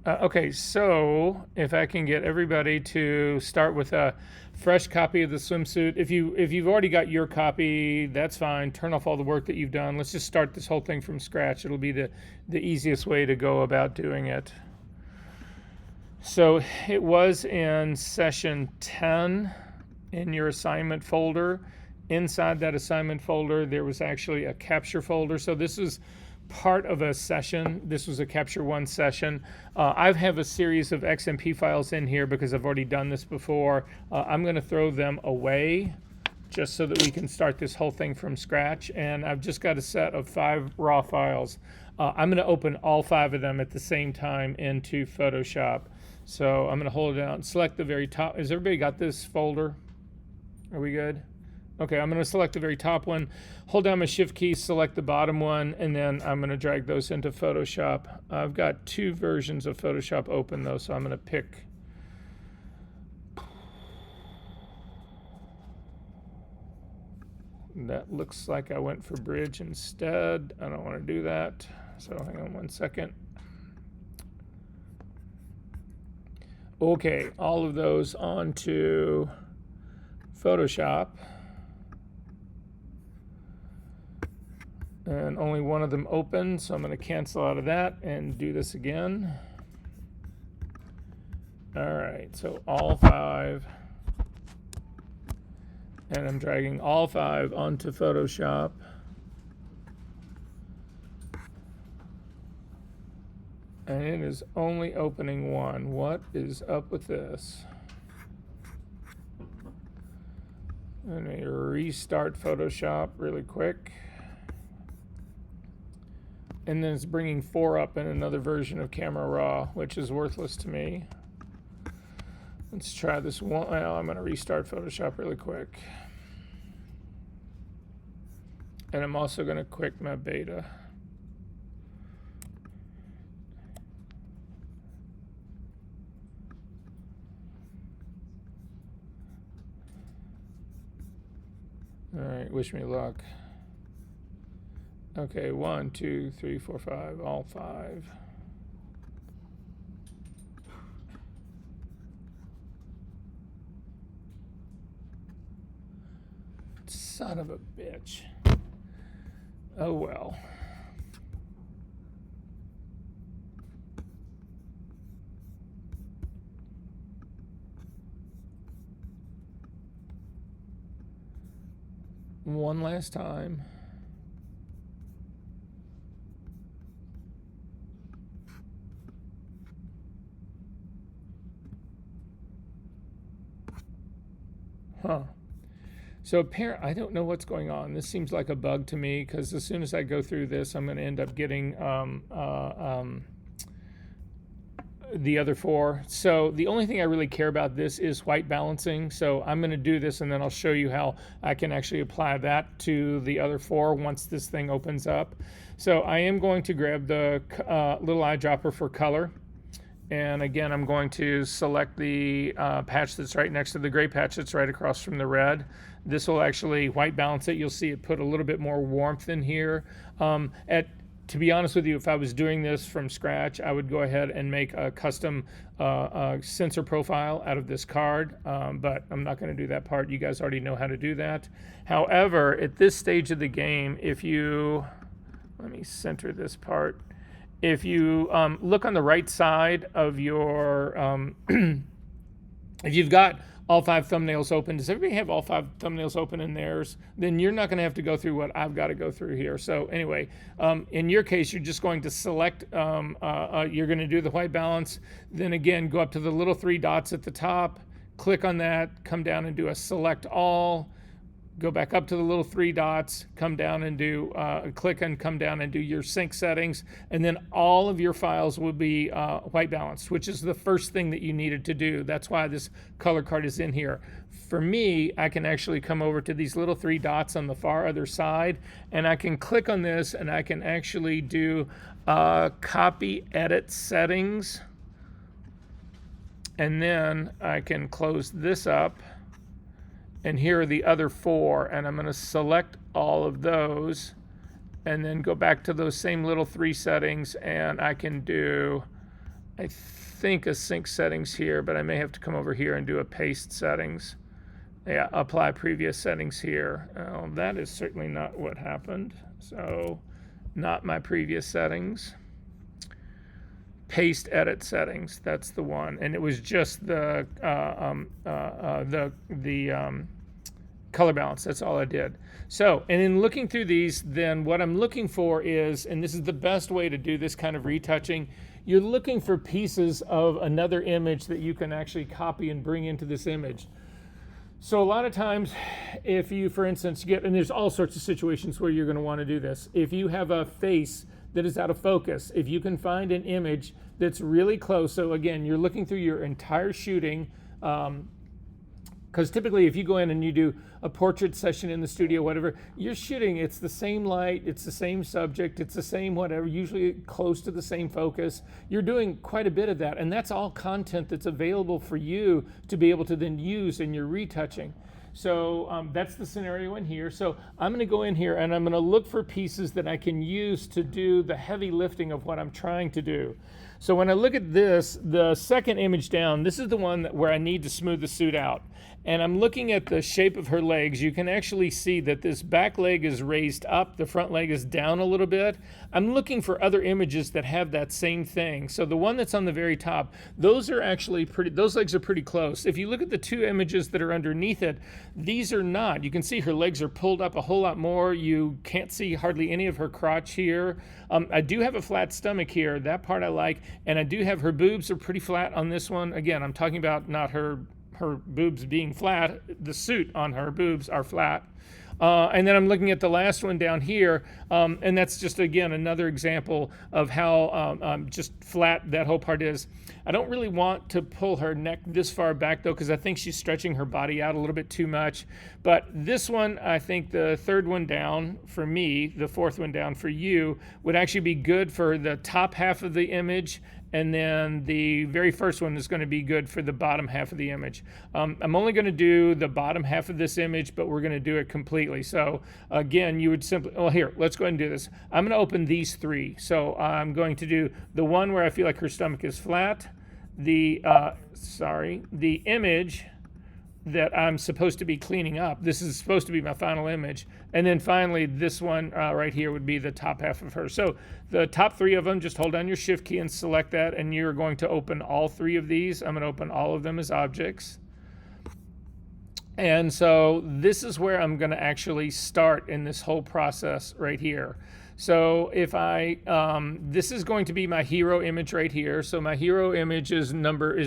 Okay, so if I can get everybody to start with a fresh copy of the swimsuit. If you've already got your copy, that's fine. Turn off all the work that you've done. Let's just start this whole thing from scratch. It'll be the easiest way to go about doing it. So it was in session 10 in your assignment folder. Inside that assignment folder, there was actually a capture folder. So this is part of a session. This was a Capture One session. I have a series of XMP files in here because I've already done this before. I'm going to throw them away just so that we can start this whole thing from scratch. And I've just got a set of 5 raw files. I'm going to open all 5 of them at the same time into Photoshop. So I'm going to hold it out and select the very top. Has everybody got this folder? Are we good? Okay, I'm going to select the very top one, hold down my shift key, select the bottom one, and then I'm going to drag those into Photoshop. I've got 2 versions of Photoshop open though, so I'm going to pick that. Looks like I went for bridge instead. I don't want to do that, so hang on one second. Okay, all of those onto Photoshop. And only one of them open, so I'm going to cancel out of that and do this again. All right, so all 5. And I'm dragging all 5 onto Photoshop. And it is only opening one. What is up with this? Let me restart Photoshop really quick. And then it's bringing 4 up in another version of Camera Raw, which is worthless to me. Let's try this one. Well, I'm going to restart Photoshop really quick. And I'm also going to quit my beta. All right, wish me luck. Okay, 1, 2, 3, 4, 5, all 5. Son of a bitch. Oh well. One last time. Huh. So apparently, I don't know what's going on. This seems like a bug to me because as soon as I go through this, I'm going to end up getting the other 4. So the only thing I really care about this is white balancing. So I'm going to do this and then I'll show you how I can actually apply that to the other 4 once this thing opens up. So I am going to grab the little eyedropper for color. And again, I'm going to select the patch that's right next to the gray patch that's right across from the red. This will actually white balance it. You'll see it put a little bit more warmth in here. To be honest with you, if I was doing this from scratch, I would go ahead and make a custom sensor profile out of this card, but I'm not going to do that part. You guys already know how to do that. However, at this stage of the game, if you, let me center this part. If you look on the right side of your, if you've got all 5 thumbnails open, does everybody have all 5 thumbnails open in theirs? Then you're not going to have to go through what I've got to go through here. So anyway, in your case, you're just going to select, you're going to do the white balance. Then again, go up to the little 3 dots at the top, click on that, come down and do a select all. Go back up to the little 3 dots, come down and do, click and come down and do your sync settings, and then all of your files will be white balanced, which is the first thing that you needed to do. That's why this color card is in here. For me, I can actually come over to these little 3 dots on the far other side, and I can click on this, and I can actually do copy edit settings, and then I can close this up. And here are the other 4, and I'm going to select all of those and then go back to those same little 3 settings, and I can do I think a sync settings here, but I may have to come over here and do a paste settings. Yeah, apply previous settings here. That is certainly not what happened. So not my previous settings. Paste edit settings, that's the one. And it was just the color balance. That's all I did. So, and in looking through these, then what I'm looking for is, and this is the best way to do this kind of retouching, you're looking for pieces of another image that you can actually copy and bring into this image. So a lot of times, if you, for instance, get, and there's all sorts of situations where you're going to want to do this. If you have a face that is out of focus, if you can find an image that's really close, so again, you're looking through your entire shooting, because typically if you go in and you do a portrait session in the studio, whatever, you're shooting, it's the same light, it's the same subject, it's the same whatever, usually close to the same focus. You're doing quite a bit of that, and that's all content that's available for you to be able to then use in your retouching. So that's the scenario in here. So I'm going to go in here and I'm going to look for pieces that I can use to do the heavy lifting of what I'm trying to do. So when I look at this, the second image down, this is the one where I need to smooth the suit out. And I'm looking at the shape of her legs. You can actually see that this back leg is raised up, the front leg is down a little bit. I'm looking for other images that have that same thing. So the one that's on the very top, those are actually pretty, those legs are pretty close. If you look at the two images that are underneath it, these are not. You can see her legs are pulled up a whole lot more. You can't see hardly any of her crotch here. I do have a flat stomach here. That part I like. And I do have her boobs are pretty flat on this one. Again, I'm talking about not her boobs being flat. The suit on her boobs are flat. And then I'm looking at the last one down here, and that's just, again, another example of how just flat that whole part is. I don't really want to pull her neck this far back, though, because I think she's stretching her body out a little bit too much. But this one, I think the third one down for me, the fourth one down for you, would actually be good for the top half of the image, and then the very first one is going to be good for the bottom half of the image. I'm only going to do the bottom half of this image, but we're going to do it completely. So again, you would simply, well, here, let's go ahead and do this. I'm going to open these three. So I'm going to do the one where I feel like her stomach is flat, the image that I'm supposed to be cleaning up. This is supposed to be my final image. And then finally, this one right here would be the top half of her. So the top three of them, just hold down your shift key and select that, and you're going to open all three of these. I'm going to open all of them as objects. And so this is where I'm going to actually start in this whole process right here. So if I, this is going to be my hero image right here. So my hero image is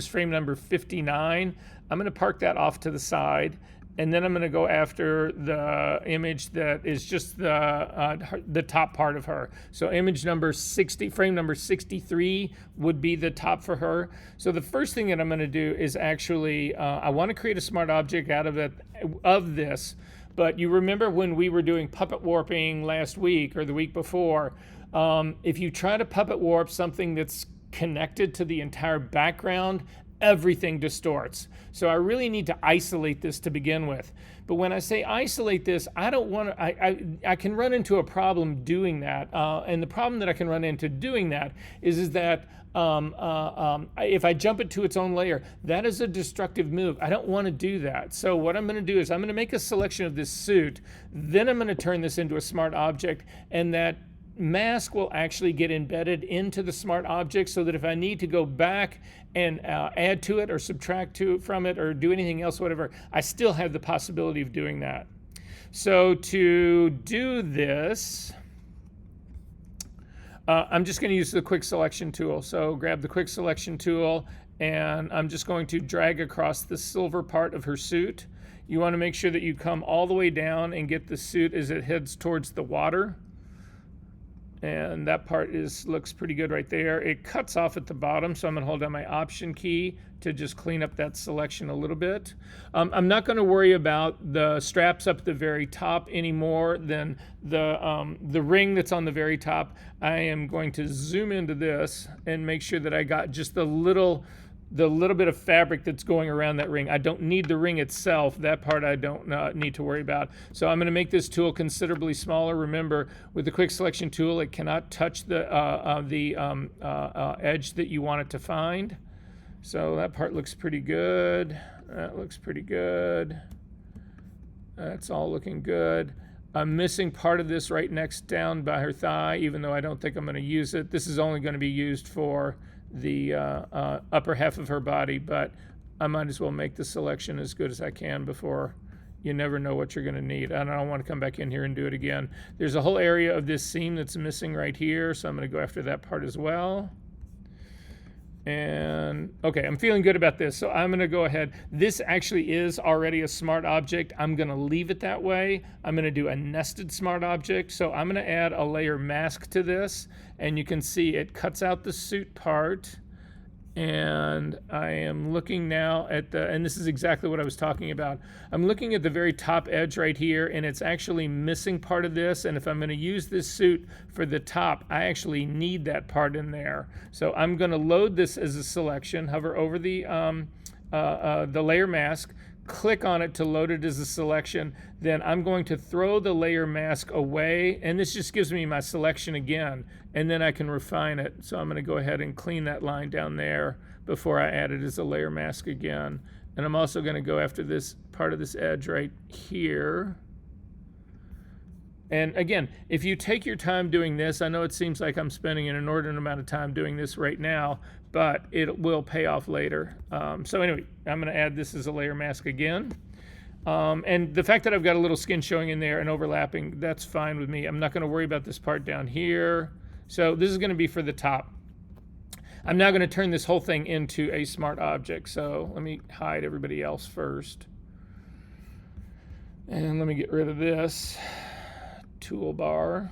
frame number 59. I'm going to park that off to the side, and then I'm going to go after the image that is just the top part of her. So image number 60, frame number 63 would be the top for her. So the first thing that I'm going to do is actually, I want to create a smart object out of this. But you remember when we were doing puppet warping last week or the week before, if you try to puppet warp something that's connected to the entire background, everything distorts. So I really need to isolate this to begin with. But when I say isolate this, I don't want to, I can run into a problem doing that. And the problem that I can run into doing that is that if I jump it to its own layer, that is a destructive move. I don't want to do that. So what I'm going to do is I'm going to make a selection of this suit, then I'm going to turn this into a smart object, and that mask will actually get embedded into the smart object so that if I need to go back and add to it or subtract from it or do anything else, whatever, I still have the possibility of doing that. So to do this, I'm just going to use the quick selection tool. So grab the quick selection tool, and I'm just going to drag across the silver part of her suit. You want to make sure that you come all the way down and get the suit as it heads towards the water. And that part looks pretty good right there. It cuts off at the bottom, so I'm going to hold down my Option key to just clean up that selection a little bit. I'm not going to worry about the straps up at the very top any more than the ring that's on the very top. I am going to zoom into this and make sure that I got just the little the little bit of fabric that's going around that ring. I don't need the ring itself. That part I don't need to worry about. So I'm going to make this tool considerably smaller. Remember, with the quick selection tool, it cannot touch the edge that you want it to find. So that part looks pretty good. That looks pretty good. That's all looking good. I'm missing part of this right next down by her thigh, even though I don't think I'm going to use it. This is only going to be used for the upper half of her body, but I might as well make the selection as good as I can before you never know what you're going to need. And I don't want to come back in here and do it again. There's a whole area of this seam that's missing right here, so I'm going to go after that part as well. And okay, I'm feeling good about this, so I'm going to go ahead. This actually is already a smart object. I'm going to leave it that way. I'm going to do a nested smart object, so I'm going to add a layer mask to this, and you can see it cuts out the suit part. And I am looking now at the, and this is exactly what I was talking about. I'm looking at the very top edge right here, and it's actually missing part of this. And if I'm going to use this suit for the top, I actually need that part in there. So I'm going to load this as a selection, hover over the layer mask, click on it to load it as a selection. Then I'm going to throw the layer mask away, and this just gives me my selection again, and then I can refine it. So I'm going to go ahead and clean that line down there before I add it as a layer mask again. And I'm also going to go after this part of this edge right here. And again, if you take your time doing this, I know it seems like I'm spending an inordinate amount of time doing this right now, but it will pay off later. So anyway, I'm going to add this as a layer mask again. And the fact that I've got a little skin showing in there and overlapping, that's fine with me. I'm not going to worry about this part down here. So this is going to be for the top. I'm now going to turn this whole thing into a smart object. So let me hide everybody else first. And let me get rid of this toolbar.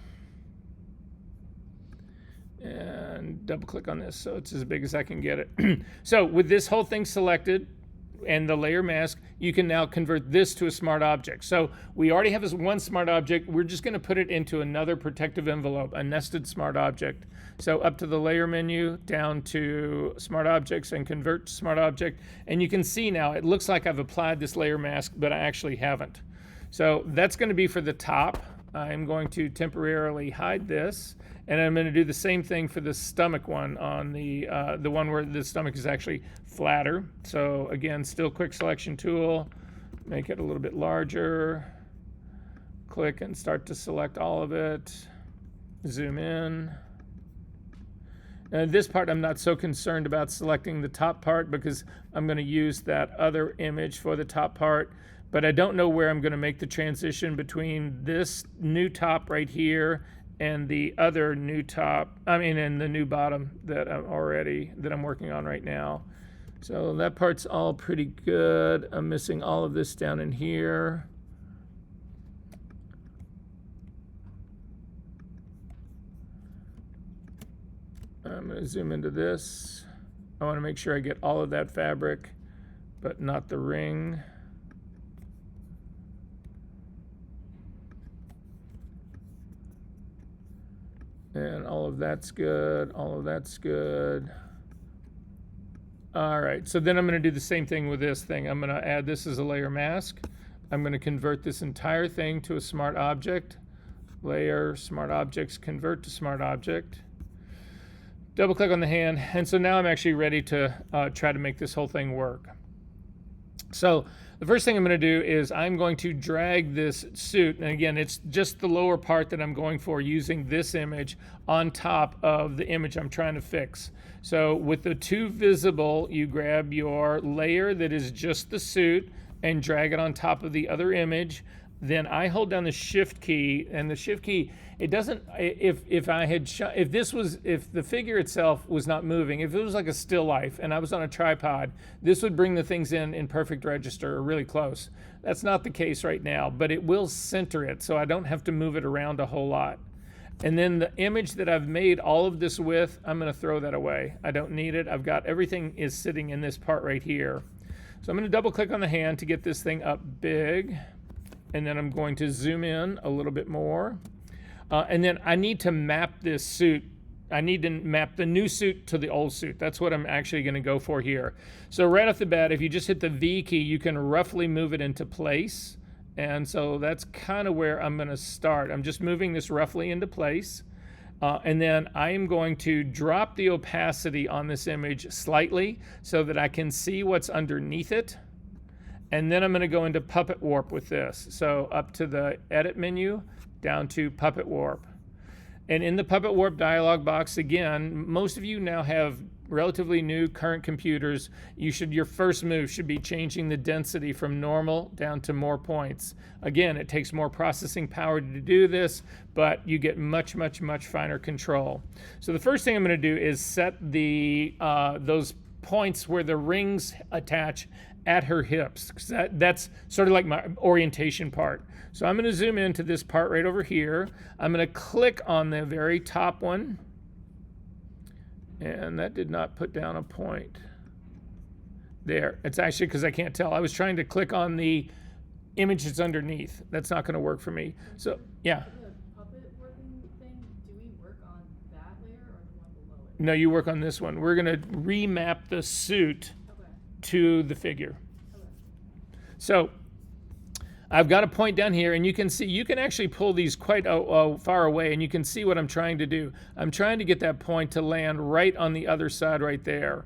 And double click on this so it's as big as I can get it. So with this whole thing selected and the layer mask, you can now convert this to a smart object. So we already have this one smart object. We're just going to put it into another protective envelope, a nested smart object. So up to the layer menu, down to smart objects and convert to smart object. And you can see now it looks like I've applied this layer mask, but I actually haven't. So that's going to be for the top. I'm going to temporarily hide this, and I'm going to do the same thing for the stomach one on the one where the stomach is actually flatter. So again, still quick selection tool, make it a little bit larger, click and start to select all of it, zoom in. And this part I'm not so concerned about selecting the top part because I'm going to use that other image for the top part. But I don't know where I'm going to make the transition between this new top right here and the other new top, and the new bottom that I'm working on right now. So that part's all pretty good. I'm missing all of this down in here. I'm going to zoom into this. I want to make sure I get all of that fabric, but not the ring. And all of that's good, all of that's good. All right, so then I'm going to do the same thing with this thing. I'm going to add this as a layer mask. I'm going to convert this entire thing to a smart object. Layer, smart objects, convert to smart object. Double click on the hand, and so now I'm actually ready to try to make this whole thing work. So the first thing I'm going to do is I'm going to drag this suit, and again, it's just the lower part that I'm going for using this image on top of the image I'm trying to fix. So with the two visible, you grab your layer that is just the suit and drag it on top of the other image. Then I hold down the shift key, and the shift key, it doesn't, if the figure itself was not moving, if it was like a still life and I was on a tripod, this would bring the things in perfect register or really close. That's not the case right now, but it will center it so I don't have to move it around a whole lot. And then the image that I've made all of this with, I'm going to throw that away. I don't need it. I've got everything is sitting in this part right here. So I'm going to double click on the hand to get this thing up big. And then I'm going to zoom in a little bit more. And then I need to map this suit I need to map the new suit to the old suit. That's what I'm actually going to go for here. So right off the bat, if you just hit the V key, you can roughly move it into place. And so that's kind of where I'm going to start. I'm just moving this roughly into place. And then I am going to drop the opacity on this image slightly so that I can see what's underneath it. And then I'm going to go into Puppet Warp with this. So up to the Edit menu, down to Puppet Warp. And in the Puppet Warp dialog box, again, most of you now have relatively new current computers. Your first move should be changing the density from normal down to more points. Again, it takes more processing power to do this, but you get much, much, much finer control. So the first thing I'm going to do is set those points where the rings attach at her hips. That's sort of like my orientation part. So I'm going to zoom into this part right over here. I'm going to click on the very top one. And that did not put down a point. There. It's actually because I can't tell. I was trying to click on the image that's underneath. That's not going to work for me. So, yeah. The puppet working thing, do we work on that layer or the one below it? No, you work on this one. We're going to remap the suit to the figure. So I've got a point down here, and you can see, you can actually pull these quite far away, and you can see what I'm trying to do. I'm trying to get that point to land right on the other side right there.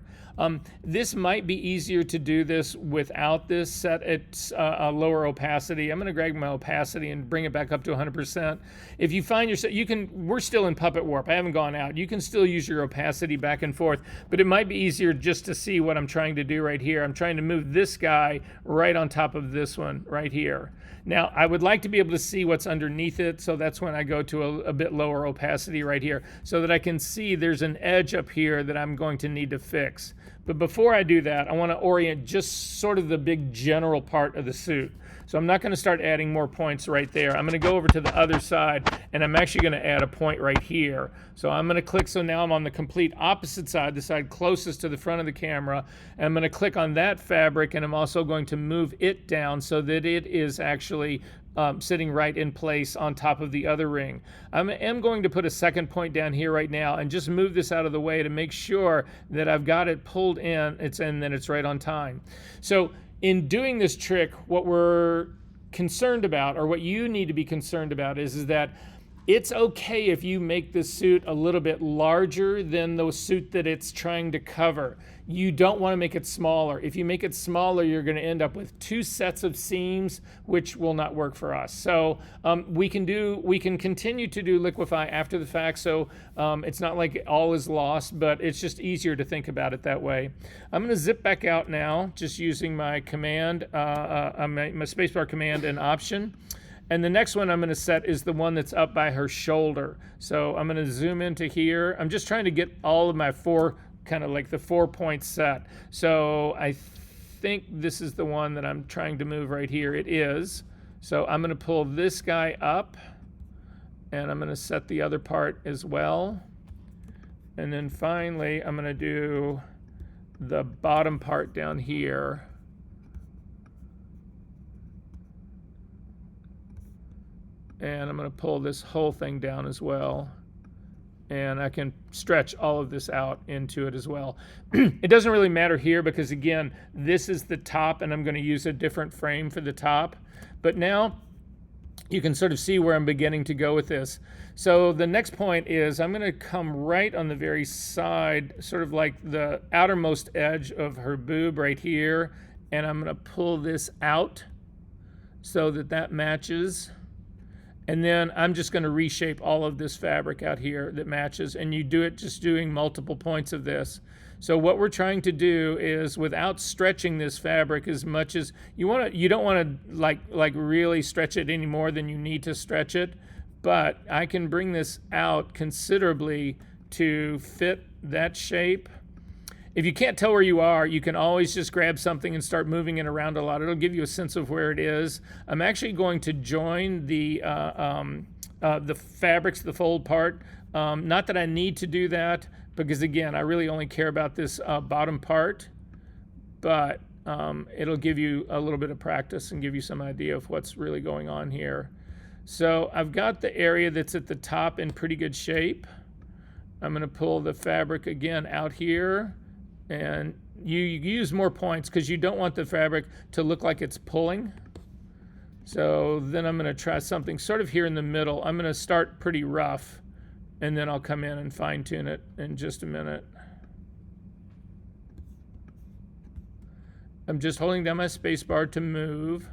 This might be easier to do this without this set at a lower opacity. I'm going to grab my opacity and bring it back up to 100%. If you find yourself, we're still in Puppet Warp. I haven't gone out. You can still use your opacity back and forth, but it might be easier just to see what I'm trying to do right here. I'm trying to move this guy right on top of this one right here. Now, I would like to be able to see what's underneath it, so that's when I go to a bit lower opacity right here, so that I can see there's an edge up here that I'm going to need to fix. But before I do that, I want to orient just sort of the big general part of the suit. So I'm not going to start adding more points right there. I'm going to go over to the other side, and I'm actually going to add a point right here. So I'm going to click, so now I'm on the complete opposite side, the side closest to the front of the camera. And I'm going to click on that fabric, and I'm also going to move it down so that it is actually sitting right in place on top of the other ring. I am going to put a second point down here right now and just move this out of the way to make sure that I've got it pulled in, and then it's right on time. So in doing this trick, what we're concerned about, or what you need to be concerned about, is that it's okay if you make the suit a little bit larger than the suit that it's trying to cover. You don't want to make it smaller. If you make it smaller, you're going to end up with two sets of seams, which will not work for us. So we can continue to do liquefy after the fact, so it's not like all is lost, but it's just easier to think about it that way. I'm going to zip back out now, just using my command, my spacebar command and option. And the next one I'm going to set is the one that's up by her shoulder. So I'm going to zoom into here. I'm just trying to get all of my kind of like the 4-point set. So I think this is the one that I'm trying to move right here. It is. So I'm going to pull this guy up, and I'm going to set the other part as well. And then finally, I'm going to do the bottom part down here. And I'm going to pull this whole thing down as well. And I can stretch all of this out into it as well. It doesn't really matter here because, again, this is the top, and I'm going to use a different frame for the top. But now you can sort of see where I'm beginning to go with this. So the next point is I'm going to come right on the very side, sort of like the outermost edge of her boob right here, and I'm going to pull this out so that that matches. And then I'm just going to reshape all of this fabric out here that matches, and you do it just doing multiple points of this. So what we're trying to do is, without stretching this fabric as much as you want to, you don't want to like really stretch it any more than you need to stretch it, but I can bring this out considerably to fit that shape. If you can't tell where you are, you can always just grab something and start moving it around a lot. It'll give you a sense of where it is. I'm actually going to join the fabrics, the fold part. Not that I need to do that, because again, I really only care about this bottom part, but it'll give you a little bit of practice and give you some idea of what's really going on here. So I've got the area that's at the top in pretty good shape. I'm going to pull the fabric again out here, and you use more points because you don't want the fabric to look like it's pulling. So then I'm going to try something sort of here in the middle. I'm going to start pretty rough, and then I'll come in and fine tune it in just a minute. I'm just holding down my space bar to move.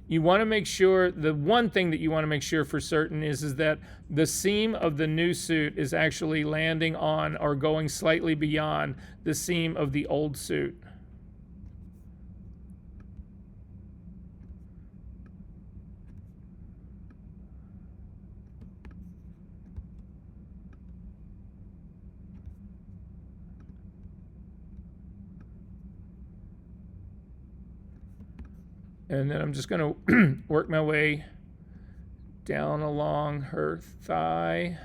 You want to make sure, the one thing that you want to make sure for certain is that the seam of the new suit is actually landing on or going slightly beyond the seam of the old suit. And then I'm just going to work my way down along her thigh.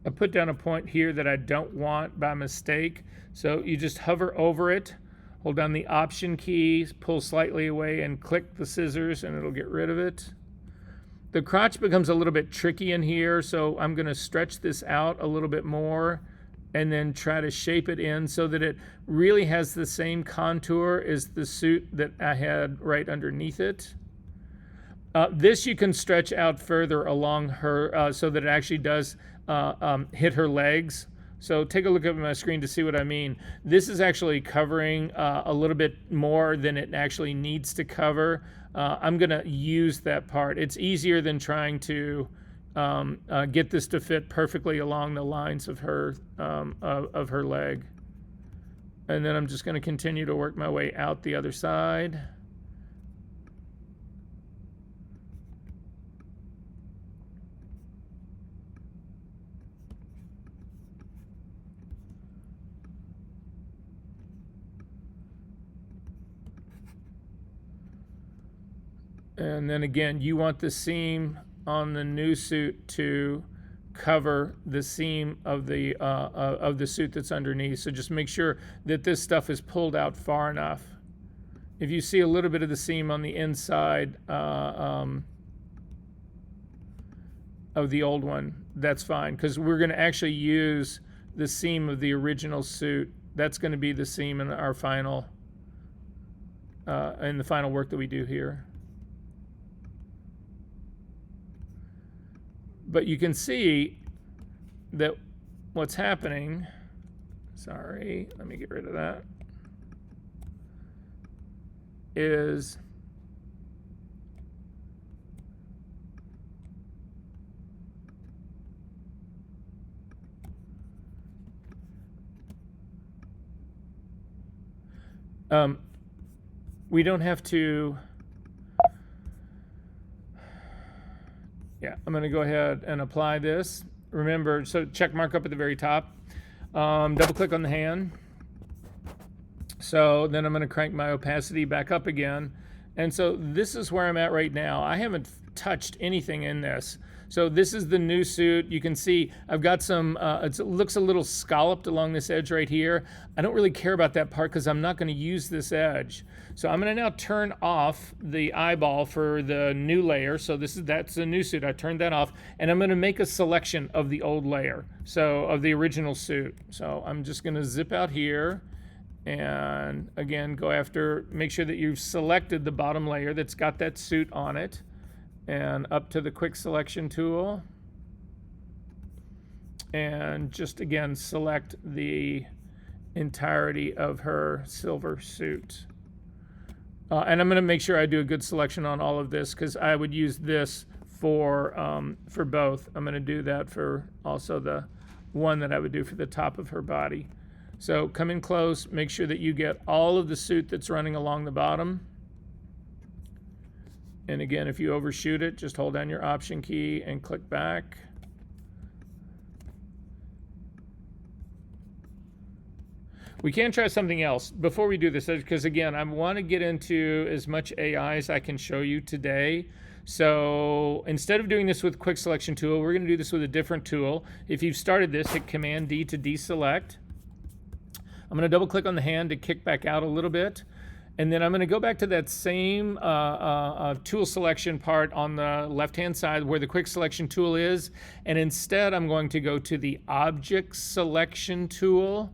I put down a point here that I don't want by mistake. So you just hover over it. Hold down the Option key, pull slightly away, and click the scissors, and it'll get rid of it. The crotch becomes a little bit tricky in here, so I'm going to stretch this out a little bit more and then try to shape it in so that it really has the same contour as the suit that I had right underneath it. This you can stretch out further along her so that it actually does hit her legs. So take a look at my screen to see what I mean. This is actually covering a little bit more than it actually needs to cover. I'm going to use that part. It's easier than trying to get this to fit perfectly along the lines of her leg. And then I'm just going to continue to work my way out the other side. And then again, you want the seam on the new suit to cover the seam of the suit that's underneath. So just make sure that this stuff is pulled out far enough. If you see a little bit of the seam on the inside of the old one, that's fine, because we're going to actually use the seam of the original suit. That's going to be the seam in our final, in the final work that we do here. But you can see that what's happening, sorry, let me get rid of that, is we don't have to. Yeah, I'm going to go ahead and apply this. Remember, so check mark up at the very top. Double click on the hand. So then I'm going to crank my opacity back up again. And so this is where I'm at right now. I haven't touched anything in this. So this is the new suit. You can see I've got some, it looks a little scalloped along this edge right here. I don't really care about that part because I'm not going to use this edge. So I'm going to now turn off the eyeball for the new layer. So that's the new suit. I turned that off, and I'm going to make a selection of the old layer, so of the original suit. So I'm just going to zip out here, and again go after, make sure that you've selected the bottom layer that's got that suit on it, and up to the quick selection tool, and just again select the entirety of her silver suit. And I'm going to make sure I do a good selection on all of this because I would use this for both. I'm going to do that for also the one that I would do for the top of her body. So come in close, make sure that you get all of the suit that's running along the bottom. And again, if you overshoot it, just hold down your Option key and click back. We can try something else before we do this, because again, I want to get into as much AI as I can show you today. So instead of doing this with quick selection tool, we're going to do this with a different tool. If you've started this, hit Command D to deselect. I'm going to double click on the hand to kick back out a little bit. And then I'm going to go back to that same tool selection part on the left-hand side where the quick selection tool is. And instead, I'm going to go to the object selection tool.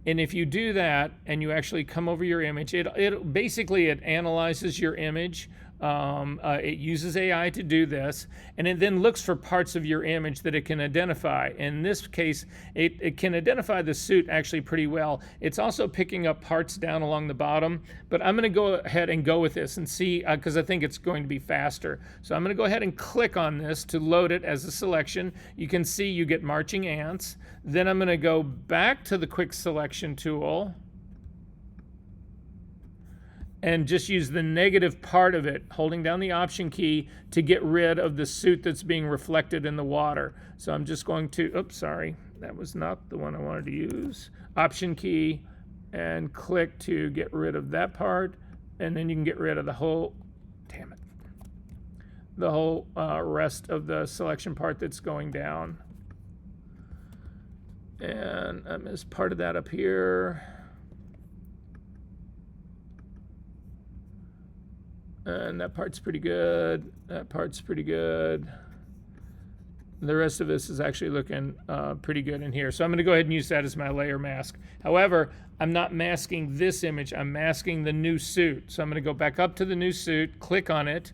And if you do that and you actually come over your image, it basically it analyzes your image. It uses AI to do this, and it then looks for parts of your image that it can identify. In this case, it can identify the suit actually pretty well. It's also picking up parts down along the bottom, but I'm going to go ahead and go with this and see, because I think it's going to be faster. So I'm going to go ahead and click on this to load it as a selection. You can see you get marching ants. Then I'm going to go back to the quick selection tool and just use the negative part of it, holding down the Option key to get rid of the suit that's being reflected in the water. So I'm just going to, oops, sorry, that was not the one I wanted to use. Option key and click to get rid of that part, and then you can get rid of the whole, damn it, the whole rest of the selection part that's going down. And I missed part of that up here. And that part's pretty good. That part's pretty good. The rest of this is actually looking pretty good in here. So I'm going to go ahead and use that as my layer mask. However, I'm not masking this image. I'm masking the new suit. So I'm going to go back up to the new suit, click on it,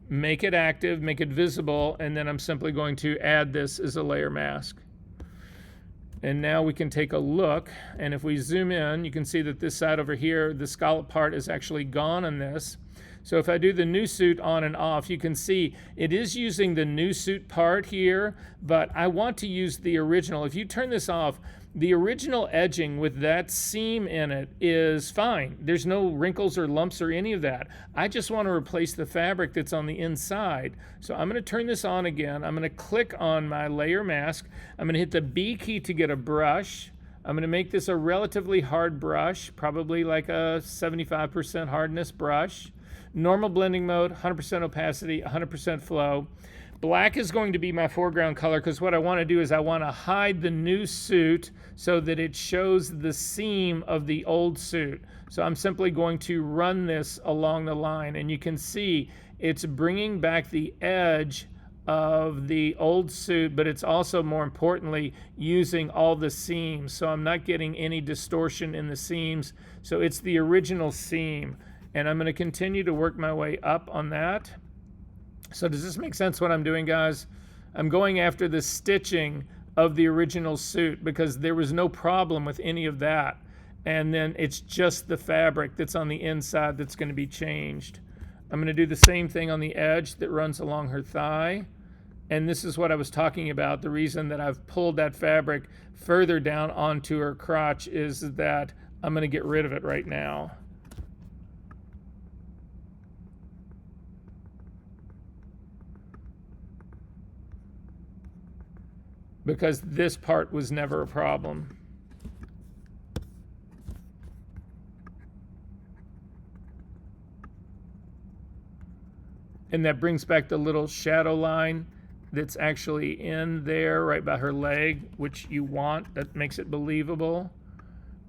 make it active, make it visible, and then I'm simply going to add this as a layer mask. And now we can take a look, and if we zoom in, you can see that this side over here, the scallop part is actually gone on this. So if I do the new suit on and off, you can see it is using the new suit part here, but I want to use the original. If you turn this off, the original edging with that seam in it is fine. There's no wrinkles or lumps or any of that. I just want to replace the fabric that's on the inside. So I'm going to turn this on again. I'm going to click on my layer mask. I'm going to hit the B key to get a brush. I'm going to make this a relatively hard brush, probably like a 75% hardness brush. Normal blending mode, 100% opacity, 100% flow. Black is going to be my foreground color because what I want to do is I want to hide the new suit so that it shows the seam of the old suit. So I'm simply going to run this along the line, and you can see it's bringing back the edge of the old suit, but it's also, more importantly, using all the seams. So I'm not getting any distortion in the seams. So it's the original seam. And I'm going to continue to work my way up on that. So does this make sense what I'm doing, guys? I'm going after the stitching of the original suit because there was no problem with any of that. And then it's just the fabric that's on the inside that's going to be changed. I'm going to do the same thing on the edge that runs along her thigh. And this is what I was talking about. The reason that I've pulled that fabric further down onto her crotch is that I'm going to get rid of it right now. Because this part was never a problem. And that brings back the little shadow line that's actually in there right by her leg, which you want. That makes it believable.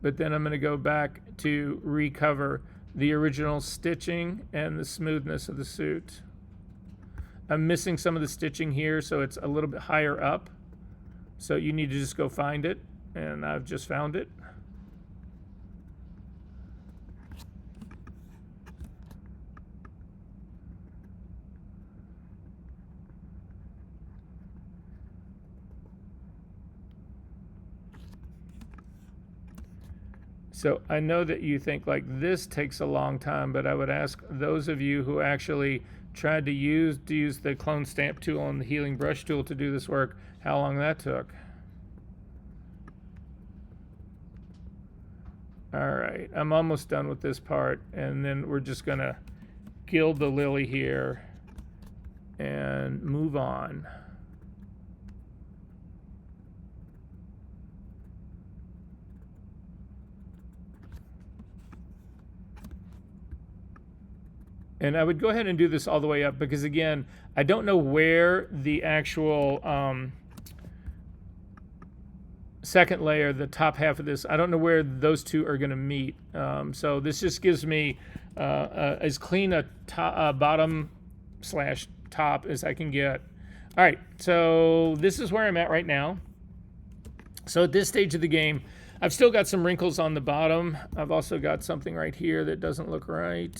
But then I'm going to go back to recover the original stitching and the smoothness of the suit. I'm missing some of the stitching here, so it's a little bit higher up. So you need to just go find it, and I've just found it. So I know that you think like this takes a long time, but I would ask those of you who actually tried to use the clone stamp tool and the healing brush tool to do this work, how long that took. All right, I'm almost done with this part, and then we're just gonna gild the lily here and move on. And I would go ahead and do this all the way up because, again, I don't know where the actual second layer, the top half of this, I don't know where those two are going to meet. So this just gives me as clean a bottom slash top as I can get. All right, so this is where I'm at right now. So at this stage of the game, I've still got some wrinkles on the bottom. I've also got something right here that doesn't look right.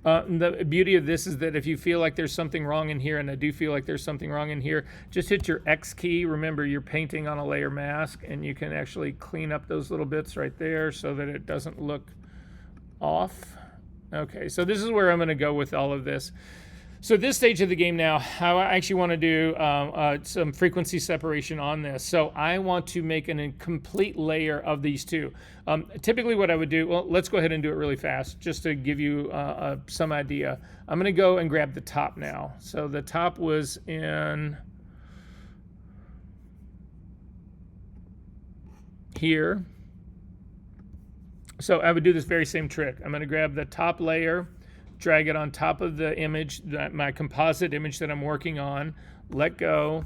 The beauty of this is that if you feel like there's something wrong in here, and I do feel like there's something wrong in here, just hit your X key. Remember, you're painting on a layer mask, and you can actually clean up those little bits right there so that it doesn't look off. Okay, so this is where I'm going to go with all of this. So this stage of the game now, I actually want to do some frequency separation on this. So I want to make an incomplete layer of these two. Typically what I would do, well, let's go ahead and do it really fast just to give you some idea. I'm going to go and grab the top now. So the top was in here. So I would do this very same trick. I'm going to grab the top layer, drag it on top of the image, my composite image that I'm working on, let go.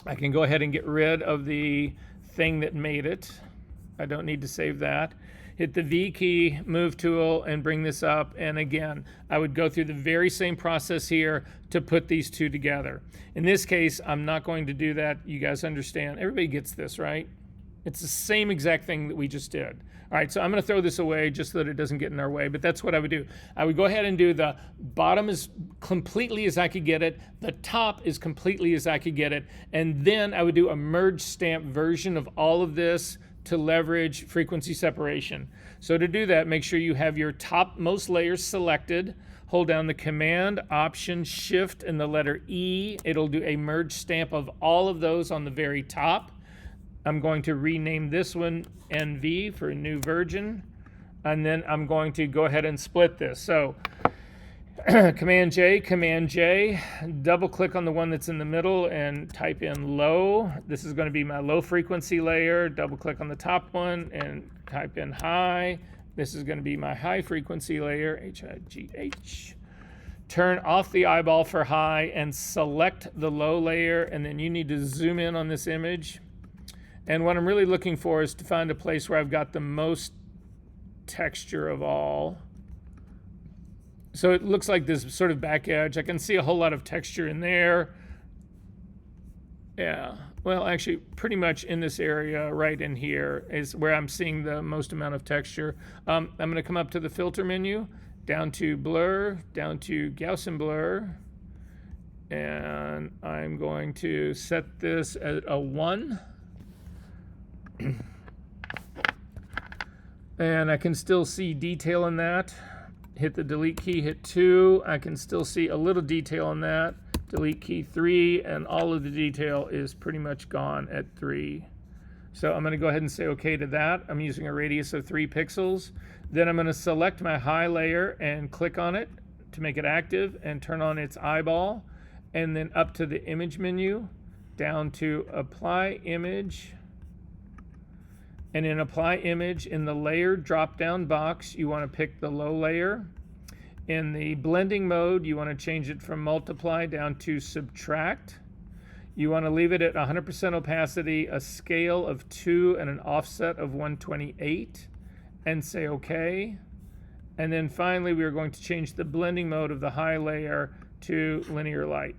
I can go ahead and get rid of the thing that made it. I don't need to save that. Hit the V key, move tool, and bring this up. And again, I would go through the very same process here to put these two together. In this case, I'm not going to do that. You guys understand. Everybody gets this, right? It's the same exact thing that we just did. All right, so I'm going to throw this away just so that it doesn't get in our way, but that's what I would do. I would go ahead and do the bottom as completely as I could get it, the top as completely as I could get it, and then I would do a merge stamp version of all of this to leverage frequency separation. So to do that, make sure you have your topmost layers selected. Hold down the Command, Option, Shift, and the letter E. It'll do a merge stamp of all of those on the very top. I'm going to rename this one NV for a new version, and then I'm going to go ahead and split this. So Command J, double click on the one that's in the middle and type in low. This is going to be my low frequency layer. Double click on the top one and type in high. This is going to be my high frequency layer, HIGH. Turn off the eyeball for high and select the low layer, and then you need to zoom in on this image. And what I'm really looking for is to find a place where I've got the most texture of all. So it looks like this sort of back edge. I can see a whole lot of texture in there. Yeah, well, actually, pretty much in this area right in here is where I'm seeing the most amount of texture. I'm going to come up to the filter menu, down to blur, down to Gaussian blur, and I'm going to set this at a 1. And I can still see detail in that. Hit the delete key, hit 2. I can still see a little detail in that. Delete key 3, and all of the detail is pretty much gone at 3. So I'm going to go ahead and say OK to that. I'm using a radius of 3 pixels. Then I'm going to select my high layer and click on it to make it active and turn on its eyeball. And then up to the image menu, down to apply image. And in apply image, in the layer drop-down box, you want to pick the low layer. In the blending mode, you want to change it from multiply down to subtract. You want to leave it at 100% opacity, a scale of 2, and an offset of 128, and say OK. And then finally, we are going to change the blending mode of the high layer to linear light.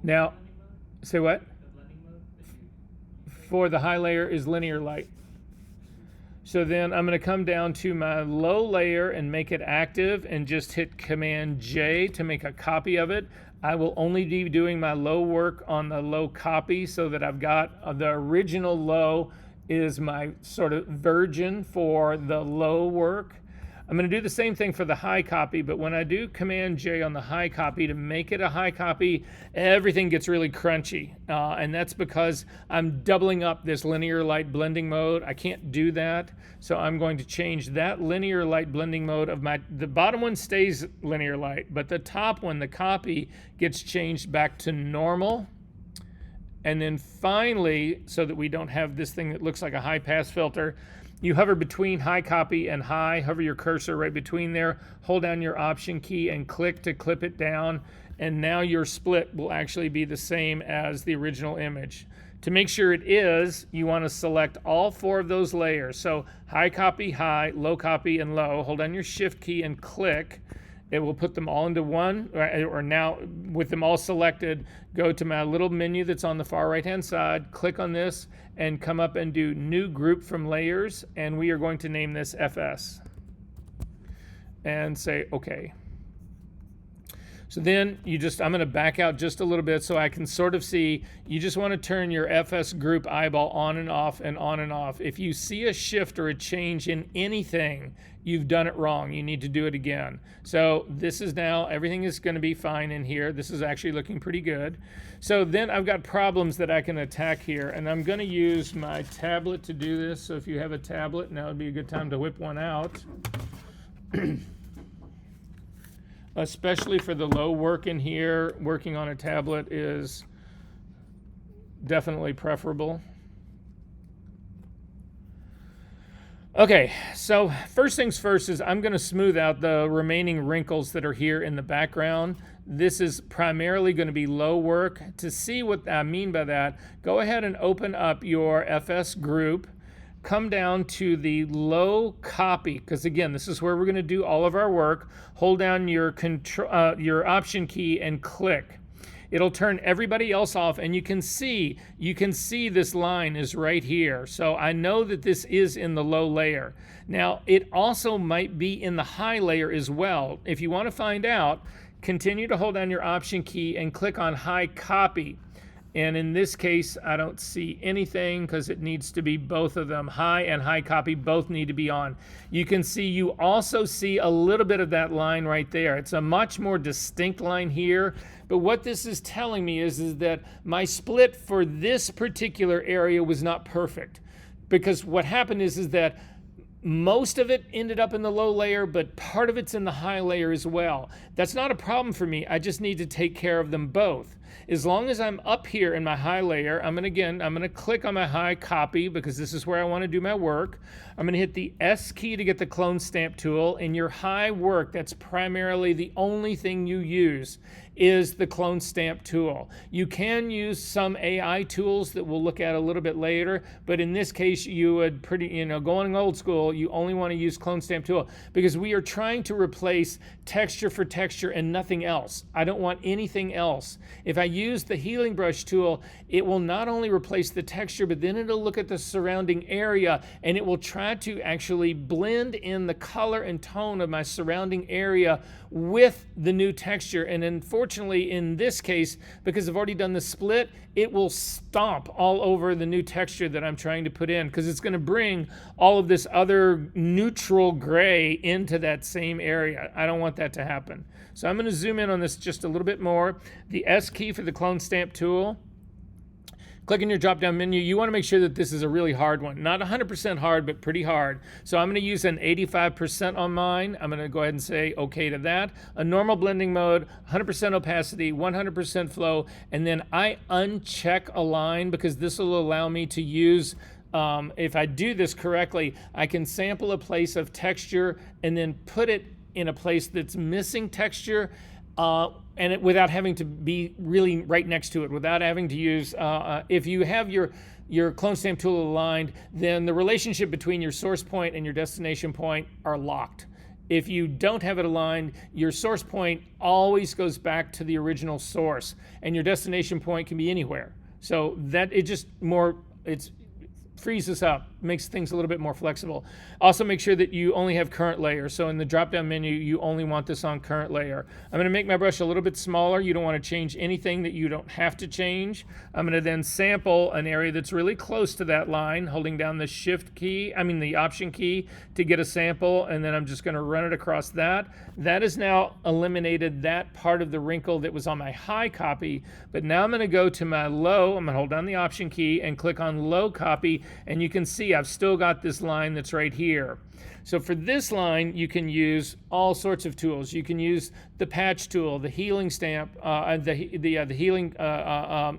Now, say what? For the high layer is linear light. So then I'm going to come down to my low layer and make it active and just hit Command J to make a copy of it. I will only be doing my low work on the low copy so that I've got the original low is my sort of virgin for the low work. I'm going to do the same thing for the high copy, but when I do Command J on the high copy to make it a high copy, everything gets really crunchy. And that's because I'm doubling up this linear light blending mode. I can't do that. So I'm going to change that linear light blending mode of the bottom one stays linear light, but the top one, the copy, gets changed back to normal. And then finally, so that we don't have this thing that looks like a high pass filter, you hover between high copy and high, hover your cursor right between there, hold down your option key and click to clip it down. And now your split will actually be the same as the original image. To make sure it is, you want to select all 4 of those layers. So high copy, high, low copy, and low. Hold down your shift key and click. It will put them all into one, or now with them all selected, go to my little menu that's on the far right hand side, click on this, and come up and do new group from layers, and we are going to name this FS. And say OK. So then I'm going to back out just a little bit so I can sort of see. You just want to turn your FS group eyeball on and off and on and off. If you see a shift or a change in anything, you've done it wrong. You need to do it again. So this is now, everything is going to be fine in here. This is actually looking pretty good. So then I've got problems that I can attack here, and I'm going to use my tablet to do this. So if you have a tablet, now would be a good time to whip one out. Especially for the low work in here, working on a tablet is definitely preferable. Okay, so first things first is I'm going to smooth out the remaining wrinkles that are here in the background. This is primarily going to be low work. To see what I mean by that, go ahead and open up your FS group. Come down to the low copy, because again, this is where we're going to do all of our work. Hold down your option key and click. It'll turn everybody else off, and you can see this line is right here. So I know that this is in the low layer. Now, it also might be in the high layer as well. If you want to find out, continue to hold down your option key and click on high copy. And in this case, I don't see anything because it needs to be both of them. High and high copy both need to be on. You also see a little bit of that line right there. It's a much more distinct line here. But what this is telling me is that my split for this particular area was not perfect. Because what happened is that most of it ended up in the low layer, but part of it's in the high layer as well. That's not a problem for me. I just need to take care of them both. As long as I'm up here in my high layer, I'm going to click on my high copy because this is where I want to do my work. I'm going to hit the S key to get the clone stamp tool. In your high work, that's primarily the only thing you use is the clone stamp tool. You can use some AI tools that we'll look at a little bit later, but in this case, you would going old school, you only want to use clone stamp tool because we are trying to replace texture for texture and nothing else. I don't want anything else. If I use the healing brush tool, it will not only replace the texture, but then it'll look at the surrounding area and it will try to actually blend in the color and tone of my surrounding area with the new texture. And unfortunately, in this case, because I've already done the split, it will stomp all over the new texture that I'm trying to put in because it's going to bring all of this other neutral gray into that same area. I don't want that to happen. So I'm going to zoom in on this just a little bit more. The S key for the clone stamp tool. Click in your drop-down menu. You want to make sure that this is a really hard one. Not 100% hard, but pretty hard. So I'm going to use an 85% on mine. I'm going to go ahead and say OK to that. A normal blending mode, 100% opacity, 100% flow, and then I uncheck align because this will allow me to use, if I do this correctly, I can sample a place of texture and then put it in a place that's missing texture, without having to be really right next to it, without having to use, if you have your clone stamp tool aligned, then the relationship between your source point and your destination point are locked. If you don't have it aligned, your source point always goes back to the original source, and your destination point can be anywhere. So that it frees this up, makes things a little bit more flexible. Also make sure that you only have current layer. So in the drop-down menu, you only want this on current layer. I'm gonna make my brush a little bit smaller. You don't wanna change anything that you don't have to change. I'm gonna then sample an area that's really close to that line, holding down the the option key to get a sample, and then I'm just gonna run it across that. That has now eliminated that part of the wrinkle that was on my high copy, but now I'm gonna go to my low, I'm gonna hold down the option key and click on low copy, and you can see I've still got this line that's right here. So for this line, you can use all sorts of tools. You can use the patch tool, the healing stamp, the healing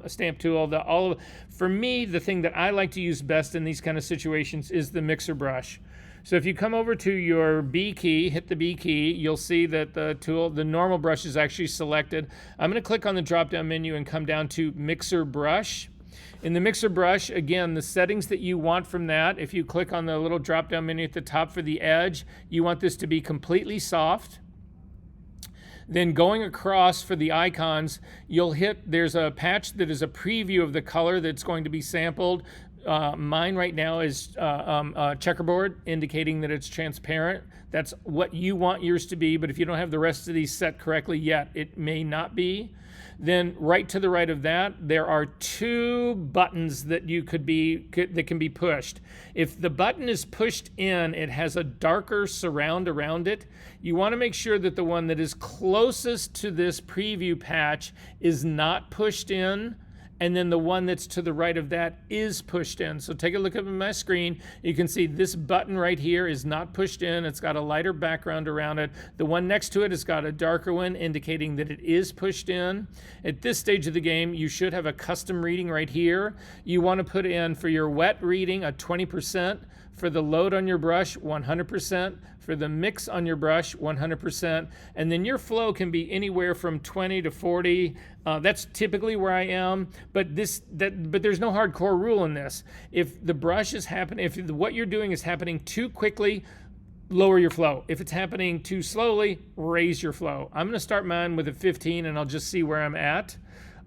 stamp tool. For me, the thing that I like to use best in these kind of situations is the mixer brush. So if you come over to your B key, hit the B key, you'll see that the normal brush is actually selected. I'm going to click on the drop-down menu and come down to Mixer Brush. In the Mixer Brush, again, the settings that you want from that, if you click on the little drop-down menu at the top for the edge, you want this to be completely soft. Then going across for the icons, there's a patch that is a preview of the color that's going to be sampled. Mine right now is checkerboard, indicating that it's transparent. That's what you want yours to be, but if you don't have the rest of these set correctly yet, it may not be. Then right to the right of that, there are two buttons that can be pushed. If the button is pushed in, it has a darker surround around it. You want to make sure that the one that is closest to this preview patch is not pushed in, and then the one that's to the right of that is pushed in. So take a look at my screen. You can see this button right here is not pushed in. It's got a lighter background around it. The one next to it has got a darker one, indicating that it is pushed in. At this stage of the game, you should have a custom reading right here. You want to put in for your wet reading a 20%, for the load on your brush 100%, for the mix on your brush 100%, and then your flow can be anywhere from 20 to 40. That's typically where I am, but there's no hardcore rule in this. If the brush is happening, if what you're doing is happening too quickly, lower your flow. If it's happening too slowly, raise your flow. I'm going to start mine with a 15, and I'll just see where I'm at.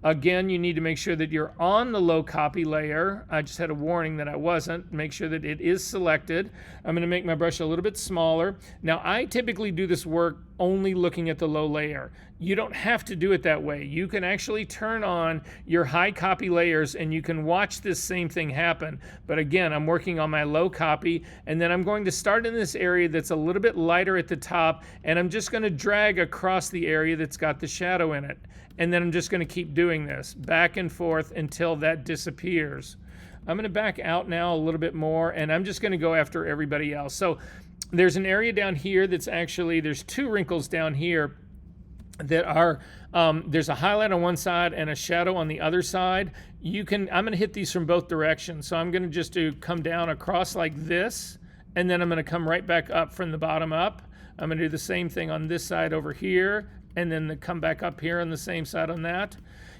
Again, you need to make sure that you're on the low copy layer. I just had a warning that I wasn't. Make sure that it is selected. I'm going to make my brush a little bit smaller. Now, I typically do this work only looking at the low layer. You don't have to do it that way. You can actually turn on your high copy layers and you can watch this same thing happen. But again, I'm working on my low copy, and then I'm going to start in this area that's a little bit lighter at the top, and I'm just going to drag across the area that's got the shadow in it. And then I'm just going to keep doing this back and forth until that disappears. I'm going to back out now a little bit more, and I'm just going to go after everybody else. So there's an area down here that's actually, there's two wrinkles down here that are, there's a highlight on one side and a shadow on the other side. I'm going to hit these from both directions. So I'm going to just come down across like this, and then I'm going to come right back up from the bottom up. I'm going to do the same thing on this side over here, and then come back up here on the same side on that.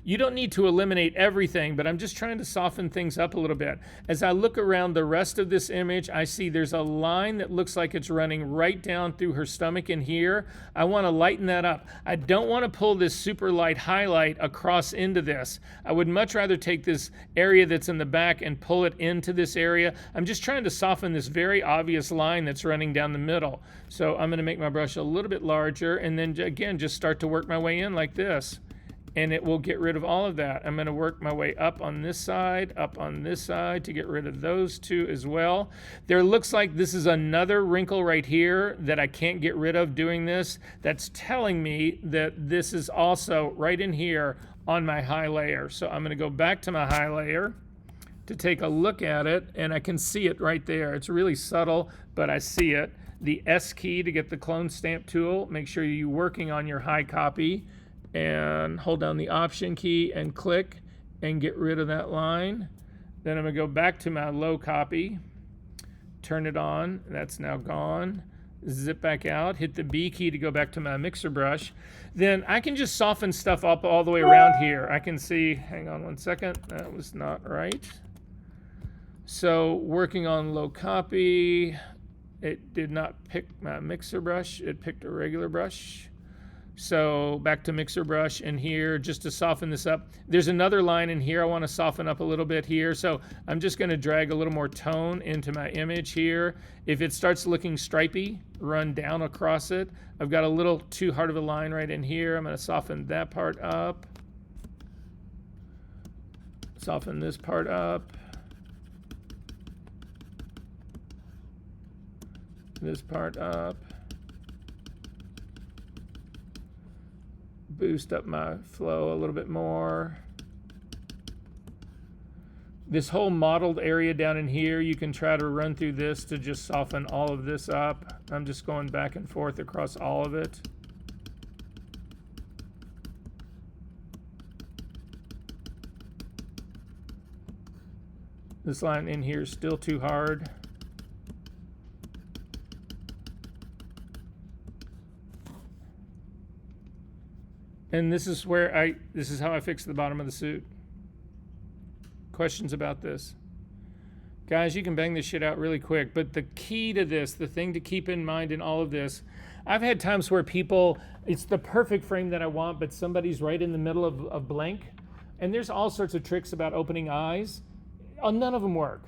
You don't need to eliminate everything, but I'm just trying to soften things up a little bit. As I look around the rest of this image, I see there's a line that looks like it's running right down through her stomach in here. I want to lighten that up. I don't want to pull this super light highlight across into this. I would much rather take this area that's in the back and pull it into this area. I'm just trying to soften this very obvious line that's running down the middle. So I'm going to make my brush a little bit larger, and then again, just start to work my way in like this. And it will get rid of all of that. I'm going to work my way up on this side to get rid of those two as well. There looks like this is another wrinkle right here that I can't get rid of doing this. That's telling me that this is also right in here on my high layer. So I'm going to go back to my high layer to take a look at it, and I can see it right there. It's really subtle, but I see it. The S key to get the clone stamp tool. Make sure you're working on your high copy, and hold down the Option key and click and get rid of that line. Then I'm going to go back to my low copy, turn it on. That's now gone. Zip back out, hit the B key to go back to my mixer brush. Then I can just soften stuff up all the way around here. I can see, hang on one second, that was not right. So working on low copy, it did not pick my mixer brush, it picked a regular brush. So back to mixer brush, and here just to soften this up. There's another line in here I want to soften up a little bit here. So I'm just going to drag a little more tone into my image here. If it starts looking stripy, run down across it. I've got a little too hard of a line right in here. I'm going to soften that part up. Soften this part up. This part up. Boost up my flow a little bit more. This whole mottled area down in here, you can try to run through this to just soften all of this up. I'm just going back and forth across all of it. This line in here is still too hard. And this is where this is how I fix the bottom of the suit. Questions about this? Guys, you can bang this shit out really quick, but the key to this, the thing to keep in mind in all of this, I've had times where people, it's the perfect frame that I want, but somebody's right in the middle of blank. And there's all sorts of tricks about opening eyes. None of them work.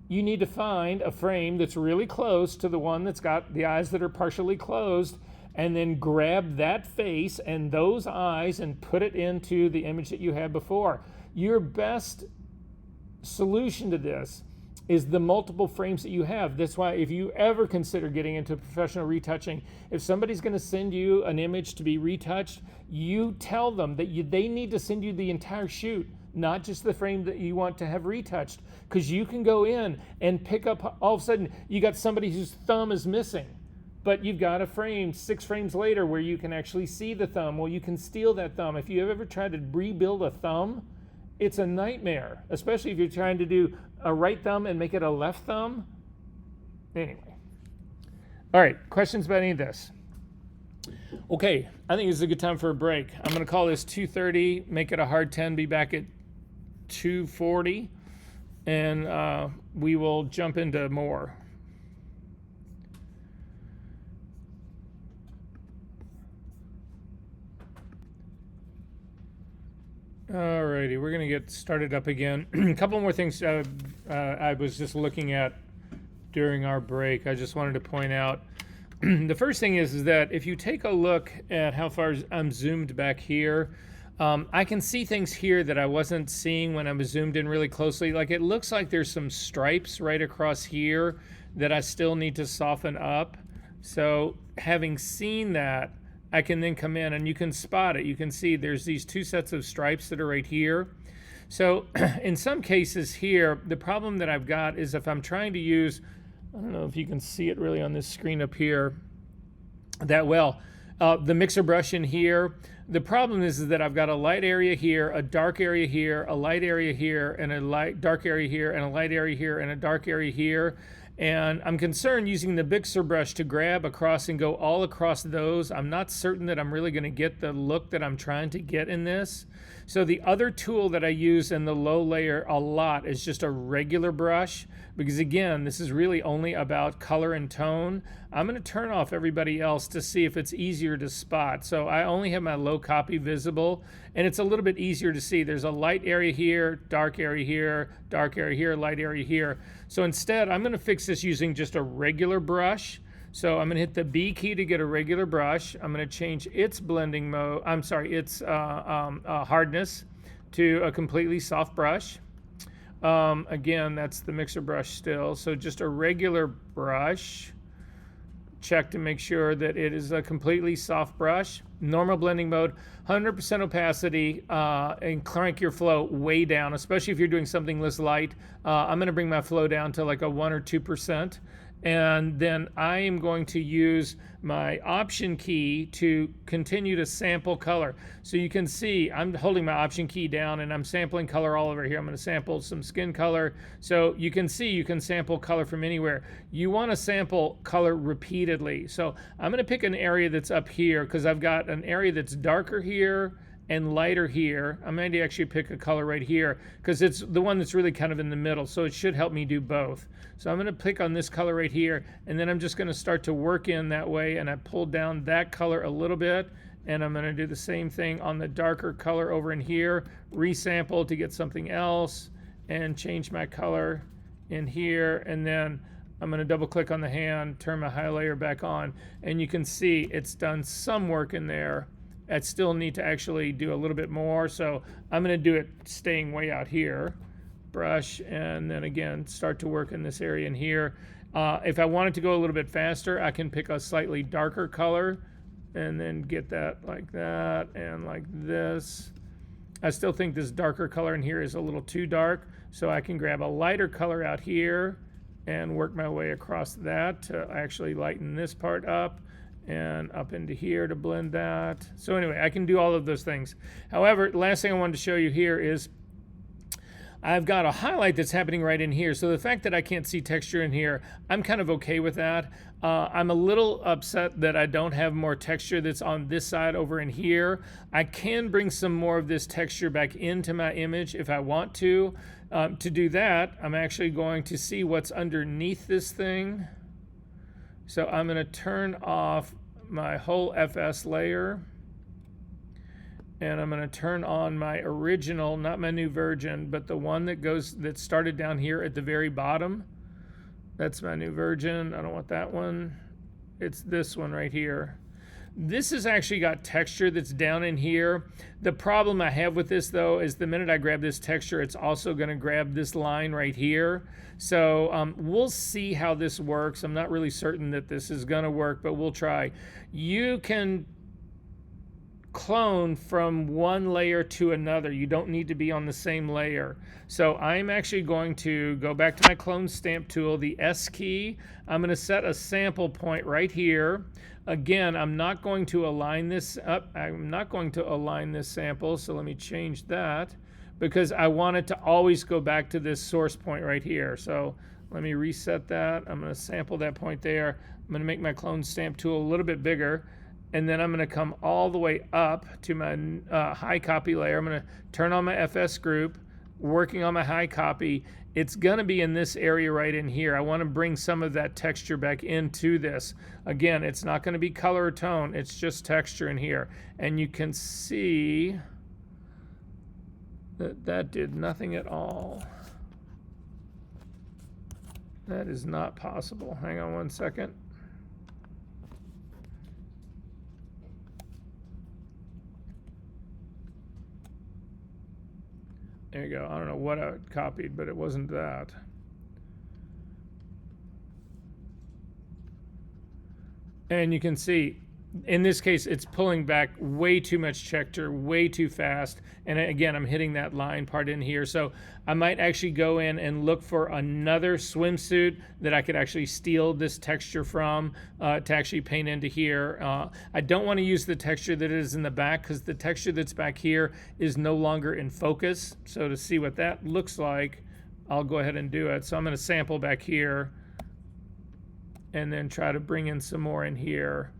You need to find a frame that's really close to the one that's got the eyes that are partially closed, and then grab that face and those eyes and put it into the image that you had before. Your best solution to this is the multiple frames that you have. That's why if you ever consider getting into professional retouching, if somebody's going to send you an image to be retouched, you tell them that they need to send you the entire shoot, not just the frame that you want to have retouched, because you can go in and pick up, all of a sudden you got somebody whose thumb is missing, but you've got a frame 6 frames later where you can actually see the thumb. Well, you can steal that thumb. If you've ever tried to rebuild a thumb, it's a nightmare, especially if you're trying to do a right thumb and make it a left thumb. Anyway. All right, questions about any of this? Okay, I think it's a good time for a break. I'm going to call this 2:30, make it a hard 10, be back at 2:40, and we will jump into more. Alrighty, we're going to get started up again. A couple more things I was just looking at during our break. I just wanted to point out. The first thing is that if you take a look at how far I'm zoomed back here, I can see things here that I wasn't seeing when I was zoomed in really closely. Like it looks like there's some stripes right across here that I still need to soften up. So having seen that, I can then come in and you can spot it. You can see there's these 2 sets of stripes that are right here. So in some cases here, the problem that I've got is if I'm trying to use, I don't know if you can see it really on this screen up here that well, the mixer brush in here, the problem is that I've got a light area here, a dark area here, a light area here, and a dark area here, and a light area here, and a dark area here. And I'm concerned using the mixer brush to grab across and go all across those. I'm not certain that I'm really going to get the look that I'm trying to get in this. So the other tool that I use in the low layer a lot is just a regular brush, because again, this is really only about color and tone. I'm going to turn off everybody else to see if it's easier to spot. So I only have my low copy visible, and it's a little bit easier to see. There's a light area here, dark area here, dark area here, light area here. So instead, I'm going to fix this using just a regular brush. So I'm going to hit the B key to get a regular brush. I'm going to change its blending mode, its hardness to a completely soft brush. Again, that's the mixer brush still. So just a regular brush. Check to make sure that it is a completely soft brush. Normal blending mode, 100% opacity, and crank your flow way down, especially if you're doing something less light. I'm going to bring my flow down to like a 1 or 2%. And then I am going to use my option key to continue to sample color. So you can see I'm holding my option key down and I'm sampling color all over here. I'm going to sample some skin color. So you can see you can sample color from anywhere. You want to sample color repeatedly. So I'm going to pick an area that's up here because I've got an area that's darker here and lighter here. I'm going to actually pick a color right here because it's the one that's really kind of in the middle, so it should help me do both. So I'm going to pick on this color right here, and then I'm just going to start to work in that way, and I pull down that color a little bit, and I'm going to do the same thing on the darker color over in here, resample to get something else, and change my color in here, and then I'm going to double click on the hand, turn my high layer back on, and you can see it's done some work in there. I still need to actually do a little bit more, so I'm going to do it staying way out here. Brush, and then again start to work in this area in here. If I wanted to go a little bit faster, I can pick a slightly darker color and then get that like that and like this. I still think this darker color in here is a little too dark, So I can grab a lighter color out here and work my way across that to actually lighten this part up and up into here to blend that. So anyway, I can do all of those things. However, last thing I wanted to show you here is I've got a highlight that's happening right in here. So the fact that I can't see texture in here, I'm kind of okay with that. I'm a little upset that I don't have more texture that's on this side over in here. I can bring some more of this texture back into my image if I want to. To do that, I'm actually going to see what's underneath this thing. So I'm going to turn off my whole FS layer. And I'm going to turn on my original, not my new version, but the one that started down here at the very bottom. That's my new version. I don't want that one. It's this one right here. This has actually got texture that's down in here. The problem I have with this though is the minute I grab this texture, it's also going to grab this line right here. So we'll see how this works. I'm not really certain that this is going to work, but we'll try. You can clone from one layer to another. You don't need to be on the same layer. So I'm actually going to go back to my clone stamp tool, the S key. I'm going to set a sample point right here. Again, I'm not going to align this up. I'm not going to align this sample. So let me change that because I want it to always go back to this source point right here. So let me reset that. I'm going to sample that point there. I'm going to make my clone stamp tool a little bit bigger. And then I'm going to come all the way up to my high copy layer. I'm going to turn on my FS group, working on my high copy. It's going to be in this area right in here. I want to bring some of that texture back into this. Again, it's not going to be color or tone. It's just texture in here. And you can see that that did nothing at all. That is not possible. Hang on one second. There you go. I don't know what I copied, but it wasn't that. And you can see, in this case, it's pulling back way too much texture, way too fast. And again, I'm hitting that line part in here. So I might actually go in and look for another swimsuit that I could actually steal this texture from to actually paint into here. I don't want to use the texture that is in the back because the texture that's back here is no longer in focus. So to see what that looks like, I'll go ahead and do it. So I'm going to sample back here and then try to bring in some more in here.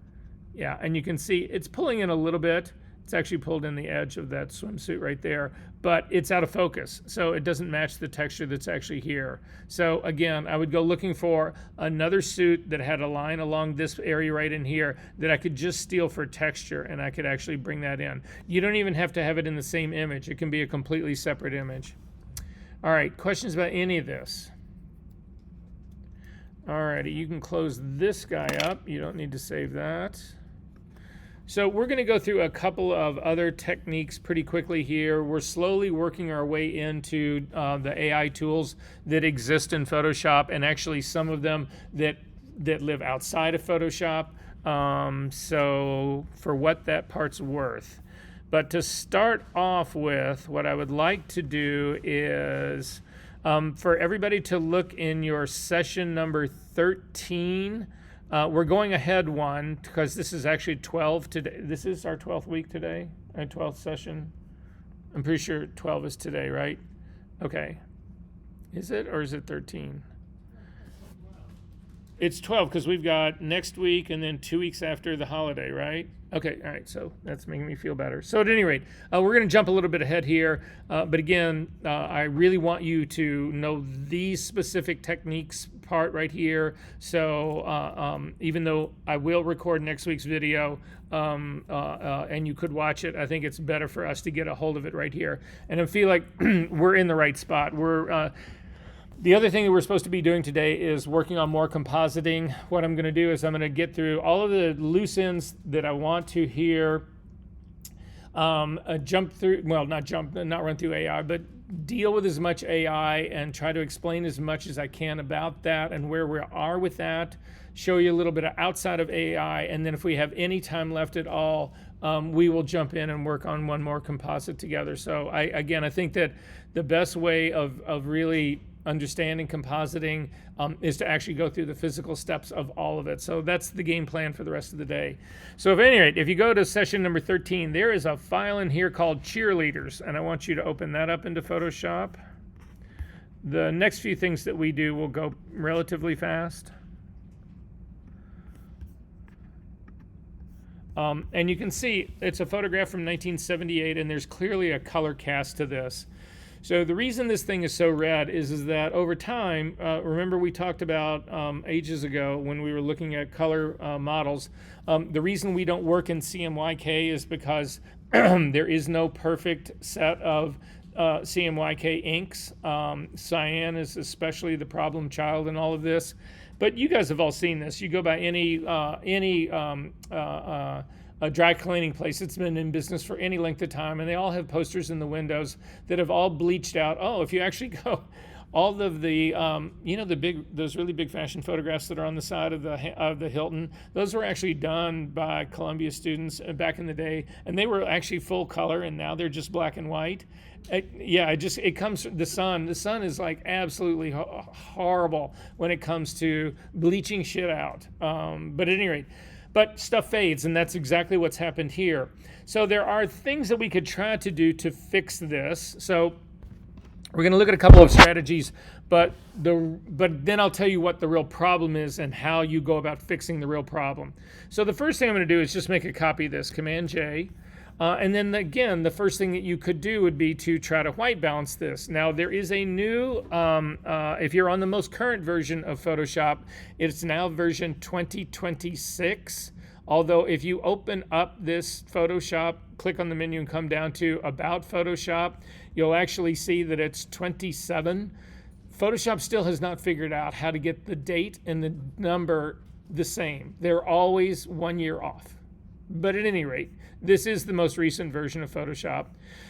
Yeah, and you can see it's pulling in a little bit. It's actually pulled in the edge of that swimsuit right there, but it's out of focus, so it doesn't match the texture that's actually here. So again, I would go looking for another suit that had a line along this area right in here that I could just steal for texture, and I could actually bring that in. You don't even have to have it in the same image. It can be a completely separate image. All right, questions about any of this? Alrighty, you can close this guy up. You don't need to save that. So we're going to go through a couple of other techniques pretty quickly here. We're slowly working our way into the AI tools that exist in Photoshop, and actually some of them that live outside of Photoshop. So for what that part's worth. But to start off with, what I would like to do is for everybody to look in your session number 13. We're going ahead one because this is actually 12 today. This is our 12th week today, our 12th session. I'm pretty sure 12 is today, right? Okay. Is it, or is it 13? It's 12 because we've got next week and then 2 weeks after the holiday, right? Okay, all right, so that's making me feel better. So at any rate, we're going to jump a little bit ahead here. But again, I really want you to know these specific techniques part right here. So even though I will record next week's video and you could watch it, I think it's better for us to get a hold of it right here. And I feel like we're in the right spot. The other thing that we're supposed to be doing today is working on more compositing. What I'm going to do is I'm going to get through all of the loose ends that I want to here. Jump through, well, not run through AI, but deal with as much AI and try to explain as much as I can about that and where we are with that. Show you a little bit of outside of AI, and then if we have any time left at all, we will jump in and work on one more composite together. So I think that the best way of really understanding compositing is to actually go through the physical steps of all of it. So that's the game plan for the rest of the day. So at any rate, if you go to session number 13, there is a file in here called cheerleaders, and I want you to open that up into Photoshop. The next few things that we do will go relatively fast. And you can see it's a photograph from 1978, and there's clearly a color cast to this. So the reason this thing is so red is that over time, remember we talked about ages ago when we were looking at color models, the reason we don't work in CMYK is because there is no perfect set of CMYK inks. Cyan is especially the problem child in all of this. But you guys have all seen this. You go by any a dry cleaning place that's been in business for any length of time, and they all have posters in the windows that have all bleached out. Oh, if you actually go, all of the those really big fashion photographs that are on the side of the Hilton, those were actually done by Columbia students back in the day, and they were actually full color, and now they're just black and white. It comes from the sun. The sun is like absolutely horrible when it comes to bleaching shit out. But at any rate, but stuff fades, and that's exactly what's happened here. So there are things that we could try to do to fix this. So we're going to look at a couple of strategies, but then I'll tell you what the real problem is and how you go about fixing the real problem. So the first thing I'm going to do is just make a copy of this, Command J. And then again, the first thing that you could do would be to try to white balance this. Now there is a new, if you're on the most current version of Photoshop, it's now version 2026. Although if you open up this Photoshop, click on the menu and come down to About Photoshop, you'll actually see that it's 27. Photoshop still has not figured out how to get the date and the number the same. They're always 1 year off. But at any rate, this is the most recent version of Photoshop.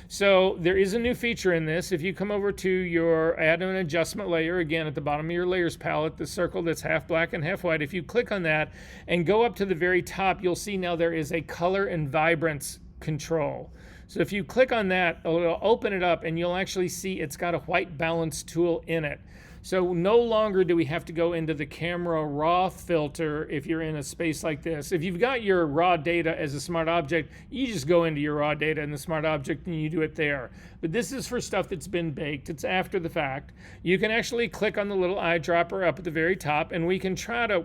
So there is a new feature in this. If you come over to your add an adjustment layer, again at the bottom of your layers palette, the circle that's half black and half white, if you click on that and go up to the very top, you'll see now there is a color and vibrance control. So if you click on that, it'll open it up and you'll actually see it's got a white balance tool in it. So no longer do we have to go into the camera raw filter if you're in a space like this. If you've got your raw data as a smart object, you just go into your raw data in the smart object and you do it there. But this is for stuff that's been baked. It's after the fact. You can actually click on the little eyedropper up at the very top and we can try to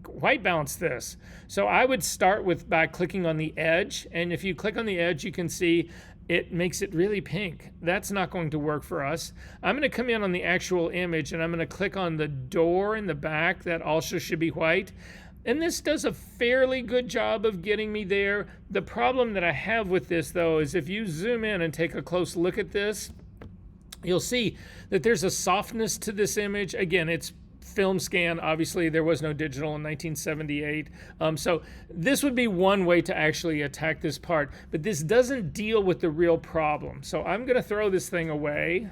white balance this. So I would start by clicking on the edge, and if you click on the edge you can see it makes it really pink. That's not going to work for us. I'm going to come in on the actual image and I'm going to click on the door in the back. That also should be white. And this does a fairly good job of getting me there. The problem that I have with this though is if you zoom in and take a close look at this, you'll see that there's a softness to this image. Again, it's film scan. Obviously there was no digital in 1978. So this would be one way to actually attack this part, but this doesn't deal with the real problem. So I'm going to throw this thing away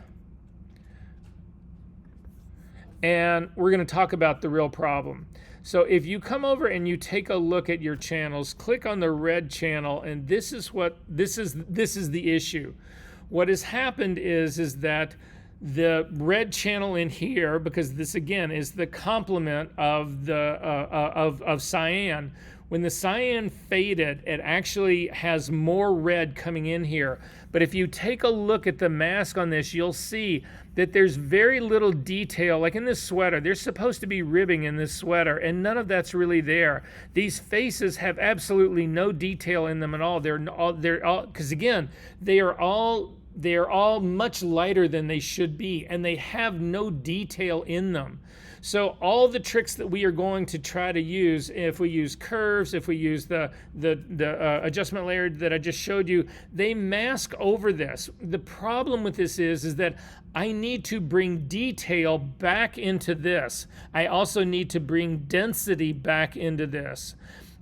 and we're going to talk about the real problem. So if you come over and you take a look at your channels, click on the red channel, and this is the issue. What has happened is that the red channel in here, because this again is the complement of the of cyan. When the cyan faded, it actually has more red coming in here. But if you take a look at the mask on this, you'll see that there's very little detail. Like in this sweater, there's supposed to be ribbing in this sweater, and none of that's really there. These faces have absolutely no detail in them at all. They're all because again, they are all much lighter than they should be, and they have no detail in them. So all the tricks that we are going to try to use, if we use curves, if we use the adjustment layer that I just showed you, they mask over this. The problem with this is that I need to bring detail back into this. I also need to bring density back into this.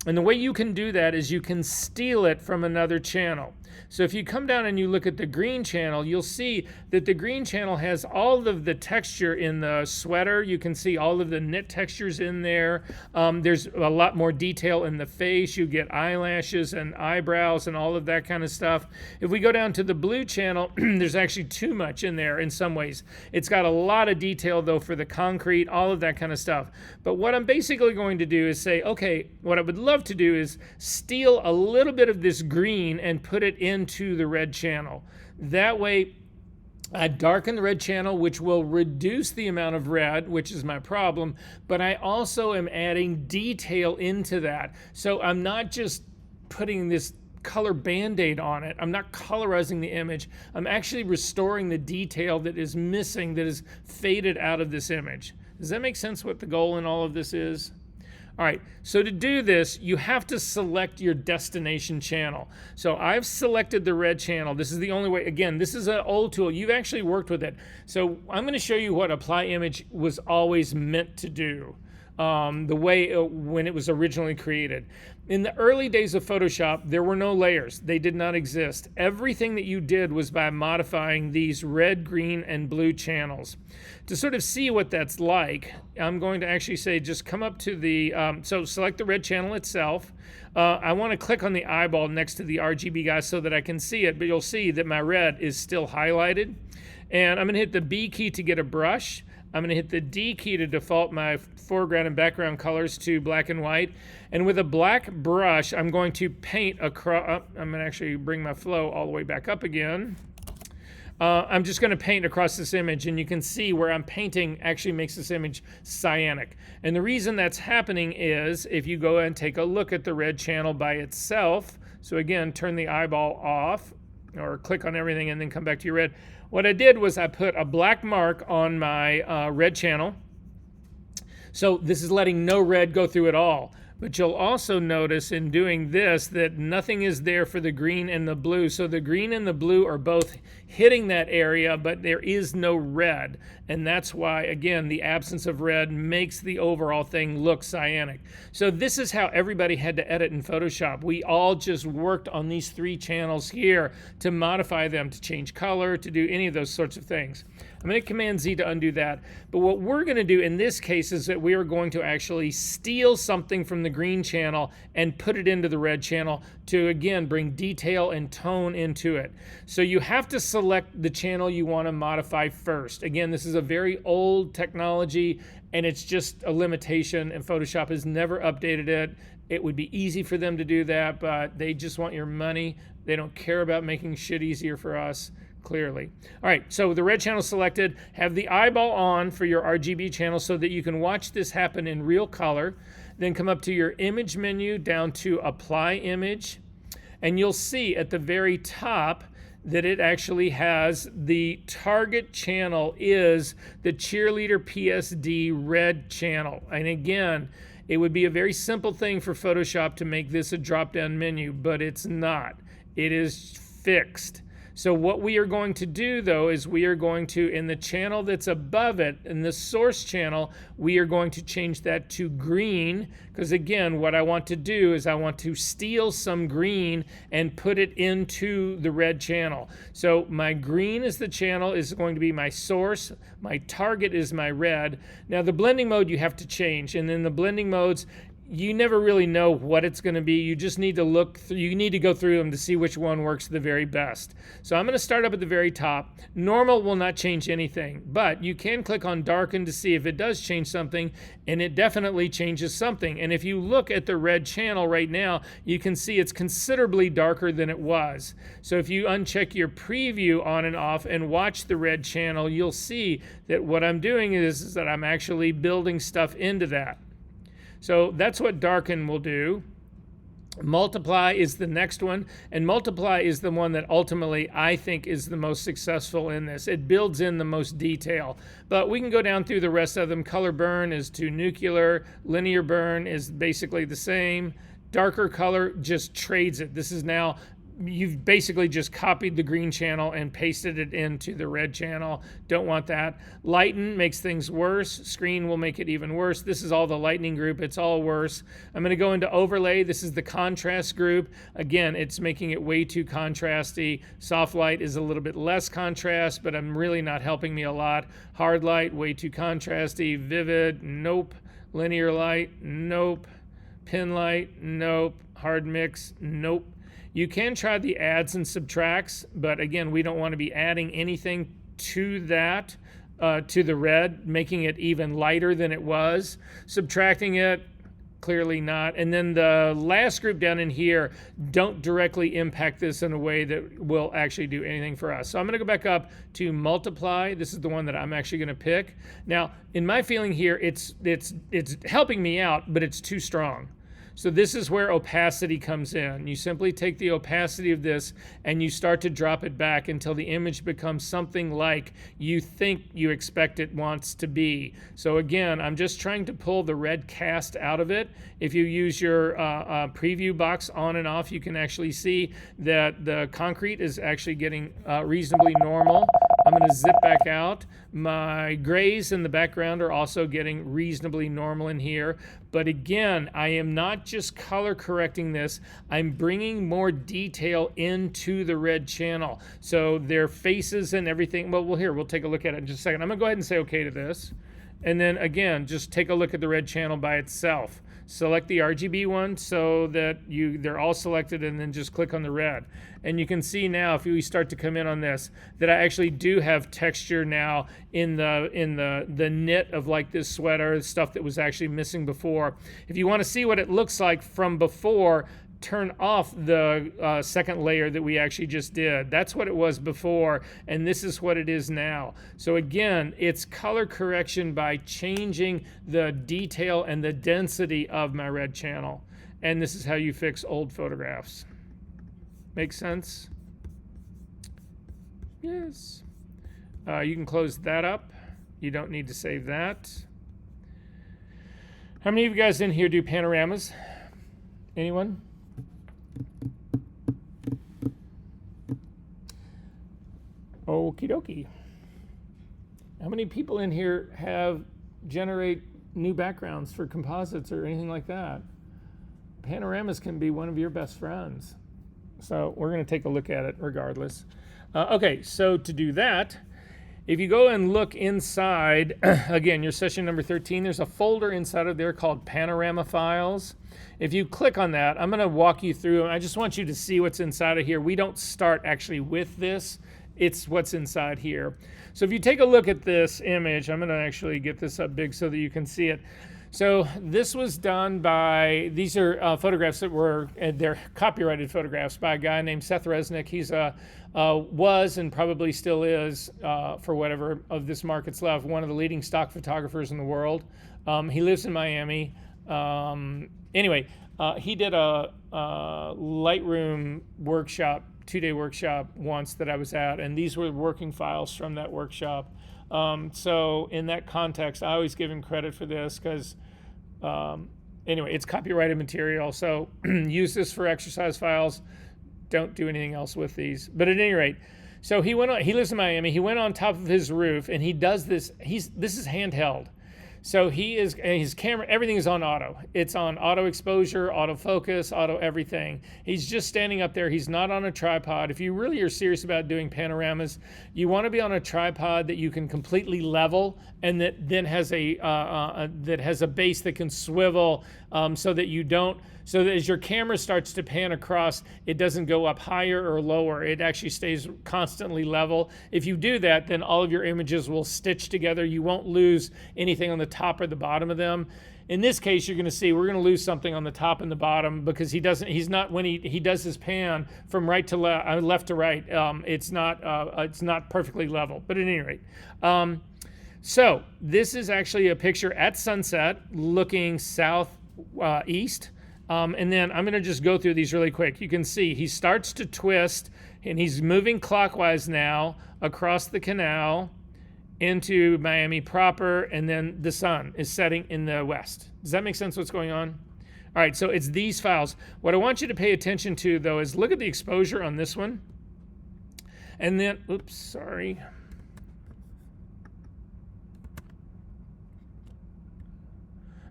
And the way you can do that is you can steal it from another channel. So if you come down and you look at the green channel, you'll see that the green channel has all of the texture in the sweater. You can see all of the knit textures in there. There's a lot more detail in the face. You get eyelashes and eyebrows and all of that kind of stuff. If we go down to the blue channel, there's actually too much in there in some ways. It's got a lot of detail though for the concrete, all of that kind of stuff. But what I'm basically going to do is say, okay, what I would love to do is steal a little bit of this green and put it into the red channel. That way, I darken the red channel, which will reduce the amount of red, which is my problem, but I also am adding detail into that. So I'm not just putting this color band-aid on it. I'm not colorizing the image. I'm actually restoring the detail that is missing, that is faded out of this image. Does that make sense what the goal in all of this is? All right, so to do this, you have to select your destination channel. So I've selected the red channel. This is the only way. Again, this is an old tool. You've actually worked with it. So I'm going to show you what Apply Image was always meant to do, the way when it was originally created. In the early days of Photoshop, there were no layers. They did not exist. Everything that you did was by modifying these red, green, and blue channels. To sort of see what that's like, I'm going to actually say just come up to the, so select the red channel itself. I want to click on the eyeball next to the RGB guy so that I can see it, but you'll see that my red is still highlighted. And I'm going to hit the B key to get a brush. I'm going to hit the D key to default my foreground and background colors to black and white. And with a black brush, I'm going to paint across, I'm going to actually bring my flow all the way back up again. I'm just going to paint across this image, and you can see where I'm painting actually makes this image cyanic. And the reason that's happening is if you go and take a look at the red channel by itself, so again, turn the eyeball off or click on everything and then come back to your red. What I did was I put a black mark on my red channel. So this is letting no red go through at all. But you'll also notice in doing this that nothing is there for the green and the blue. So the green and the blue are both hitting that area, but there is no red. And that's why, again, the absence of red makes the overall thing look cyanic. So this is how everybody had to edit in Photoshop. We all just worked on these three channels here to modify them, to change color, to do any of those sorts of things. I'm going to Command Z to undo that. But what we're going to do in this case is that we are going to actually steal something from the green channel and put it into the red channel to, again, bring detail and tone into it. So you have to select the channel you want to modify first. Again, this is a very old technology, and it's just a limitation, and Photoshop has never updated it. It would be easy for them to do that, but they just want your money. They don't care about making shit easier for us. Clearly. All right, so the red channel selected, have the eyeball on for your RGB channel so that you can watch this happen in real color. Then come up to your image menu down to apply image, and you'll see at the very top that it actually has the target channel is the Cheerleader PSD red channel. And again, it would be a very simple thing for Photoshop to make this a drop-down menu, but it's not. It is fixed. So what we are going to do, though, is we are going to, in the channel that's above it, in the source channel, we are going to change that to green, because again, what I want to do is I want to steal some green and put it into the red channel. So my green is the channel, is going to be my source, my target is my red. Now the blending mode you have to change, and then the blending modes, you never really know what it's going to be. You just need to look through, you need to go through them to see which one works the very best. So I'm going to start up at the very top. Normal will not change anything, but you can click on darken to see if it does change something, and it definitely changes something. And if you look at the red channel right now, you can see it's considerably darker than it was. So if you uncheck your preview on and off and watch the red channel, you'll see that what I'm doing is that I'm actually building stuff into that. So that's what darken will do. Multiply is the next one, and multiply is the one that ultimately I think is the most successful in this. It builds in the most detail, but we can go down through the rest of them. Color burn is to nuclear. Linear burn is basically the same. Darker color just trades it. This is now you've basically just copied the green channel and pasted it into the red channel. Don't want that. Lighten makes things worse. Screen will make it even worse. This is all the lightning group. It's all worse. I'm going to go into overlay. This is the contrast group. Again, it's making it way too contrasty. Soft light is a little bit less contrast, but I'm really not helping me a lot. Hard light, way too contrasty. Vivid, nope. Linear light, nope. Pin light, nope. Hard mix, nope. You can try the adds and subtracts, but again, we don't want to be adding anything to that, to the red, making it even lighter than it was. Subtracting it, clearly not. And then the last group down in here don't directly impact this in a way that will actually do anything for us. So I'm going to go back up to multiply. This is the one that I'm actually going to pick. Now, in my feeling here, it's helping me out, but it's too strong. So this is where opacity comes in. You simply take the opacity of this and you start to drop it back until the image becomes something like you think you expect it wants to be. So again, I'm just trying to pull the red cast out of it. If you use your preview box on and off, you can actually see that the concrete is actually getting reasonably normal. I'm going to zip back out. My grays in the background are also getting reasonably normal in here. But again, I am not just color correcting this. I'm bringing more detail into the red channel. So their faces and everything. Well, here, we'll take a look at it in just a second. I'm going to go ahead and say okay to this. And then again, just take a look at the red channel by itself. Select the RGB one so that they're all selected, and then just click on the red. And you can see now, if we start to come in on this, that I actually do have texture now in the knit of like this sweater, stuff that was actually missing before. If you want to see what it looks like from before, turn off the second layer that we actually just did. That's what it was before, and this is what it is now. So again, it's color correction by changing the detail and the density of my red channel. And this is how you fix old photographs. Make sense? Yes. You can close that up. You don't need to save that. How many of you guys in here do panoramas? Anyone? Okie dokie. How many people in here generate new backgrounds for composites or anything like that? Panoramas can be one of your best friends. So we're going to take a look at it regardless. Okay, so to do that, if you go and look inside, again, your session number 13, there's a folder inside of there called Panorama Files. If you click on that, I'm going to walk you through, and I just want you to see what's inside of here. We don't start actually with this. It's what's inside here. So if you take a look at this image, I'm going to actually get this up big so that you can see it. So this was done by, these are photographs that were, they're copyrighted photographs by a guy named Seth Resnick. He's was and probably still is, for whatever of this market's left, one of the leading stock photographers in the world. He lives in Miami. Anyway, he did a Lightroom workshop, 2-day workshop once that I was at, and these were working files from that workshop. So in that context, I always give him credit for this because, anyway, it's copyrighted material. So use this for exercise files. Don't do anything else with these. But at any rate, so he lives in Miami. He went on top of his roof and he does this. This is handheld. So his camera, everything is on auto. It's on auto exposure, auto focus, auto everything. He's just standing up there. He's not on a tripod. If you really are serious about doing panoramas, you want to be on a tripod that you can completely level and that then has a base that can swivel, so that as your camera starts to pan across, it doesn't go up higher or lower. It actually stays constantly level. If you do that, then all of your images will stitch together. You won't lose anything on the top or the bottom of them. In this case, you're going to see we're going to lose something on the top and the bottom because when he does his pan from right to left to right, it's not perfectly level. But at any rate, so this is actually a picture at sunset looking southeast. And then I'm going to just go through these really quick. You can see he starts to twist, and he's moving clockwise now across the canal into Miami proper, and then the sun is setting in the west. Does that make sense what's going on? All right, so it's these files. What I want you to pay attention to, though, is look at the exposure on this one. And then, oops, sorry.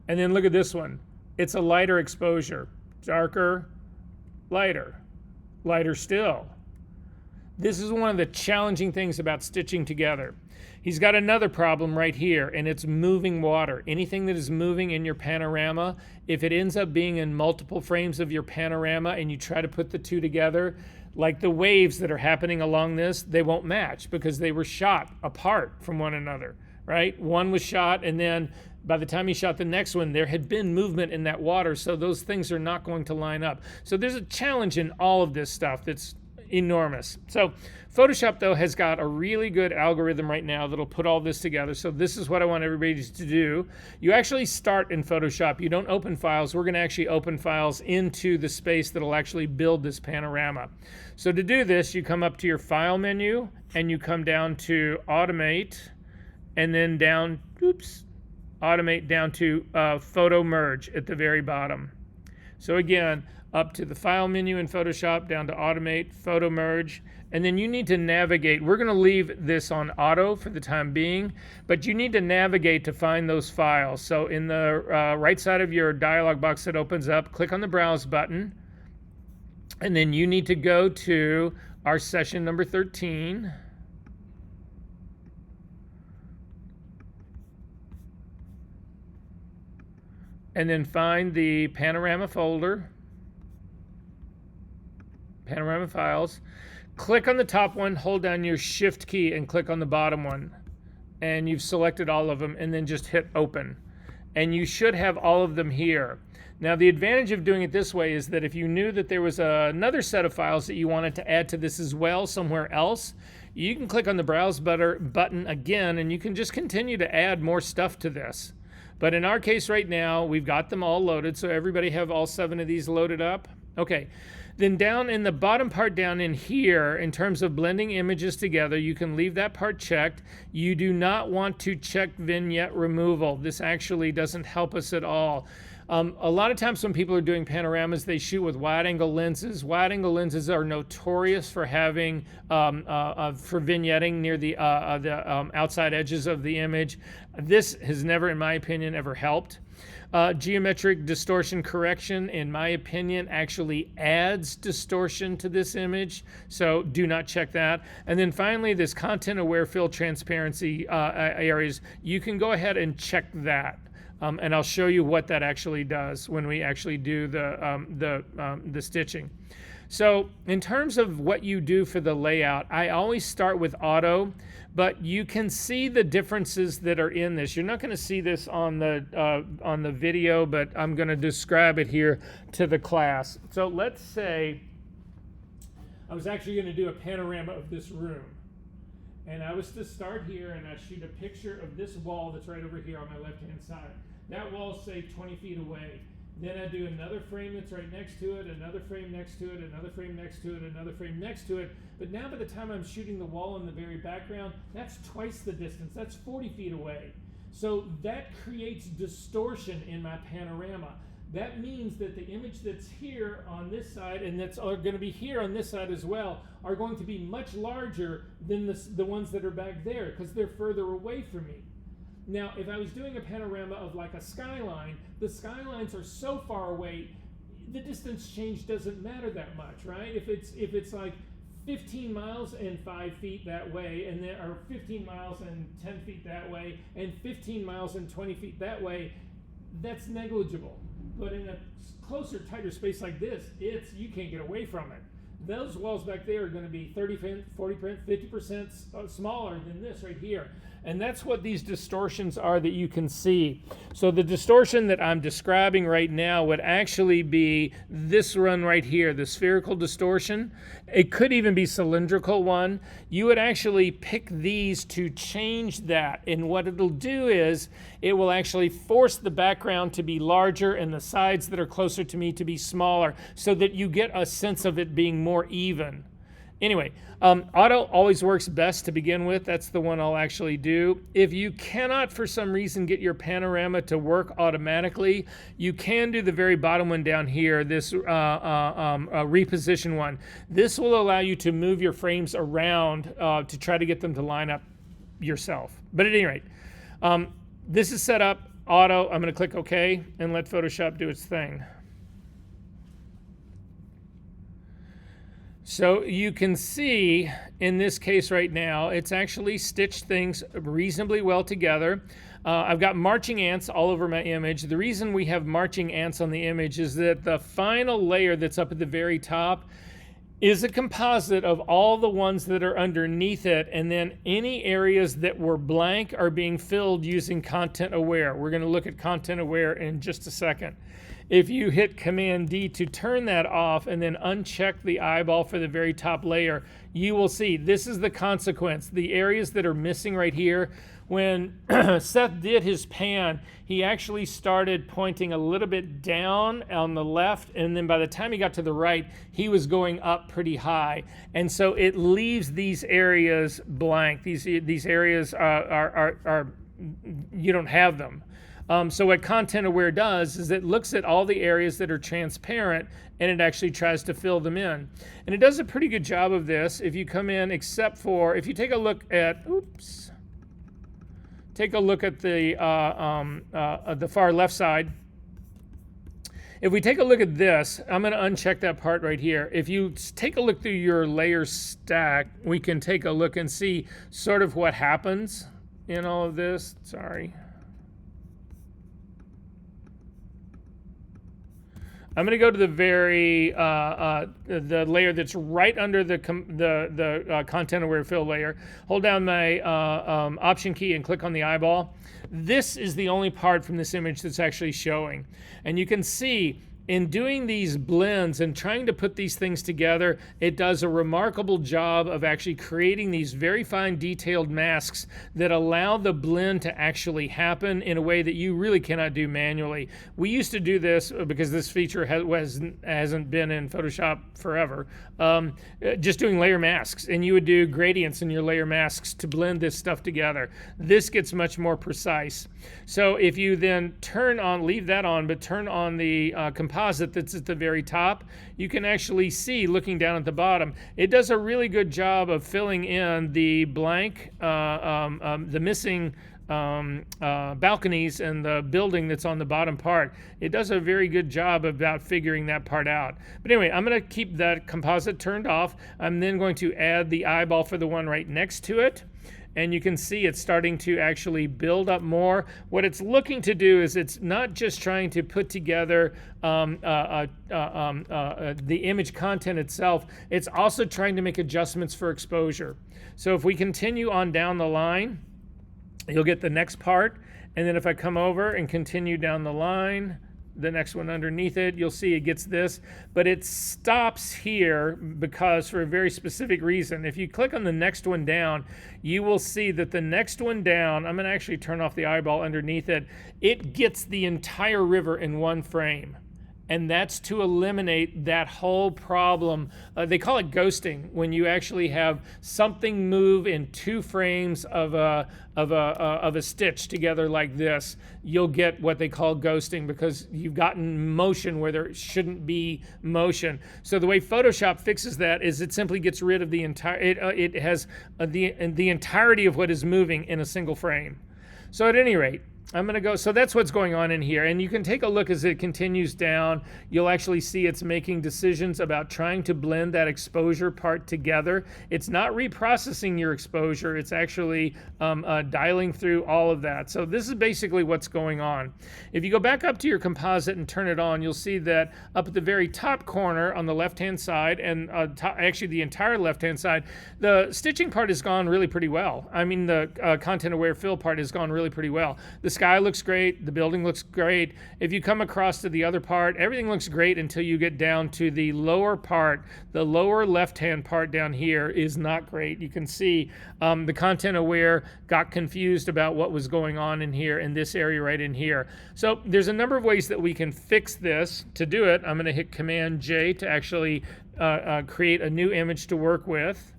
And then look at this one. It's a lighter exposure. Darker, lighter, lighter still. This is one of the challenging things about stitching together. He's got another problem right here, and it's moving water. Anything that is moving in your panorama, if it ends up being in multiple frames of your panorama and you try to put the two together, like the waves that are happening along this, they won't match because they were shot apart from one another, right? One was shot, and then by the time he shot the next one, there had been movement in that water, so those things are not going to line up. So there's a challenge in all of this stuff that's enormous. So Photoshop, though, has got a really good algorithm right now that'll put all this together. So this is what I want everybody to do. You actually start in Photoshop. You don't open files. We're going to actually open files into the space that'll actually build this panorama. So to do this, you come up to your File menu, and you come down to Automate, and then down, Automate down to Photo Merge at the very bottom. So again, up to the File menu in Photoshop, down to Automate, Photo Merge, and then you need to navigate. We're going to leave this on auto for the time being, but you need to navigate to find those files. So in the right side of your dialog box that opens up, click on the Browse button, and then you need to go to our session number 13. And then find the panorama folder, panorama files. Click on the top one, hold down your Shift key, and click on the bottom one. And you've selected all of them, and then just hit Open. And you should have all of them here. Now, the advantage of doing it this way is that if you knew that there was another set of files that you wanted to add to this as well somewhere else, you can click on the Browse button again, and you can just continue to add more stuff to this. But in our case right now, we've got them all loaded, so everybody have all 7 of these loaded up? Okay. Then down in the bottom part down in here, in terms of blending images together, you can leave that part checked. You do not want to check vignette removal. This actually doesn't help us at all. A lot of times when people are doing panoramas, they shoot with wide-angle lenses. Wide-angle lenses are notorious for having, for vignetting near the outside edges of the image. This has never, in my opinion, ever helped. Geometric distortion correction, in my opinion, actually adds distortion to this image, so do not check that. And then finally, this content-aware fill transparency areas, you can go ahead and check that. And I'll show you what that actually does when we actually do the stitching. So in terms of what you do for the layout, I always start with auto, but you can see the differences that are in this. You're not going to see this on the video, but I'm going to describe it here to the class. So let's say I was actually going to do a panorama of this room. And I was to start here, and I shoot a picture of this wall that's right over here on my left-hand side. That wall's, say, 20 feet away. Then I do another frame that's right next to it, another frame next to it, another frame next to it, another frame next to it. But now by the time I'm shooting the wall in the very background, that's twice the distance. That's 40 feet away. So that creates distortion in my panorama. That means that the image that's here on this side and that's going to be here on this side as well are going to be much larger than the ones that are back there because they're further away from me. Now, if I was doing a panorama of like a skyline, the skylines are so far away, the distance change doesn't matter that much, right? If it's like 15 miles and 5 feet that way, and there are 15 miles and 10 feet that way, and 15 miles and 20 feet that way, that's negligible. But in a closer, tighter space like this, you can't get away from it. Those walls back there are going to be 30%, 40%, 50% smaller than this right here. And that's what these distortions are that you can see. So the distortion that I'm describing right now would actually be this run right here, the spherical distortion. It could even be cylindrical one. You would actually pick these to change that. And what it'll do is it will actually force the background to be larger and the sides that are closer to me to be smaller so that you get a sense of it being more even. Anyway, auto always works best to begin with. That's the one I'll actually do. If you cannot, for some reason, get your panorama to work automatically, you can do the very bottom one down here, this reposition one. This will allow you to move your frames around to try to get them to line up yourself. But at any rate, this is set up, auto. I'm going to click OK and let Photoshop do its thing. So you can see in this case right now, it's actually stitched things reasonably well together. I've got marching ants all over my image. The reason we have marching ants on the image is that the final layer that's up at the very top is a composite of all the ones that are underneath it, and then any areas that were blank are being filled using content aware. We're going to look at content aware in just a second. If you hit Command D to turn that off and then uncheck the eyeball for the very top layer, you will see this is the consequence. The areas that are missing right here, when Seth did his pan, he actually started pointing a little bit down on the left, and then by the time he got to the right, he was going up pretty high. And so it leaves these areas blank. These areas are you don't have them. So what Content Aware does is it looks at all the areas that are transparent and it actually tries to fill them in. And it does a pretty good job of this if you come in, except for if you take a look at, take a look at the far left side. If we take a look at this, I'm going to uncheck that part right here. If you take a look through your layer stack, we can take a look and see sort of what happens in all of this. Sorry. I'm going to go to the very the layer that's right under the Content Aware Fill layer. Hold down my Option key and click on the eyeball. This is the only part from this image that's actually showing. And you can see in doing these blends and trying to put these things together, it does a remarkable job of actually creating these very fine detailed masks that allow the blend to actually happen in a way that you really cannot do manually. We used to do this because this feature hasn't been in Photoshop forever, just doing layer masks, and you would do gradients in your layer masks to blend this stuff together. This gets much more precise. So if you then leave that on, but turn on the composite that's at the very top, you can actually see, looking down at the bottom, it does a really good job of filling in the blank, the missing balconies and the building that's on the bottom part. It does a very good job about figuring that part out. But anyway, I'm going to keep that composite turned off. I'm then going to add the eyeball for the one right next to it. And you can see it's starting to actually build up more. What it's looking to do is it's not just trying to put together the image content itself, it's also trying to make adjustments for exposure. So if we continue on down the line, you'll get the next part. And then if I come over and continue down the line, the next one underneath it, you'll see it gets this, but it stops here because for a very specific reason. If you click on the next one down, you will see that the next one down, I'm going to actually turn off the eyeball underneath it, it gets the entire river in one frame. And that's to eliminate that whole problem. They call it ghosting, when you actually have something move in two frames of a stitch together like this. You'll get what they call ghosting because you've gotten motion where there shouldn't be motion. So the way Photoshop fixes that is it simply gets rid of the entire. It has the entirety of what is moving in a single frame. So at any rate, I'm going to go, so that's what's going on in here. And you can take a look as it continues down. You'll actually see it's making decisions about trying to blend that exposure part together. It's not reprocessing your exposure. It's actually dialing through all of that. So this is basically what's going on. If you go back up to your composite and turn it on, you'll see that up at the very top corner on the left-hand side, and actually the entire left-hand side, the stitching part has gone really pretty well. I mean, the content-aware fill part has gone really pretty well. The sky looks great, the building looks great. If you come across to the other part, everything looks great until you get down to the lower part. The lower left-hand part down here is not great. You can see the content aware got confused about what was going on in here, in this area right in here. So there's a number of ways that we can fix this. To do it, I'm going to hit Command J to actually create a new image to work with.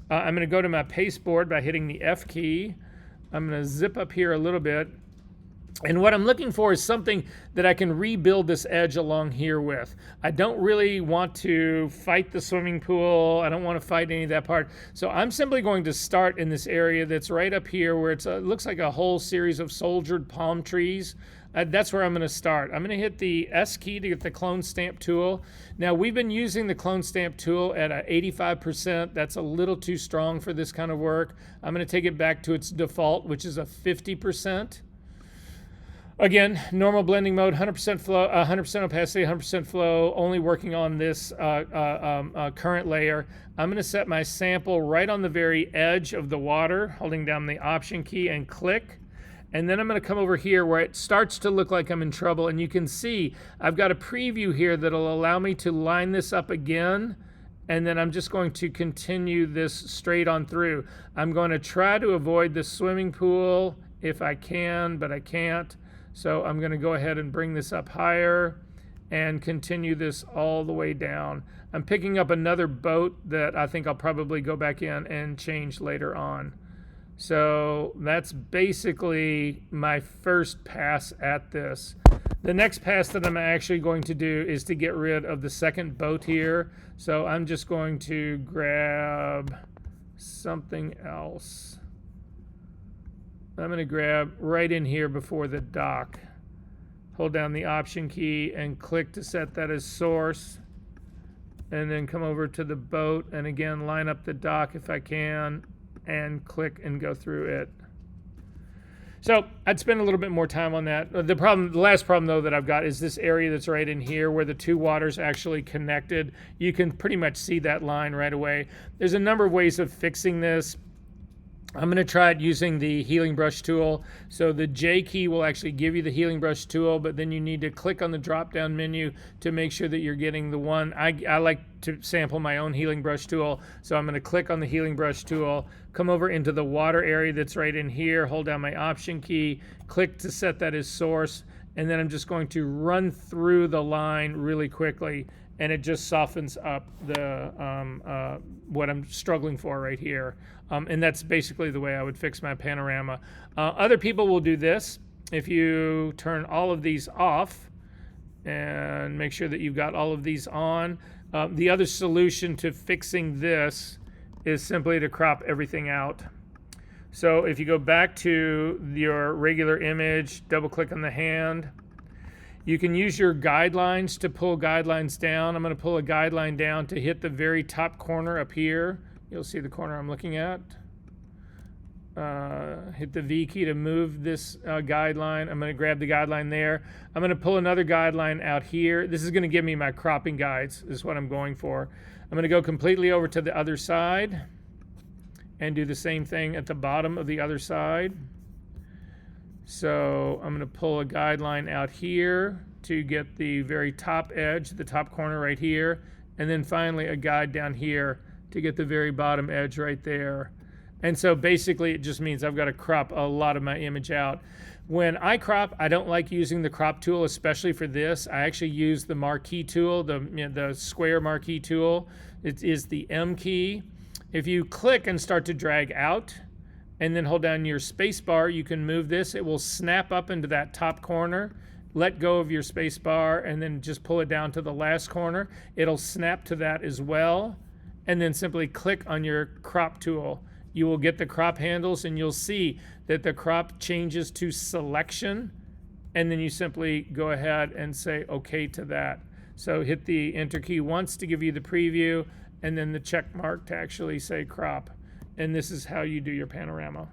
I'm going to go to my pasteboard by hitting the F key. I'm going to zip up here a little bit. And what I'm looking for is something that I can rebuild this edge along here with. I don't really want to fight the swimming pool. I don't want to fight any of that part. So I'm simply going to start in this area that's right up here where it looks like a whole series of soldiered palm trees. That's where I'm going to start. I'm going to hit the S key to get the clone stamp tool. Now, we've been using the clone stamp tool at 85%. That's a little too strong for this kind of work. I'm going to take it back to its default, which is a 50%. Again, normal blending mode, 100% flow, 100% opacity, 100% flow, only working on this current layer. I'm going to set my sample right on the very edge of the water, holding down the Option key and click. And then I'm going to come over here where it starts to look like I'm in trouble. And you can see I've got a preview here that'll allow me to line this up again. And then I'm just going to continue this straight on through. I'm going to try to avoid the swimming pool if I can, but I can't. So I'm going to go ahead and bring this up higher and continue this all the way down. I'm picking up another boat that I think I'll probably go back in and change later on. So that's basically my first pass at this. The next pass that I'm actually going to do is to get rid of the second boat here. So I'm just going to grab something else. I'm going to grab right in here before the dock. Hold down the Option key and click to set that as source. And then come over to the boat and again line up the dock if I can and click and go through it. So I'd spend a little bit more time on that. The last problem though that I've got is this area that's right in here where the two waters actually connected. You can pretty much see that line right away. There's a number of ways of fixing this. I'm going to try it using the healing brush tool. So the J key will actually give you the healing brush tool, but then you need to click on the drop down menu to make sure that you're getting the one. I like to sample my own healing brush tool. So I'm going to click on the healing brush tool, come over into the water area that's right in here, hold down my Option key, click to set that as source, and then I'm just going to run through the line really quickly, and it just softens up the what I'm struggling for right here. And that's basically the way I would fix my panorama. Other people will do this. If you turn all of these off and make sure that you've got all of these on, the other solution to fixing this is simply to crop everything out. So if you go back to your regular image, double click on the hand, you can use your guidelines to pull guidelines down. I'm going to pull a guideline down to hit the very top corner up here. You'll see the corner I'm looking at. Hit the V key to move this guideline. I'm going to grab the guideline there. I'm going to pull another guideline out here. This is going to give me my cropping guides, is what I'm going for. I'm going to go completely over to the other side and do the same thing at the bottom of the other side. So I'm going to pull a guideline out here to get the very top edge, the top corner right here, and then finally a guide down here to get the very bottom edge right there. And so basically it just means I've got to crop a lot of my image out. When I crop, I don't like using the crop tool, especially for this. I actually use the marquee tool, the square marquee tool. It is the M key. If you click and start to drag out, and then hold down your space bar, you can move this. It will snap up into that top corner. Let go of your space bar and then just pull it down to the last corner. It'll snap to that as well. And then simply click on your crop tool. You will get the crop handles and you'll see that the crop changes to selection. And then you simply go ahead and say okay to that. So hit the enter key once to give you the preview and then the check mark to actually say crop. And this is how you do your panorama.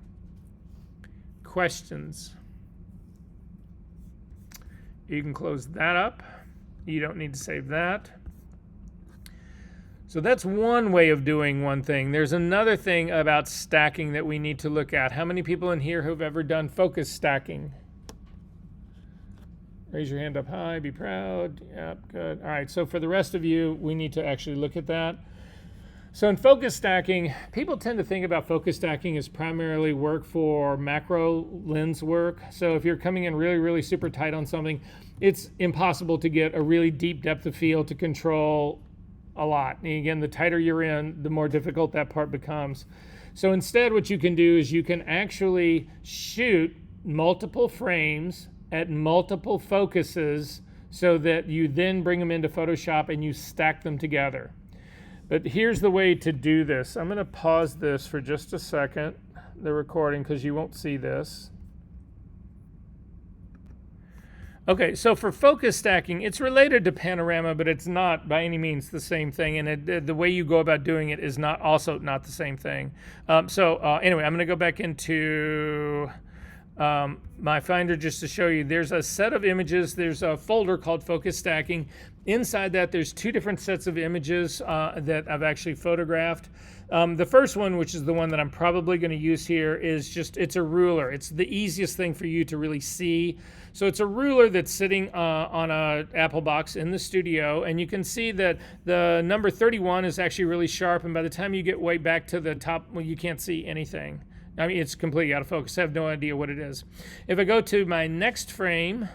Questions? You can close that up. You don't need to save that. So that's one way of doing one thing. There's another thing about stacking that we need to look at. How many people in here have ever done focus stacking? Raise your hand up high, be proud. Yep, good. All right, so for the rest of you, we need to actually look at that. So in focus stacking, people tend to think about focus stacking as primarily work for macro lens work. So if you're coming in really, really super tight on something, it's impossible to get a really deep depth of field to control a lot. And again, the tighter you're in, the more difficult that part becomes. So instead, what you can do is you can actually shoot multiple frames at multiple focuses so that you then bring them into Photoshop and you stack them together. But here's the way to do this. I'm going to pause this for just a second, the recording, because you won't see this. Okay, so for focus stacking, it's related to panorama, but it's not by any means the same thing, and the way you go about doing it is also not the same thing. Anyway, I'm going to go back into my Finder just to show you. There's a set of images. There's a folder called focus stacking. Inside that, there's two different sets of images that I've actually photographed. The first one, which is the one that I'm probably going to use here, is it's a ruler. It's the easiest thing for you to really see. So it's a ruler that's sitting on a Apple box in the studio, and you can see that the number 31 is actually really sharp, and by the time you get way back to the top, well, you can't see anything. I mean, it's completely out of focus. I have no idea what it is. If I go to my next frame,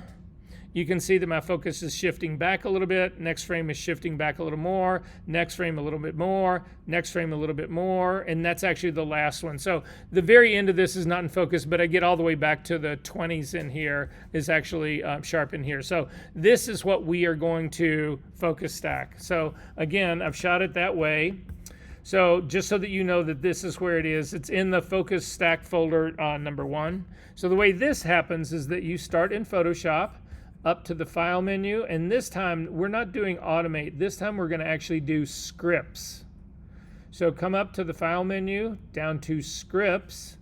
you can see that my focus is shifting back a little bit. Next frame is shifting back a little more. Next frame a little bit more. Next frame a little bit more. And that's actually the last one. So the very end of this is not in focus, but I get all the way back to the 20s in here is actually sharp in here. So this is what we are going to focus stack. So again, I've shot it that way. So just so that you know that this is where it is, it's in the focus stack folder number 1. So the way this happens is that you start in Photoshop, up to the file menu, and this time we're not doing automate. This time we're going to actually do scripts. So come up to the file menu, down to scripts,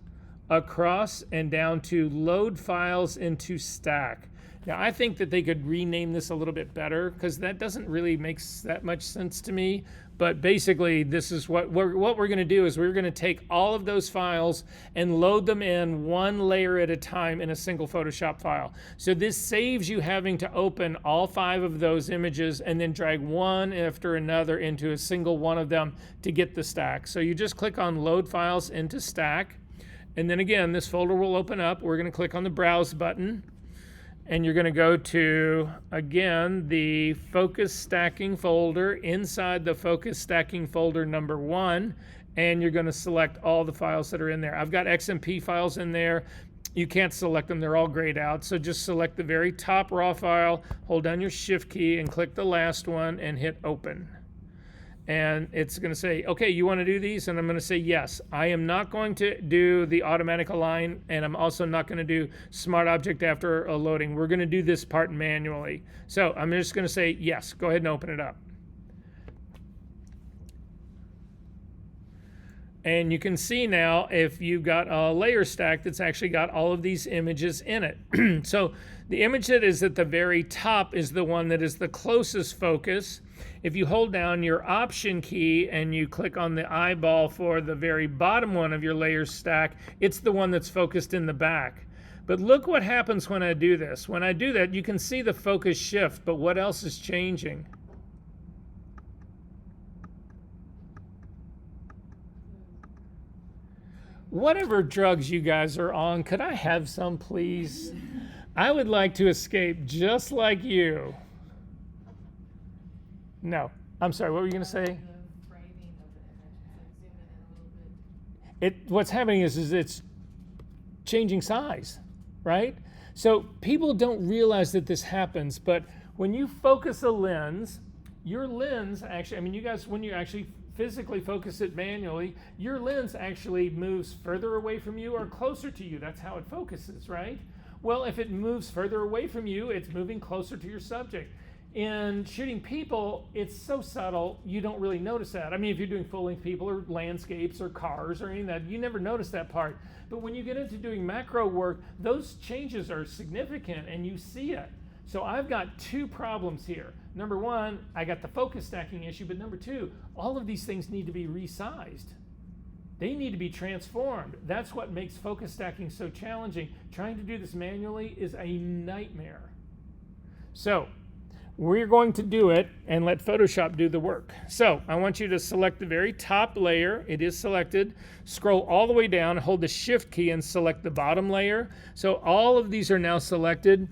across and down to load files into stack. Now I think that they could rename this a little bit better because that doesn't really make that much sense to me. But basically, this is what we're going to do is we're going to take all of those files and load them in one layer at a time in a single Photoshop file. So this saves you having to open all 5 of those images and then drag one after another into a single one of them to get the stack. So you just click on Load Files into Stack. And then again, this folder will open up. We're going to click on the Browse button. And you're going to go to, again, the focus stacking folder inside the focus stacking folder number 1, and you're going to select all the files that are in there. I've got XMP files in there. You can't select them. They're all grayed out. So just select the very top raw file, hold down your Shift key, and click the last one and hit Open. And it's going to say, okay, you want to do these? And I'm going to say yes. I am not going to do the automatic align, and I'm also not going to do smart object after a loading. We're going to do this part manually. So I'm just going to say yes. Go ahead and open it up. And you can see now if you've got a layer stack that's actually got all of these images in it. So the image that is at the very top is the one that is the closest focus. If you hold down your Option key and you click on the eyeball for the very bottom one of your layer stack, it's the one that's focused in the back. But look what happens when I do this. When I do that, you can see the focus shift, but what else is changing? Whatever drugs you guys are on, could I have some, please? I would like to escape just like you. No, I'm sorry, what were you going to say? The framing of the image. Like zoom in a little bit. What's happening is it's changing size, right? So people don't realize that this happens, but when you focus a lens, your lens actually, I mean, you guys, when you actually physically focus it manually, your lens actually moves further away from you or closer to you. That's how it focuses, right? Well, if it moves further away from you, it's moving closer to your subject. In shooting people, it's so subtle, you don't really notice that. I mean, if you're doing full-length people or landscapes or cars or anything, that you never notice that part. But when you get into doing macro work, those changes are significant and you see it. So I've got 2 problems here. Number 1, I got the focus stacking issue, but number 2, all of these things need to be resized. They need to be transformed. That's what makes focus stacking so challenging. Trying to do this manually is a nightmare. So we're going to do it and let Photoshop do the work. So I want you to select the very top layer. It is selected. Scroll all the way down, hold the Shift key and select the bottom layer. So all of these are now selected.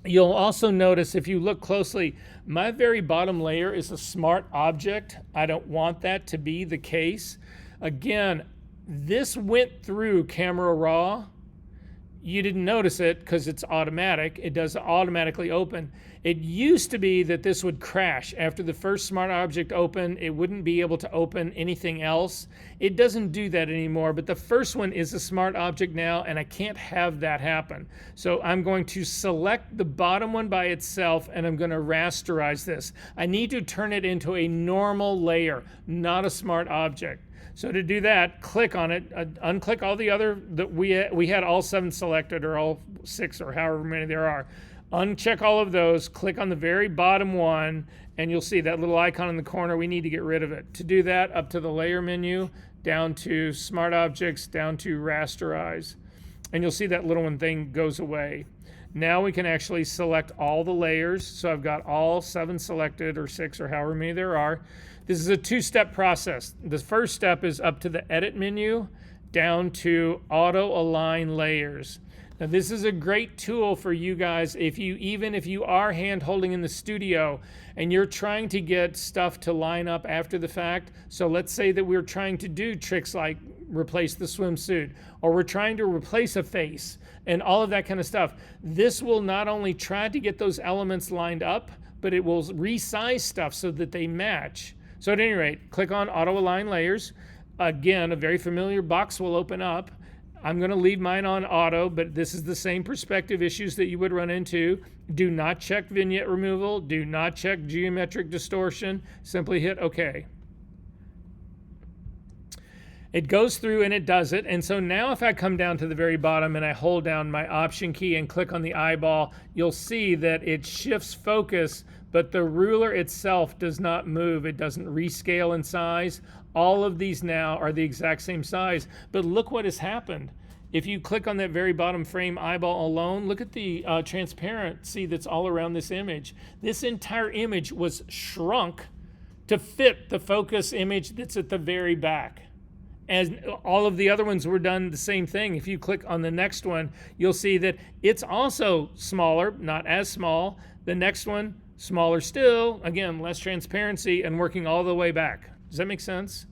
You'll also notice if you look closely, my very bottom layer is a smart object. I don't want that to be the case. Again, this went through Camera Raw. You didn't notice it because it's automatic. It does automatically open. It used to be that this would crash. After the first smart object opened, it wouldn't be able to open anything else. It doesn't do that anymore, but the first one is a smart object now, and I can't have that happen. So I'm going to select the bottom one by itself, and I'm going to rasterize this. I need to turn it into a normal layer, not a smart object. So to do that, click on it, unclick all the other, that we had all 7 selected, or all 6, or however many there are. Uncheck all of those, click on the very bottom one, and you'll see that little icon in the corner. We need to get rid of it. To do that, up to the layer menu, down to smart objects, down to rasterize. And you'll see that little one thing goes away. Now we can actually select all the layers. So I've got all 7 selected, or 6, or however many there are. This is a 2-step process. The first step is up to the edit menu, down to auto align layers. Now this is a great tool for you guys even if you are hand holding in the studio and you're trying to get stuff to line up after the fact. So let's say that we're trying to do tricks like replace the swimsuit, or we're trying to replace a face and all of that kind of stuff. This will not only try to get those elements lined up, but it will resize stuff so that they match. So at any rate, click on Auto Align Layers. Again, a very familiar box will open up. I'm going to leave mine on auto, but this is the same perspective issues that you would run into. Do not check vignette removal. Do not check geometric distortion. Simply hit OK. It goes through and it does it. And so now if I come down to the very bottom and I hold down my Option key and click on the eyeball, you'll see that it shifts focus, but the ruler itself does not move. It doesn't rescale in size. All of these now are the exact same size, but look what has happened. If you click on that very bottom frame eyeball alone, look at the transparency that's all around this image. This entire image was shrunk to fit the focus image that's at the very back. And all of the other ones were done the same thing. If you click on the next one, you'll see that it's also smaller, not as small. The next one, smaller still, again, less transparency and working all the way back. Does that make sense?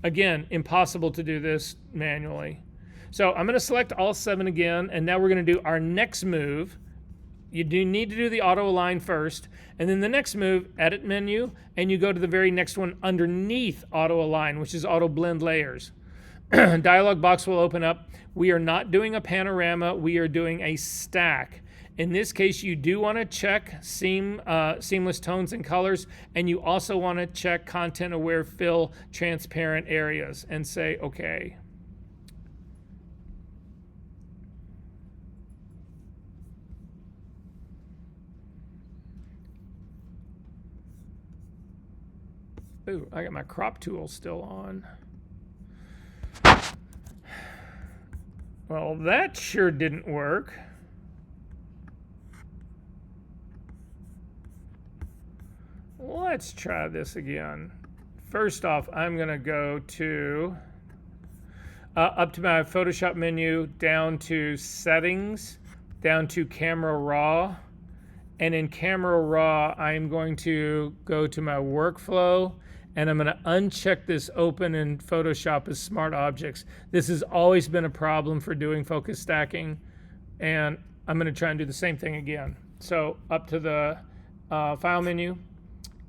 Again, impossible to do this manually. So I'm going to select all 7 again, and now we're going to do our next move. You do need to do the auto align first, and then the next move, edit menu, and you go to the very next one underneath auto align, which is auto blend layers. Dialog box will open up. We are not doing a panorama, we are doing a stack. In this case, you do want to check seamless tones and colors, and you also want to check content aware fill transparent areas and say okay. Ooh, I got my crop tool still on. Well, that sure didn't work. Let's try this again. First off, I'm going to go to up to my Photoshop menu, down to Settings, down to Camera Raw. And in Camera Raw, I'm going to go to my Workflow, and I'm going to uncheck this Open in Photoshop as Smart Objects. This has always been a problem for doing focus stacking, and I'm going to try and do the same thing again. So up to the File menu,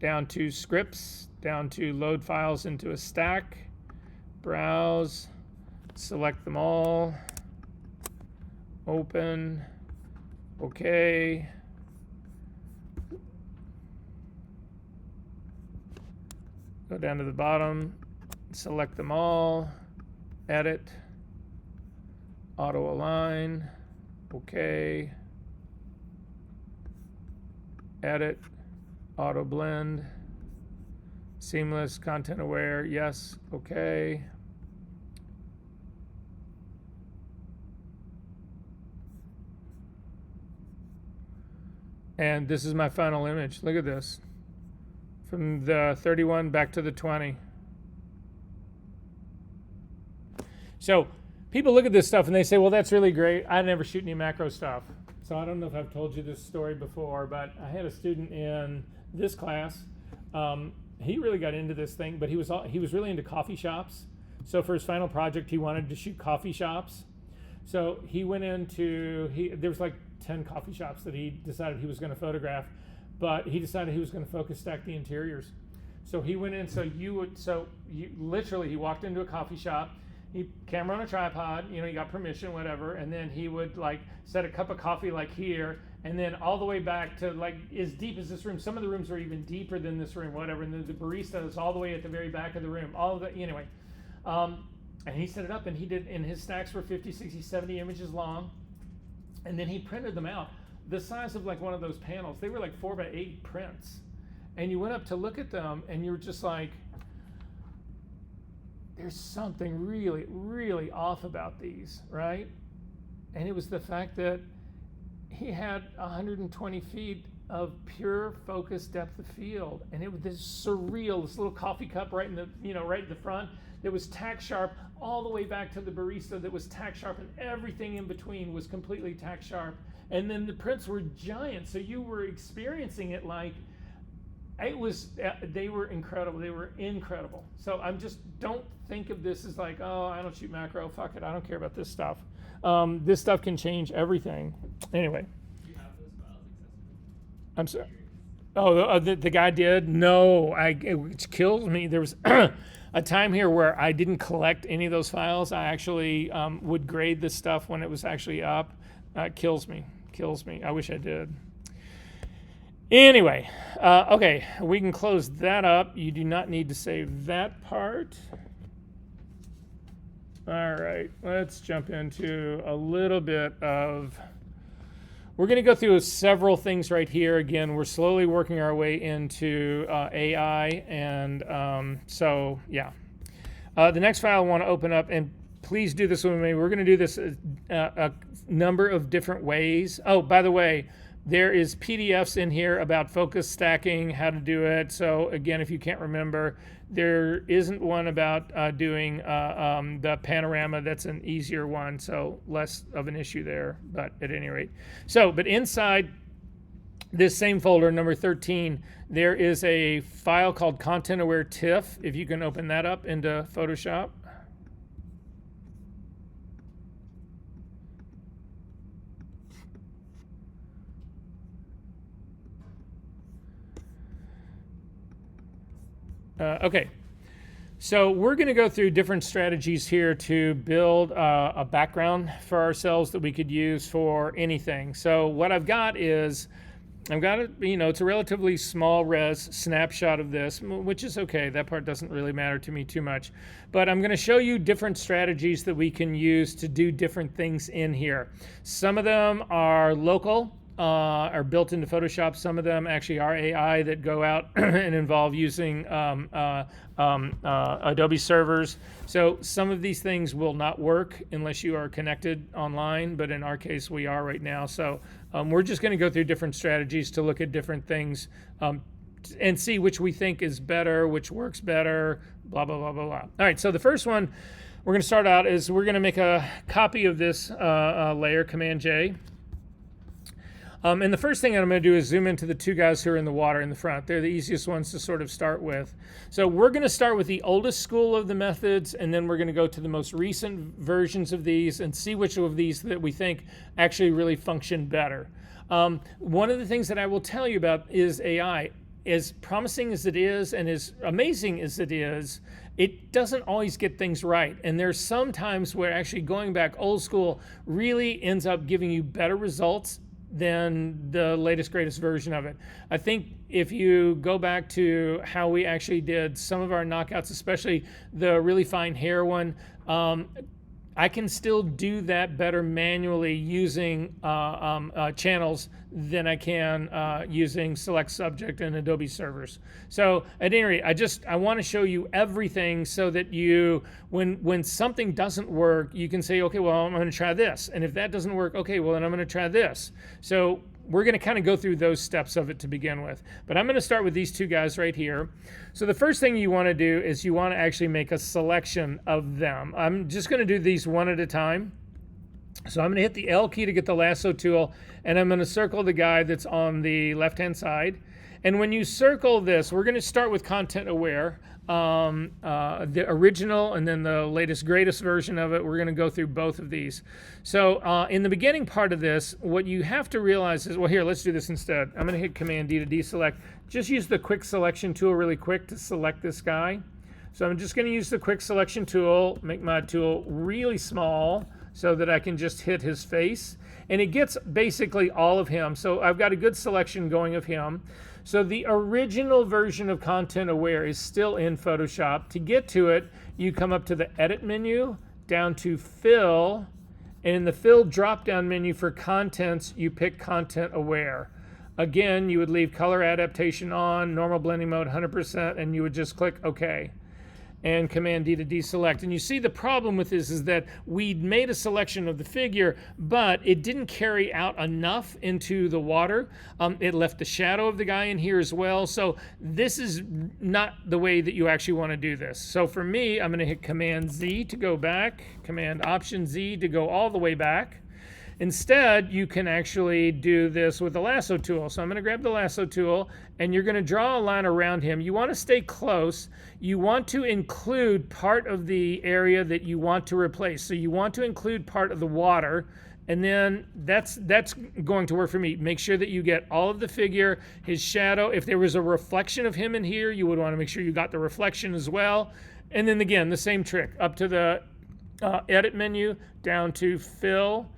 down to Scripts, down to Load Files into a Stack, Browse, select them all, Open, OK. Go down to the bottom, select them all, Edit, Auto Align, OK, Edit, Auto Blend, Seamless, Content Aware, yes, OK. And this is my final image. Look at this. From the 31 back to the 20. So people look at this stuff and they say, well, that's really great. I never shoot any macro stuff. So I don't know if I've told you this story before, but I had a student in this class. He really got into this thing, but he was really into coffee shops. So for his final project, he wanted to shoot coffee shops. So he went into there was like 10 coffee shops that he decided he was going to photograph, but he decided he was going to focus stack the interiors. So he went in. Literally he walked into a coffee shop. He camera on a tripod, you got permission, whatever, and then he would like set a cup of coffee like here, and then all the way back to like as deep as this room. Some of the rooms are even deeper than this room, whatever. And then the barista is all the way at the very back of the room. All of that, anyway. And he set it up, and his stacks were 50, 60, 70 images long, and then he printed them out the size of like one of those panels. They were like 4x8 prints, and you went up to look at them, and you were just like, there's something really, really off about these, right? And it was the fact that he had 120 feet of pure focus depth of field, and it was this surreal, this little coffee cup right in the, right in the front that was tack sharp all the way back to the barista that was tack sharp, and everything in between was completely tack sharp. And then the prints were giant, so you were experiencing it like they were incredible. They were incredible. So don't think of this as like, oh, I don't shoot macro. Fuck it. I don't care about this stuff. This stuff can change everything. Anyway. Do you have those files accessible? I'm sorry. Oh, the guy did? No, it kills me. There was a time here where I didn't collect any of those files. I actually would grade this stuff when it was actually up. Kills me. I wish I did. Anyway, okay, we can close that up. You do not need to save that part. All right, let's jump into a little bit of, we're going to go through several things right here. Again, we're slowly working our way into AI, and so, yeah. The next file I want to open up, and please do this with me. We're going to do this a number of different ways. Oh, by the way, there is PDFs in here about focus stacking, how to do it. So again, if you can't remember, there isn't one about doing the panorama. That's an easier one, so less of an issue there, but at any rate. But inside this same folder, number 13, there is a file called Content Aware TIFF, if you can open that up into Photoshop. Okay, so we're going to go through different strategies here to build a background for ourselves that we could use for anything. So what I've got is, it's a relatively small res snapshot of this, which is okay. That part doesn't really matter to me too much. But I'm going to show you different strategies that we can use to do different things in here. Some of them are local. Are built into Photoshop. Some of them actually are AI that go out and involve using Adobe servers. So some of these things will not work unless you are connected online, but in our case we are right now. So we're just going to go through different strategies to look at different things and see which we think is better, which works better, blah, blah, blah, blah, blah. All right, so the first one we're going to start out is we're going to make a copy of this layer, Command J. And the first thing I'm going to do is zoom into the two guys who are in the water in the front. They're the easiest ones to sort of start with. So we're going to start with the oldest school of the methods, and then we're going to go to the most recent versions of these and see which of these that we think actually really function better. One of the things that I will tell you about is AI. As promising as it is and as amazing as it is, it doesn't always get things right. And there's some times where actually going back old school really ends up giving you better results than the latest, greatest version of it. I think if you go back to how we actually did some of our knockouts, especially the really fine hair one, I can still do that better manually using channels than I can using select subject and Adobe servers. So at any rate, I want to show you everything so that you, when something doesn't work, you can say, okay, well, I'm going to try this. And if that doesn't work, okay, well, then I'm going to try this. So we're going to kind of go through those steps of it to begin with. But I'm going to start with these two guys right here. So the first thing you want to do is you want to actually make a selection of them. I'm just going to do these one at a time. So I'm going to hit the L key to get the lasso tool, and I'm going to circle the guy that's on the left-hand side. And when you circle this, we're going to start with content aware, the original and then the latest, greatest version of it. We're going to go through both of these. So in the beginning part of this, what you have to realize is, well, here, let's do this instead. I'm going to hit Command D to deselect. Just use the quick selection tool really quick to select this guy. So I'm just going to use the quick selection tool, make my tool really small so that I can just hit his face. And it gets basically all of him. So I've got a good selection going of him. So the original version of Content Aware is still in Photoshop. To get to it, you come up to the Edit menu, down to Fill, and in the Fill drop-down menu for Contents, you pick Content Aware. Again, you would leave color adaptation on, normal blending mode 100%, and you would just click OK. And Command D to deselect. And you see the problem with this is that we made a selection of the figure, but it didn't carry out enough into the water. It left the shadow of the guy in here as well. So this is not the way that you actually want to do this. So for me, I'm going to hit Command Z to go back, Command Option Z to go all the way back. Instead, you can actually do this with the lasso tool. So I'm going to grab the lasso tool, and you're going to draw a line around him. You want to stay close. You want to include part of the area that you want to replace. So you want to include part of the water, and then that's going to work for me. Make sure that you get all of the figure, his shadow. If there was a reflection of him in here, you would want to make sure you got the reflection as well. And then again, the same trick. Up to the Edit menu, down to Fill.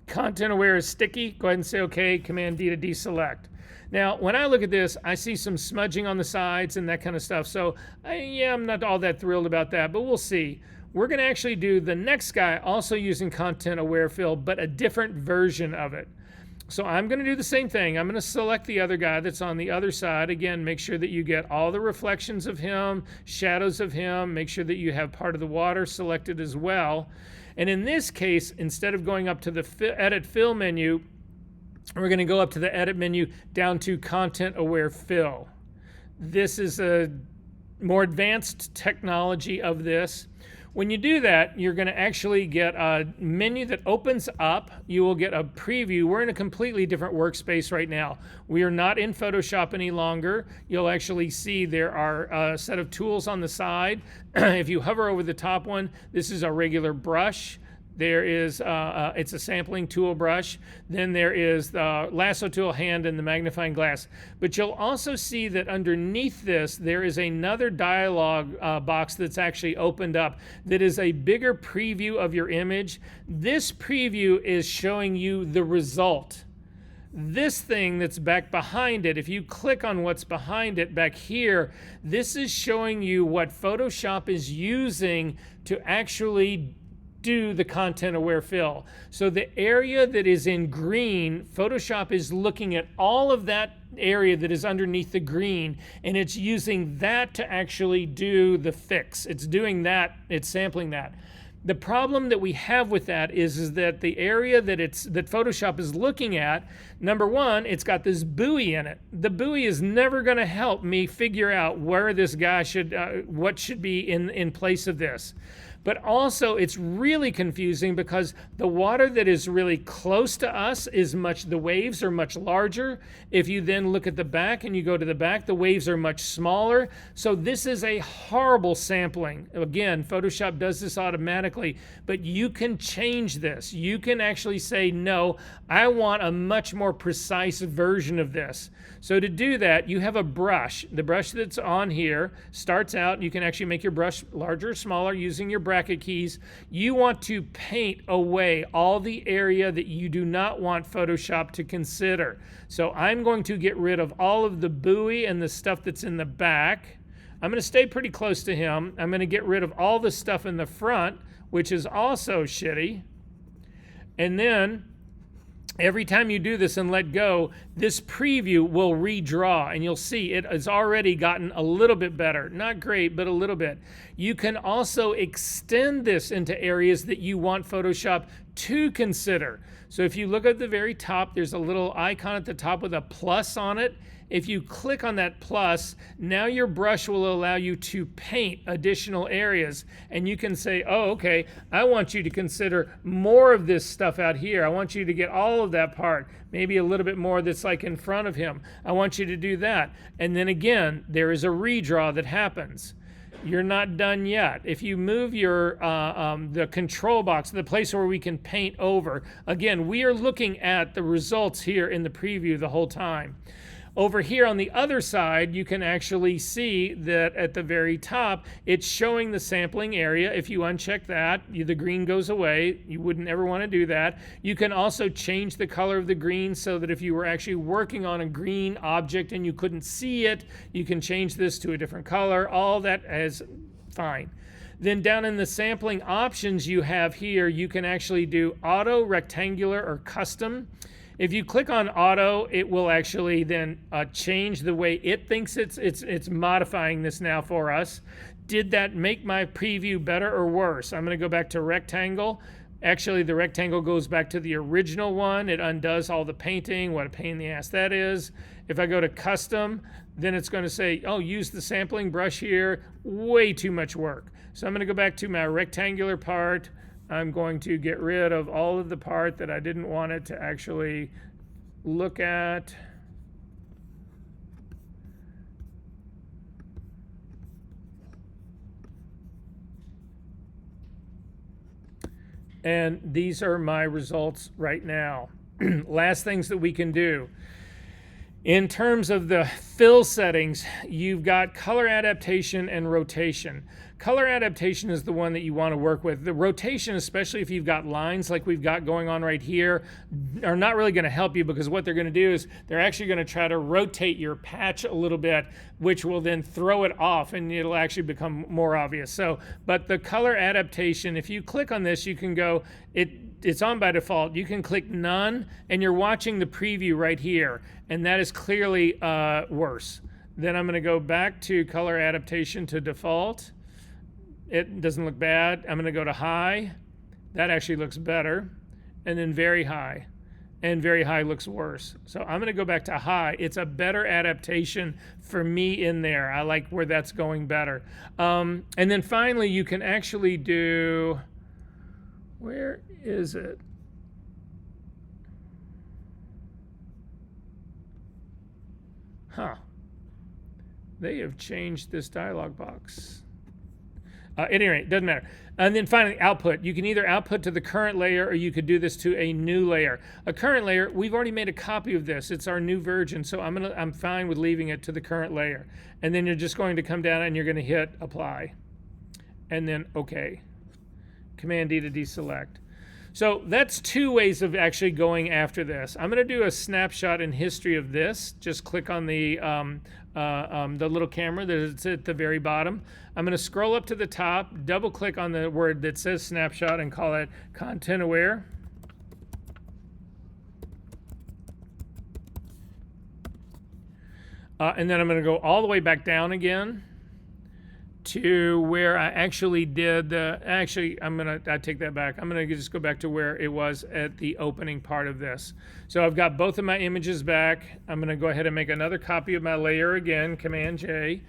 Content Aware is sticky. Go ahead and say OK, Command D to deselect. Now, when I look at this, I see some smudging on the sides and that kind of stuff. So, yeah, I'm not all that thrilled about that, but we'll see. We're going to actually do the next guy also using Content Aware Fill, but a different version of it. So I'm going to do the same thing. I'm going to select the other guy that's on the other side. Again, make sure that you get all the reflections of him, shadows of him. Make sure that you have part of the water selected as well. And in this case, instead of going up to the Edit Fill menu, we're going to go up to the Edit menu down to Content Aware Fill. This is a more advanced technology of this. When you do that, you're going to actually get a menu that opens up. You will get a preview. We're in a completely different workspace right now. We are not in Photoshop any longer. You'll actually see there are a set of tools on the side. If you hover over the top one, this is a regular brush. There is, it's a sampling tool brush. Then there is the lasso tool hand and the magnifying glass. But you'll also see that underneath this, there is another dialog box that's actually opened up that is a bigger preview of your image. This preview is showing you the result. This thing that's back behind it, if you click on what's behind it back here, this is showing you what Photoshop is using to actually do the Content Aware Fill. So the area that is in green, Photoshop is looking at all of that area that is underneath the green, and it's using that to actually do the fix. It's doing that, it's sampling that. The problem that we have with that is that the area that Photoshop is looking at, number one, it's got this buoy in it. The buoy is never going to help me figure out where this guy should, what should be in place of this. But also, it's really confusing because the water that is really close to us the waves are much larger. If you then look at the back and you go to the back, the waves are much smaller. So this is a horrible sampling. Again, Photoshop does this automatically, but you can change this. You can actually say, no, I want a much more precise version of this. So to do that, you have a brush. The brush that's on here starts out, you can actually make your brush larger or smaller using your bracket keys. You want to paint away all the area that you do not want Photoshop to consider. So I'm going to get rid of all of the buoy and the stuff that's in the back. I'm going to stay pretty close to him. I'm going to get rid of all the stuff in the front, which is also shitty. And then every time you do this and let go, this preview will redraw, and you'll see it has already gotten a little bit better. Not great, but a little bit. You can also extend this into areas that you want Photoshop to consider. So if you look at the very top, there's a little icon at the top with a plus on it. If you click on that plus, now your brush will allow you to paint additional areas. And you can say, oh, okay, I want you to consider more of this stuff out here. I want you to get all of that part, maybe a little bit more that's like in front of him. I want you to do that. And then again, there is a redraw that happens. You're not done yet. If you move your the control box, the place where we can paint over, again, we are looking at the results here in the preview the whole time. Over here on the other side, you can actually see that at the very top, it's showing the sampling area. If you uncheck that, the green goes away. You wouldn't ever want to do that. You can also change the color of the green so that if you were actually working on a green object and you couldn't see it, you can change this to a different color. All that is fine. Then down in the sampling options you have here, you can actually do auto, rectangular, or custom. If you click on auto, it will actually then change the way it thinks it's modifying this now for us. Did that make my preview better or worse? I'm going to go back to rectangle. Actually, the rectangle goes back to the original one. It undoes all the painting. What a pain in the ass that is. If I go to custom, then it's going to say, oh, use the sampling brush here. Way too much work. So I'm going to go back to my rectangular part. I'm going to get rid of all of the part that I didn't want it to actually look at. And these are my results right now. Last things that we can do. In terms of the fill settings, you've got color adaptation and rotation. Color adaptation is the one that you want to work with. The rotation, especially if you've got lines like we've got going on right here, are not really going to help you, because what they're going to do is they're actually going to try to rotate your patch a little bit, which will then throw it off and it'll actually become more obvious. So, but the color adaptation, if you click on this, you can go, it's on by default. You can click none, and you're watching the preview right here, and that is clearly worse. Then I'm going to go back to color adaptation to default. It doesn't look bad. I'm going to go to high. That actually looks better. And then very high. And very high looks worse. So I'm going to go back to high. It's a better adaptation for me in there. I like where that's going better. And then finally, you can actually do, where is it? Huh. They have changed this dialog box. At any rate, doesn't matter. And then finally, output. You can either output to the current layer, or you could do this to a new layer. A current layer, we've already made a copy of this. It's our new version, so I'm fine with leaving it to the current layer. And then you're just going to come down and you're going to hit apply. And then OK. Command D to deselect. So that's two ways of actually going after this. I'm going to do a snapshot in history of this. Just click on the little camera that's at the very bottom. I'm going to scroll up to the top, double click on the word that says snapshot and call it content aware. And then I'm going to go all the way back down again to where I actually did the, I take that back. I'm going to just go back to where it was at the opening part of this. So I've got both of my images back. I'm going to go ahead and make another copy of my layer again, Command J.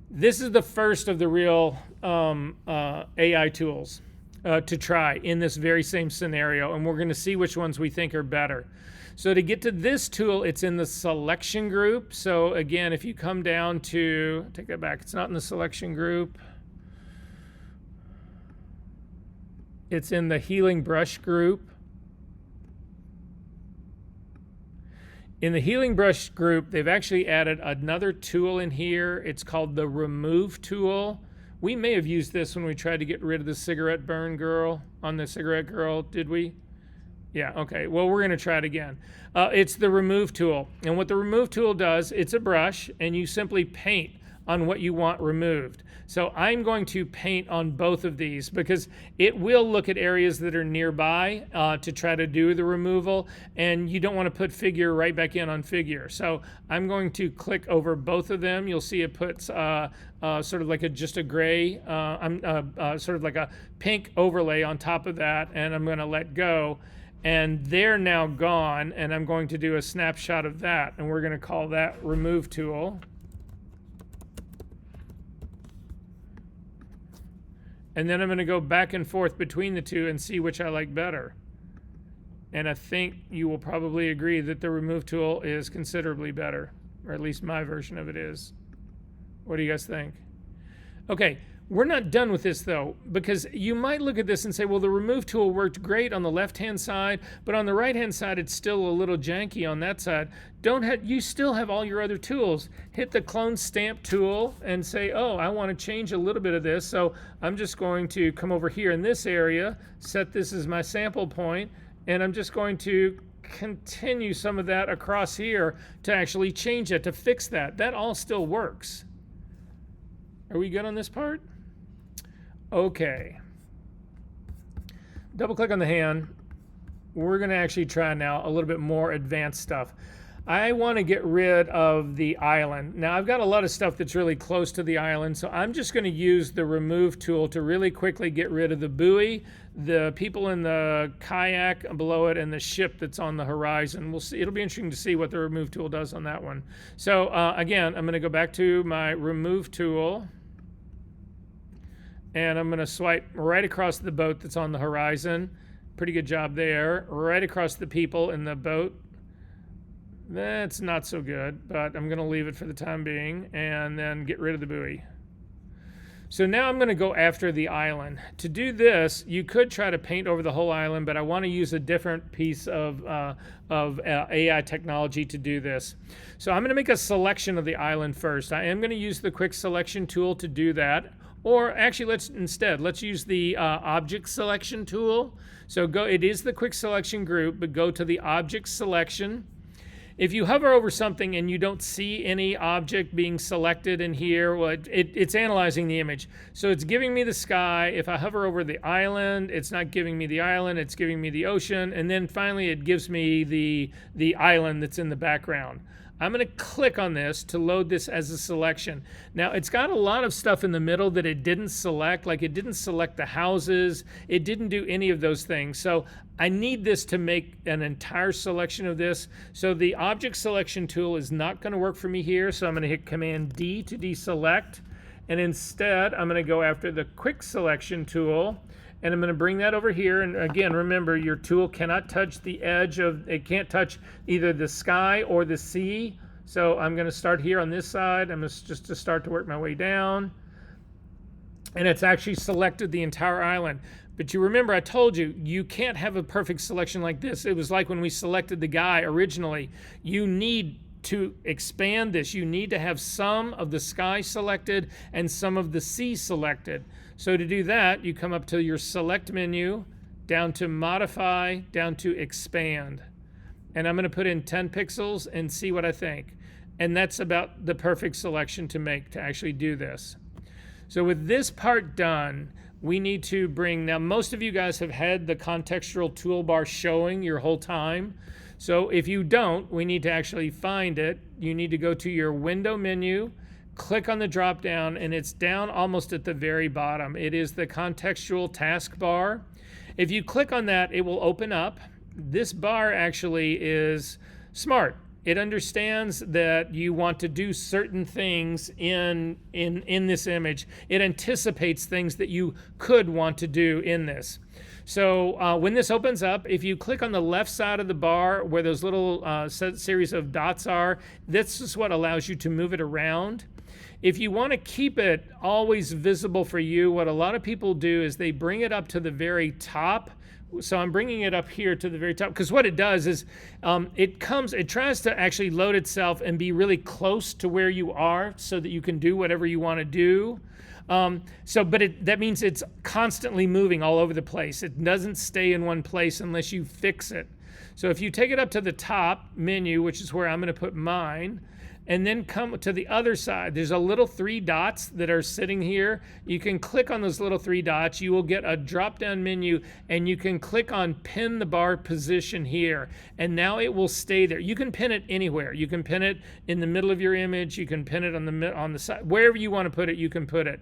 This is the first of the real AI tools to try in this very same scenario, and we're going to see which ones we think are better. So to get to this tool, it's in the selection group. So again, if you come down to, take that back, it's not in the selection group. It's in the healing brush group. In the healing brush group, they've actually added another tool in here. It's called the remove tool. We may have used this when we tried to get rid of the cigarette burn girl on the cigarette girl, did we? Yeah, okay. Well, we're going to try it again. It's the remove tool. And what the remove tool does, it's a brush, and you simply paint on what you want removed. So I'm going to paint on both of these because it will look at areas that are nearby to try to do the removal, and you don't want to put figure right back in on figure. So I'm going to click over both of them. You'll see it puts sort of like just a gray, sort of like a pink overlay on top of that, and I'm going to let go. And they're now gone, and I'm going to do a snapshot of that, and we're going to call that Remove Tool. And then I'm going to go back and forth between the two and see which I like better. And I think you will probably agree that the Remove Tool is considerably better, or at least my version of it is. What do you guys think? Okay, we're not done with this though, because you might look at this and say, well, the Remove Tool worked great on the left-hand side, but on the right-hand side, it's still a little janky on that side. You still have all your other tools. Hit the Clone Stamp tool and say, oh, I want to change a little bit of this, so I'm just going to come over here in this area, set this as my sample point, and I'm just going to continue some of that across here to actually change it, to fix that. That all still works. Are we good on this part? Okay. Double click on the hand. We're going to actually try now a little bit more advanced stuff. I want to get rid of the island. Now I've got a lot of stuff that's really close to the island, so I'm just going to use the Remove tool to really quickly get rid of the buoy, the people in the kayak below it, and the ship that's on the horizon. We'll see. It'll be interesting to see what the Remove tool does on that one. So again, I'm going to go back to my Remove tool, and I'm going to swipe right across the boat that's on the horizon. Pretty good job there. Right across the people in the boat. That's not so good, but I'm going to leave it for the time being, and then get rid of the buoy. So now I'm going to go after the island. To do this, you could try to paint over the whole island, but I want to use a different piece of AI technology to do this. So I'm going to make a selection of the island first. I am going to use the Quick Selection tool to do that. Or actually, let's use the Object Selection tool. So it is the Quick Selection group, but go to the Object Selection. If you hover over something and you don't see any object being selected in here, well, it's analyzing the image. So it's giving me the sky. If I hover over the island, it's not giving me the island, it's giving me the ocean. And then finally, it gives me the island that's in the background. I'm going to click on this to load this as a selection. Now, it's got a lot of stuff in the middle that it didn't select, like it didn't select the houses. It didn't do any of those things. So I need this to make an entire selection of this. So the Object Selection tool is not going to work for me here. So I'm going to hit Command D to deselect. And instead, I'm going to go after the Quick Selection tool. And I'm going to bring that over here. And again, remember, your tool cannot touch the edge of, it can't touch either the sky or the sea. So I'm going to start here on this side. I'm just to start to work my way down. And it's actually selected the entire island. But you remember, I told you, you can't have a perfect selection like this. It was like when we selected the guy originally. You need to expand this. You need to have some of the sky selected and some of the sea selected. So to do that, you come up to your Select menu, down to Modify, down to Expand. And I'm going to put in 10 pixels and see what I think. And that's about the perfect selection to make to actually do this. So with this part done, we need to bring, now most of you guys have had the contextual toolbar showing your whole time. So if you don't, we need to actually find it. You need to go to your Window menu, click on the drop down, and it's down almost at the very bottom. It is the contextual taskbar. If you click on that, it will open up. This bar actually is smart. It understands that you want to do certain things in this image. It anticipates things that you could want to do in this. So when this opens up, if you click on the left side of the bar where those little series of dots are, this is what allows you to move it around. If you want to keep it always visible for you, what a lot of people do is they bring it up to the very top. So I'm bringing it up here to the very top, because what it does is it tries to actually load itself and be really close to where you are so that you can do whatever you want to do. That means it's constantly moving all over the place. It doesn't stay in one place unless you fix it. So if you take it up to the top menu, which is where I'm going to put mine, and then come to the other side. There's a little 3 dots that are sitting here. You can click on those little 3 dots. You will get a drop-down menu, and you can click on pin the bar position here, and now it will stay there. You can pin it anywhere. You can pin it in the middle of your image. You can pin it on the side. Wherever you want to put it, you can put it.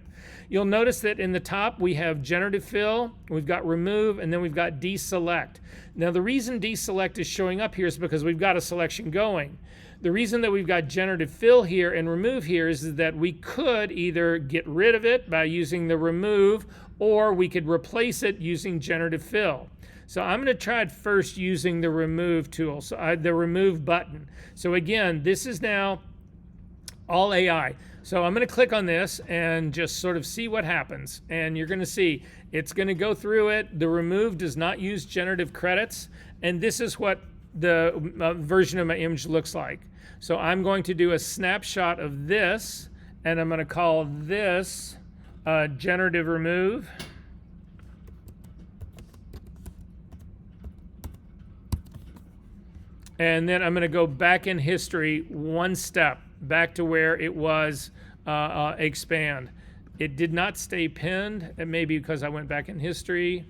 You'll notice that in the top we have generative fill, we've got remove, and then we've got deselect. Now the reason deselect is showing up here is because we've got a selection going. The reason that we've got generative fill here and remove here is that we could either get rid of it by using the remove, or we could replace it using generative fill. So I'm going to try it first using the remove tool, so the remove button. So again, this is now all AI. So I'm going to click on this and just sort of see what happens. And you're going to see it's going to go through it. The remove does not use generative credits. And this is what the version of my image looks like. So I'm going to do a snapshot of this, and I'm going to call this generative remove. And then I'm going to go back in history 1 step, back to where it was expand. It did not stay pinned. It may be because I went back in history.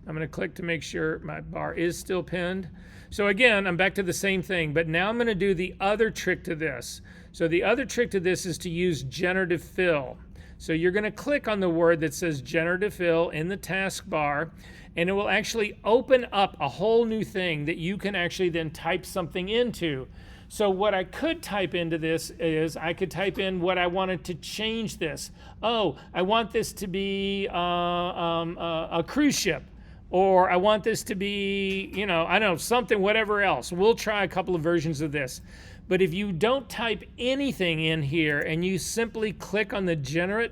I'm going to click to make sure my bar is still pinned. So again, I'm back to the same thing, but now I'm going to do the other trick to this. So the other trick to this is to use generative fill. So you're going to click on the word that says generative fill in the taskbar, and it will actually open up a whole new thing that you can actually then type something into. So what I could type into this is I could type in what I wanted to change this. Oh, I want this to be a cruise ship. Or I want this to be, I don't know, something, whatever else. We'll try a couple of versions of this. But if you don't type anything in here and you simply click on the generate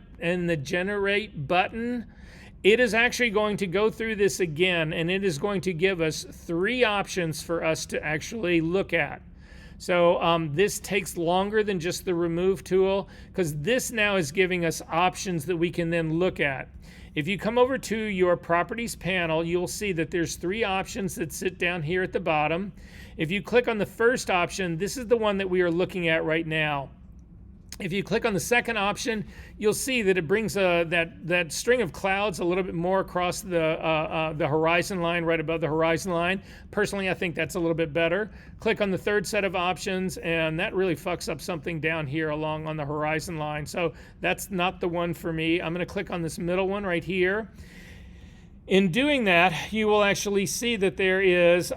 button, it is actually going to go through this again, and it is going to give us 3 options for us to actually look at. So this takes longer than just the remove tool, because this now is giving us options that we can then look at. If you come over to your properties panel, you'll see that there's 3 options that sit down here at the bottom. If you click on the first option, this is the one that we are looking at right now. If you click on the second option, you'll see that it brings that string of clouds a little bit more across the horizon line, right above the horizon line. Personally, I think that's a little bit better. Click on the third set of options, and that really fucks up something down here along on the horizon line. So that's not the one for me. I'm going to click on this middle one right here. In doing that, you will actually see that there is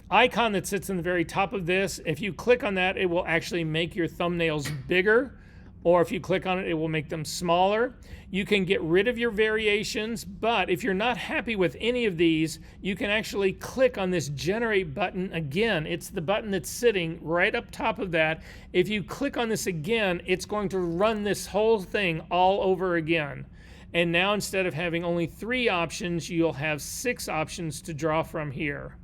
icon that sits in the very top of this. If you click on that, it will actually make your thumbnails bigger, or if you click on it, it will make them smaller. You can get rid of your variations, but if you're not happy with any of these, you can actually click on this generate button again. It's the button that's sitting right up top of that. If you click on this again, it's going to run this whole thing all over again. And now instead of having only 3 options, you'll have 6 options to draw from here.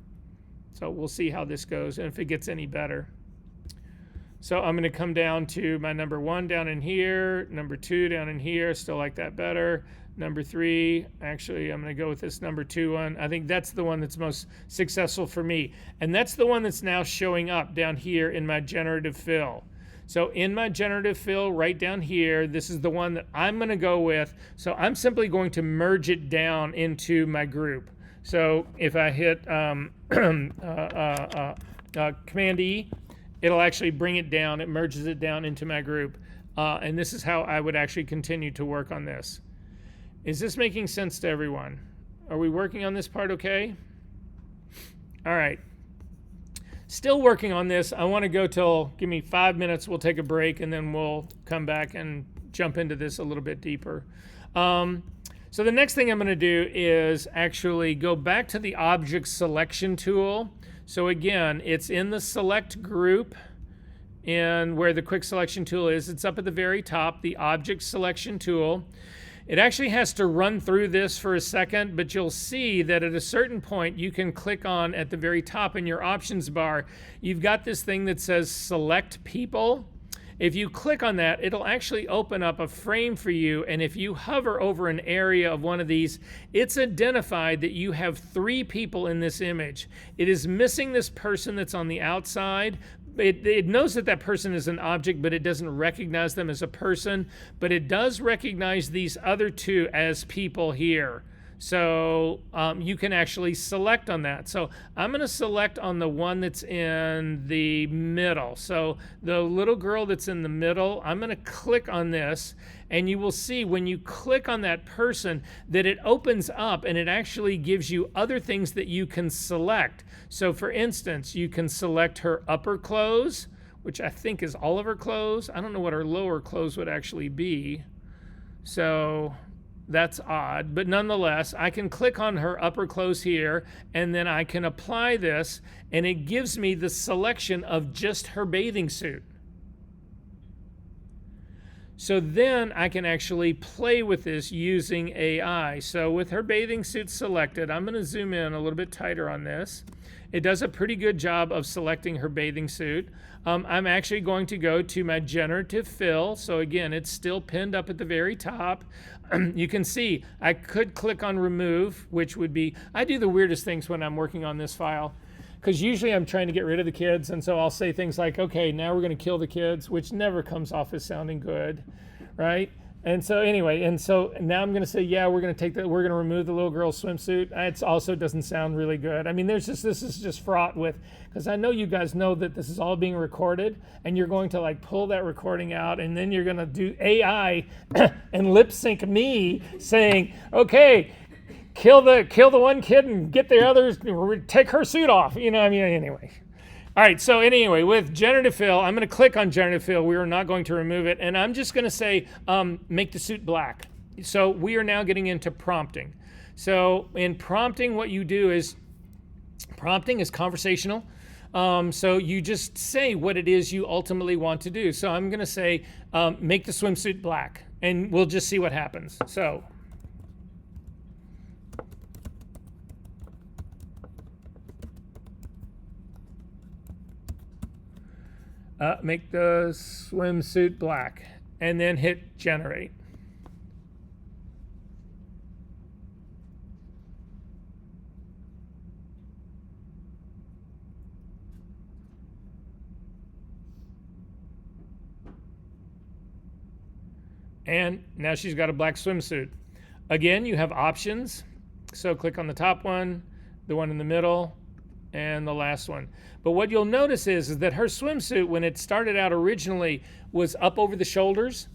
So we'll see how this goes and if it gets any better. So I'm going to come down to my number 1 down in here, number 2 down in here, still like that better. Number 3, actually I'm going to go with this number 2 one. I think that's the one that's most successful for me. And that's the one that's now showing up down here in my generative fill. So in my generative fill right down here, this is the one that I'm going to go with. So I'm simply going to merge it down into my group. So if I hit Command E, it'll actually bring it down. It merges it down into my group. And this is how I would actually continue to work on this. Is this making sense to everyone? Are we working on this part okay? All right. Still working on this. I want to go till, give me 5 minutes. We'll take a break, and then we'll come back and jump into this a little bit deeper. So the next thing I'm going to do is actually go back to the object selection tool. So again, it's in the select group, and where the quick selection tool is, it's up at the very top, the object selection tool. It actually has to run through this for a second, but you'll see that at a certain point you can click on at the very top in your options bar. You've got this thing that says select people. If you click on that, it'll actually open up a frame for you, and if you hover over an area of one of these, it's identified that you have 3 people in this image. It is missing this person that's on the outside, it knows that that person is an object, but it doesn't recognize them as a person, but it does recognize these other two as people here. So you can actually select on that. So I'm going to select on the one that's in the middle. So the little girl that's in the middle, I'm going to click on this, and you will see when you click on that person that it opens up and it actually gives you other things that you can select. So for instance, you can select her upper clothes, which I think is all of her clothes. I don't know what her lower clothes would actually be. So that's odd, but nonetheless, I can click on her upper clothes here, and then I can apply this, and it gives me the selection of just her bathing suit. So then I can actually play with this using AI. So with her bathing suit selected, I'm going to zoom in a little bit tighter on this. It does a pretty good job of selecting her bathing suit. I'm actually going to go to my generative fill. So again, it's still pinned up at the very top. You can see I could click on remove, which would be, I do the weirdest things when I'm working on this file, because usually I'm trying to get rid of the kids, and so I'll say things like, okay, now we're going to kill the kids, which never comes off as sounding good, right? And so anyway, and so now I'm going to say, yeah, we're going to remove the little girl's swimsuit. It also doesn't sound really good. I mean, this is just fraught with, because I know you guys know that this is all being recorded, and you're going to like pull that recording out, and then you're going to do AI and lip sync me saying, okay, kill the one kid and get the others, take her suit off. You know, I mean, anyway. All right, so anyway, with generative fill, I'm going to click on generative fill. We are not going to remove it, and I'm just going to say make the suit black. So we are now getting into prompting. So in prompting, what you do is, prompting is conversational. So you just say what it is you ultimately want to do. So I'm going to say make the swimsuit black, and we'll just see what happens. So make the swimsuit black, and then hit generate. And now she's got a black swimsuit. Again, you have options. So click on the top one, the one in the middle, and the last one. But what you'll notice is that her swimsuit, when it started out originally, was up over the shoulders.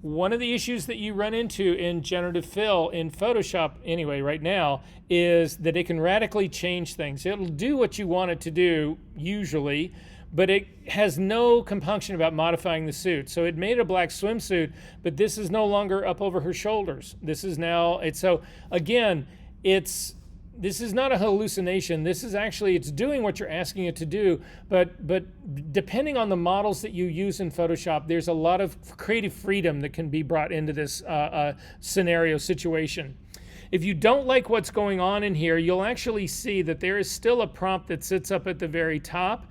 One of the issues that you run into in generative fill in Photoshop, anyway, right now, is that it can radically change things. It'll do what you want it to do, usually, but it has no compunction about modifying the suit. So it made a black swimsuit, but this is no longer up over her shoulders. This is now, so again, this is not a hallucination. This is actually, it's doing what you're asking it to do, but depending on the models that you use in Photoshop, there's a lot of creative freedom that can be brought into this scenario situation. If you don't like what's going on in here, you'll actually see that there is still a prompt that sits up at the very top.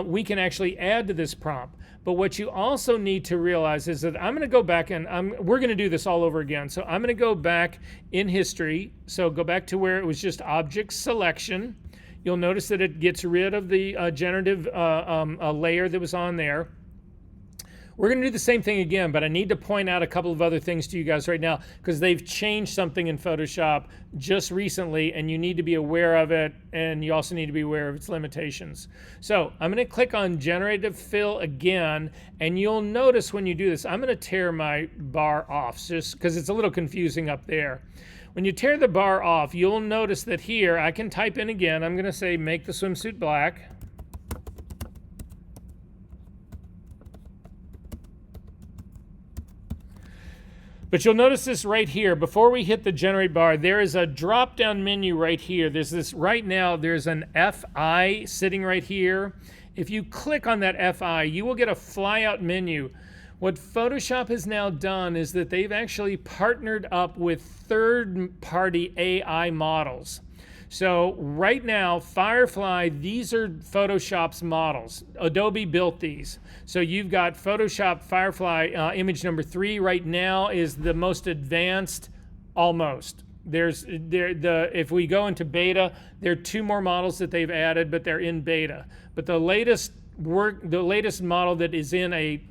We can actually add to this prompt. But what you also need to realize is that I'm going to go back and we're going to do this all over again. So I'm going to go back in history. So go back to where it was just object selection. You'll notice that it gets rid of the generative layer that was on there. We're going to do the same thing again, but I need to point out a couple of other things to you guys right now because they've changed something in Photoshop just recently, and you need to be aware of it, and you also need to be aware of its limitations. So I'm going to click on Generative Fill again, and you'll notice when you do this, I'm going to tear my bar off just because it's a little confusing up there. When you tear the bar off, you'll notice that here I can type in again. I'm going to say make the swimsuit black. But you'll notice this right here. Before we hit the generate bar, there is a drop-down menu right here. There's this right now, there's an FI sitting right here. If you click on that FI, you will get a flyout menu. What Photoshop has now done is that they've actually partnered up with third-party AI models. So right now, Firefly, these are Photoshop's models. Adobe built these. So you've got Photoshop Firefly image number 3 right now is the most advanced, almost. If we go into beta, there are 2 more models that they've added, but they're in beta. But the latest model that is in a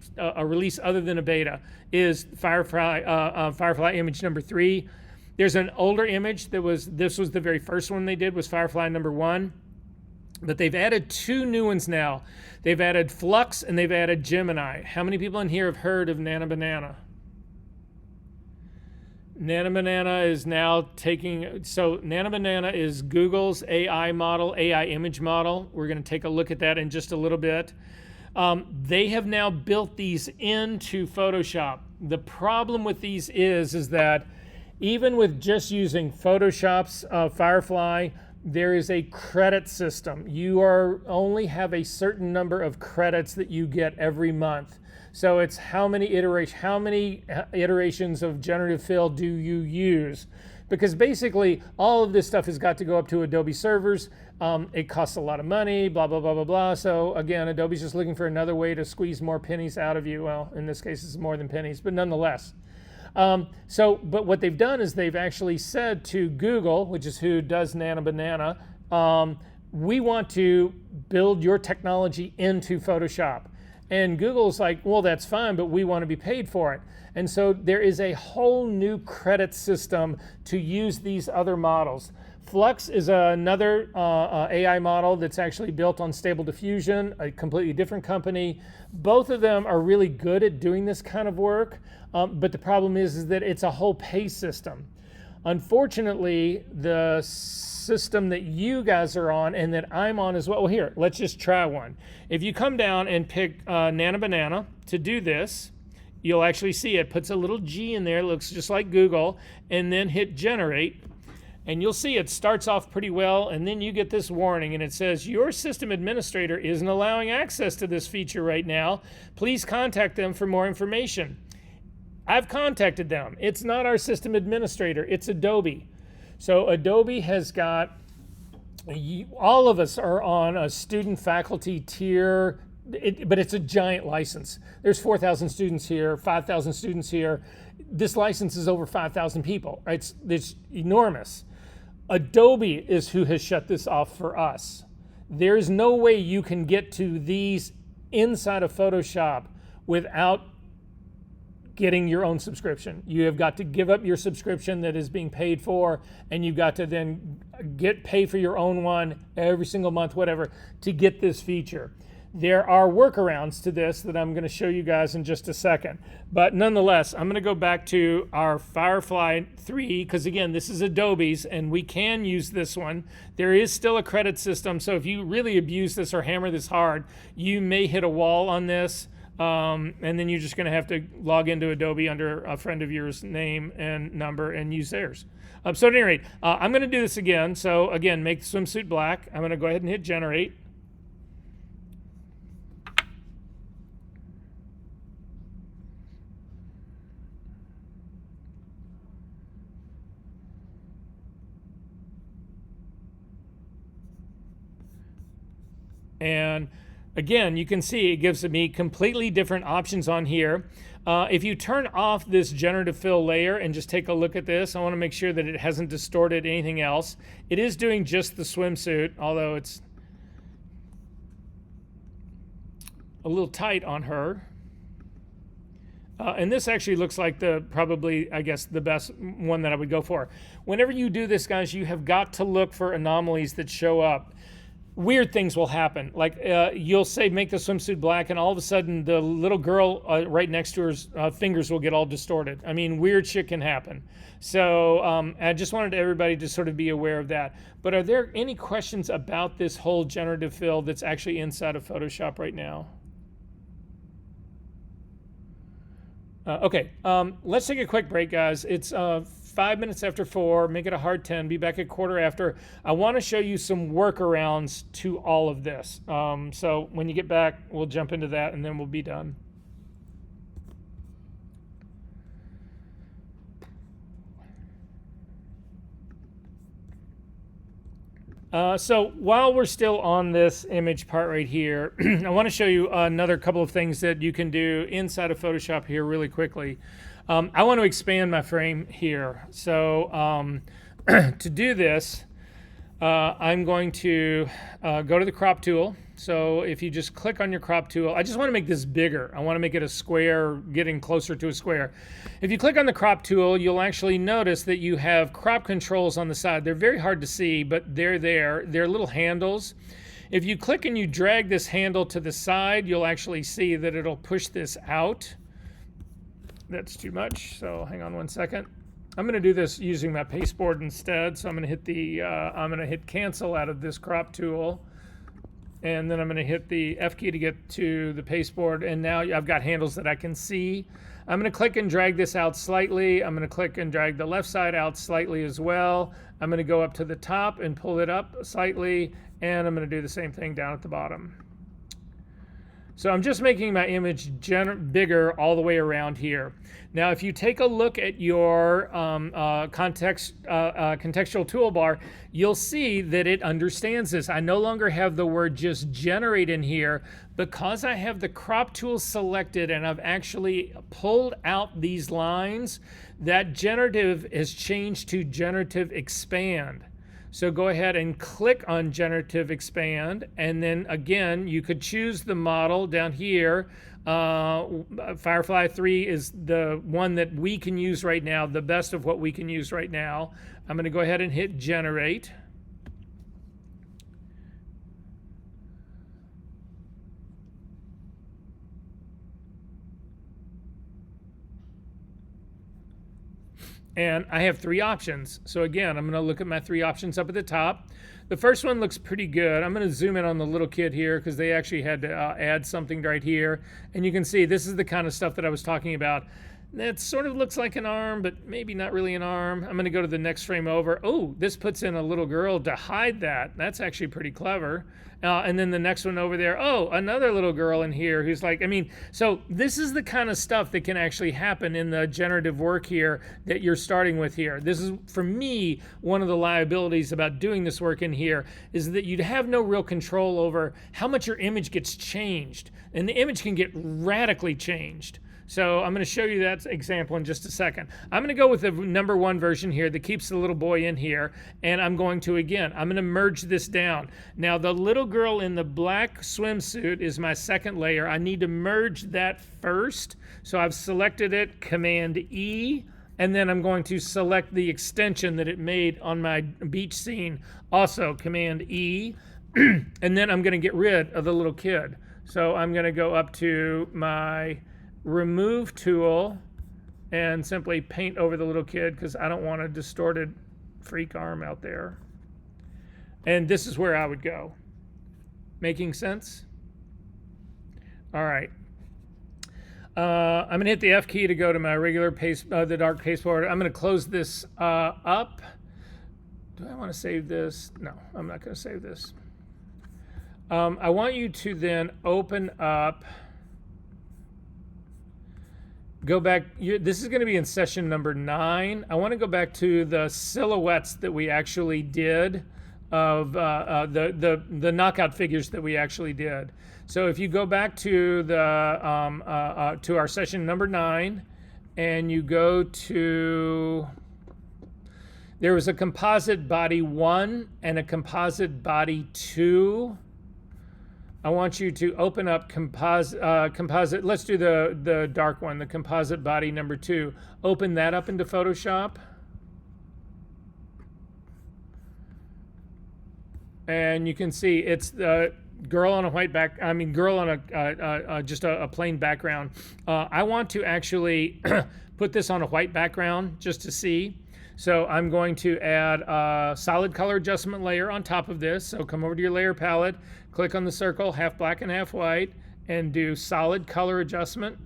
release other than a beta is Firefly image number 3. There's an older image this was the very first one they did, was Firefly number 1. But they've added 2 new ones now. They've added Flux and they've added Gemini. How many people in here have heard of Nana Banana? Nana Banana is now Nana Banana is Google's AI model, AI image model. We're going to take a look at that in just a little bit. They have now built these into Photoshop. The problem with these is that even with just using Photoshop's Firefly, there is a credit system. You only have a certain number of credits that you get every month. So it's how many iterations of generative fill do you use? Because basically all of this stuff has got to go up to Adobe servers. It costs a lot of money, blah, blah, blah, blah, blah. So again, Adobe's just looking for another way to squeeze more pennies out of you. Well, in this case, it's more than pennies, but nonetheless. But what they've done is they've actually said to Google, which is who does Nana Banana, we want to build your technology into Photoshop. And Google's like, well, that's fine, but we want to be paid for it. And so there is a whole new credit system to use these other models. Flux is another AI model that's actually built on Stable Diffusion, a completely different company. Both of them are really good at doing this kind of work, but the problem is that it's a whole pay system. Unfortunately, the system that you guys are on and that I'm on as well, here, let's just try one. If you come down and pick Nana Banana to do this, you'll actually see it puts a little G in there, it looks just like Google, and then hit generate. And you'll see it starts off pretty well, and then you get this warning, and it says, your system administrator isn't allowing access to this feature right now. Please contact them for more information. I've contacted them. It's not our system administrator, it's Adobe. So Adobe has got, all of us are on a student faculty tier, but it's a giant license. There's 4,000 students here, 5,000 students here. This license is over 5,000 people. It's enormous. Adobe is who has shut this off for us. There's no way you can get to these inside of Photoshop without getting your own subscription. You have got to give up your subscription that is being paid for, and you've got to then pay for your own one every single month, whatever, to get this feature. There are workarounds to this that I'm going to show you guys in just a second. But nonetheless, I'm going to go back to our Firefly 3, because again, this is Adobe's, and we can use this one. There is still a credit system, so if you really abuse this or hammer this hard, you may hit a wall on this, and then you're just going to have to log into Adobe under a friend of yours' name and number and use theirs. So at any rate, I'm going to do this again. So again, make the swimsuit black. I'm going to go ahead and hit generate. And again, you can see it gives me completely different options on here. If you turn off this generative fill layer and just take a look at this, I want to make sure that it hasn't distorted anything else. It is doing just the swimsuit, although it's a little tight on her. And this actually looks like probably, I guess, the best one that I would go for. Whenever you do this, guys, you have got to look for anomalies that show up. Weird things will happen. Like you'll say, make the swimsuit black, and all of a sudden the little girl right next to her's fingers will get all distorted. I mean, weird shit can happen. So I just wanted everybody to sort of be aware of that. But are there any questions about this whole generative fill that's actually inside of Photoshop right now? Okay, let's take a quick break, guys. It's 5 minutes after 4, make it a hard 10, be back at quarter after. I want to show you some workarounds to all of this. So when you get back, we'll jump into that and then we'll be done. So while we're still on this image part right here, I want to show you another couple of things that you can do inside of Photoshop here really quickly. I want to expand my frame here. So to do this, I'm going to go to the crop tool. So if you just click on your crop tool, I just want to make this bigger. I want to make it a square, getting closer to a square. If you click on the crop tool, you'll actually notice that you have crop controls on the side. They're very hard to see, but they're there. They're little handles. If you click and you drag this handle to the side, you'll actually see that it'll push this out. That's too much, so hang on one second. I'm going to do this using my pasteboard instead. So I'm going to hit I'm going to hit cancel out of this crop tool, and then I'm going to hit the F key to get to the pasteboard. And now I've got handles that I can see. I'm going to click and drag this out slightly. I'm going to click and drag the left side out slightly as well. I'm going to go up to the top and pull it up slightly, and I'm going to do the same thing down at the bottom. So I'm just making my image bigger all the way around here. Now, if you take a look at your contextual toolbar, you'll see that it understands this. I no longer have the word just generate in here because I have the crop tool selected and I've actually pulled out these lines. That generative has changed to generative expand. So go ahead and click on generative expand, and then again you could choose the model down here. Firefly 3 is the one that we can use right now, the best of what we can use right now. I'm going to go ahead and hit generate. And I have 3 options. So again, I'm going to look at my 3 options up at the top. The first one looks pretty good. I'm going to zoom in on the little kid here because they actually had to add something right here. And you can see this is the kind of stuff that I was talking about. That sort of looks like an arm, but maybe not really an arm. I'm going to go to the next frame over. Oh, this puts in a little girl to hide that. That's actually pretty clever. And then the next one over there, oh, another little girl in here who's like, I mean, so this is the kind of stuff that can actually happen in the generative work here that you're starting with here. This is, for me, one of the liabilities about doing this work in here is that you'd have no real control over how much your image gets changed. And the image can get radically changed. So I'm going to show you that example in just a second. I'm going to go with the number 1 version here that keeps the little boy in here. And I'm going to, again, I'm going to merge this down. Now, the little girl in the black swimsuit is my second layer. I need to merge that first. So I've selected it, Command E. And then I'm going to select the extension that it made on my beach scene, also Command E. And then I'm going to get rid of the little kid. So I'm going to go up to my remove tool and simply paint over the little kid because I don't want a distorted freak arm out there. And this is where I would go. Making sense? All right. I'm going to hit the F key to go to my regular the dark pasteboard. I'm going to close this up. Do I want to save this? No, I'm not going to save this. I want you to then open up. Go back. This is going to be in session number 9. I want to go back to the silhouettes that we actually did of the knockout figures that we actually did. So if you go back to the to our session number 9, and you go to, there was a composite body 1 and a composite body 2. I want you to open up composite, let's do the dark one, the composite body number 2. Open that up into Photoshop. And you can see it's the girl on a white girl on a just a plain background. I want to actually put this on a white background just to see. So I'm going to add a solid color adjustment layer on top of this. So come over to your layer palette, click on the circle, half black and half white, and do solid color adjustment.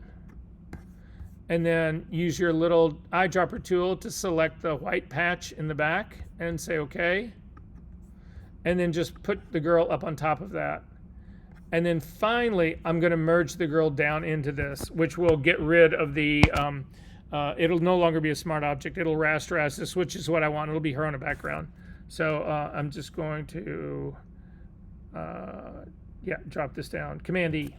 And then use your little eyedropper tool to select the white patch in the back and say okay. And then just put the girl up on top of that. And then finally, I'm going to merge the girl down into this, which will get rid of the it'll no longer be a smart object. It'll rasterize this, which is what I want. It'll be her on a background. So I'm just going to, drop this down. Command E.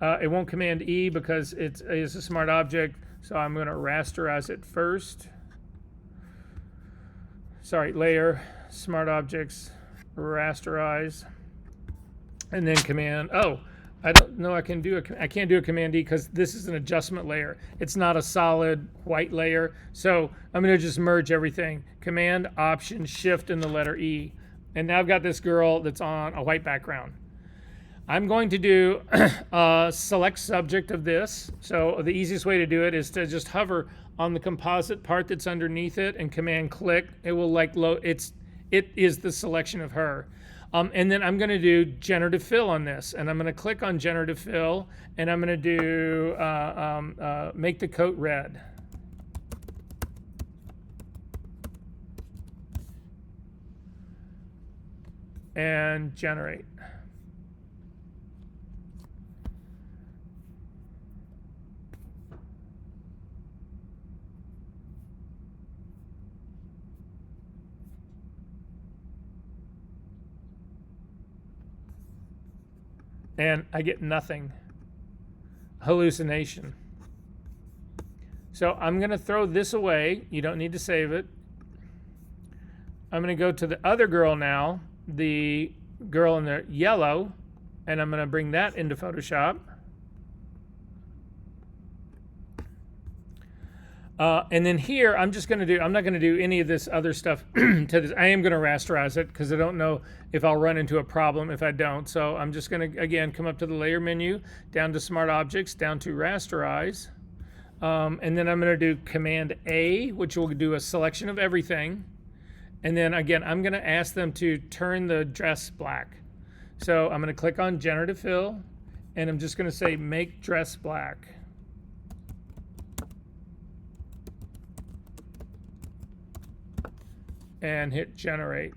It won't Command E because it is a smart object. So I'm going to rasterize it first. Sorry, layer, Smart Objects, rasterize, and then Command. Oh, I don't know. I can't do a Command D because this is an adjustment layer. It's not a solid white layer. So I'm going to just merge everything. Command, Option, Shift, and the letter E. And now I've got this girl that's on a white background. I'm going to do select subject of this. So the easiest way to do it is to just hover on the composite part that's underneath it and Command click. It will like load. It is the selection of her. And then I'm going to do generative fill on this, and I'm going to click on generative fill, and I'm going to do make the coat red. And generate. And I get nothing. Hallucination. So I'm going to throw this away. You don't need to save it. I'm going to go to the other girl now, the girl in the yellow, and I'm going to bring that into Photoshop. And then here, I'm not going to do any of this other stuff to this. I am going to rasterize it because I don't know if I'll run into a problem if I don't. So I'm just going to, again, come up to the layer menu, down to Smart Objects, down to rasterize. And then I'm going to do Command A, which will do a selection of everything. And then again, I'm going to ask them to turn the dress black. So I'm going to click on Generative Fill, and I'm just going to say Make Dress Black. And hit generate.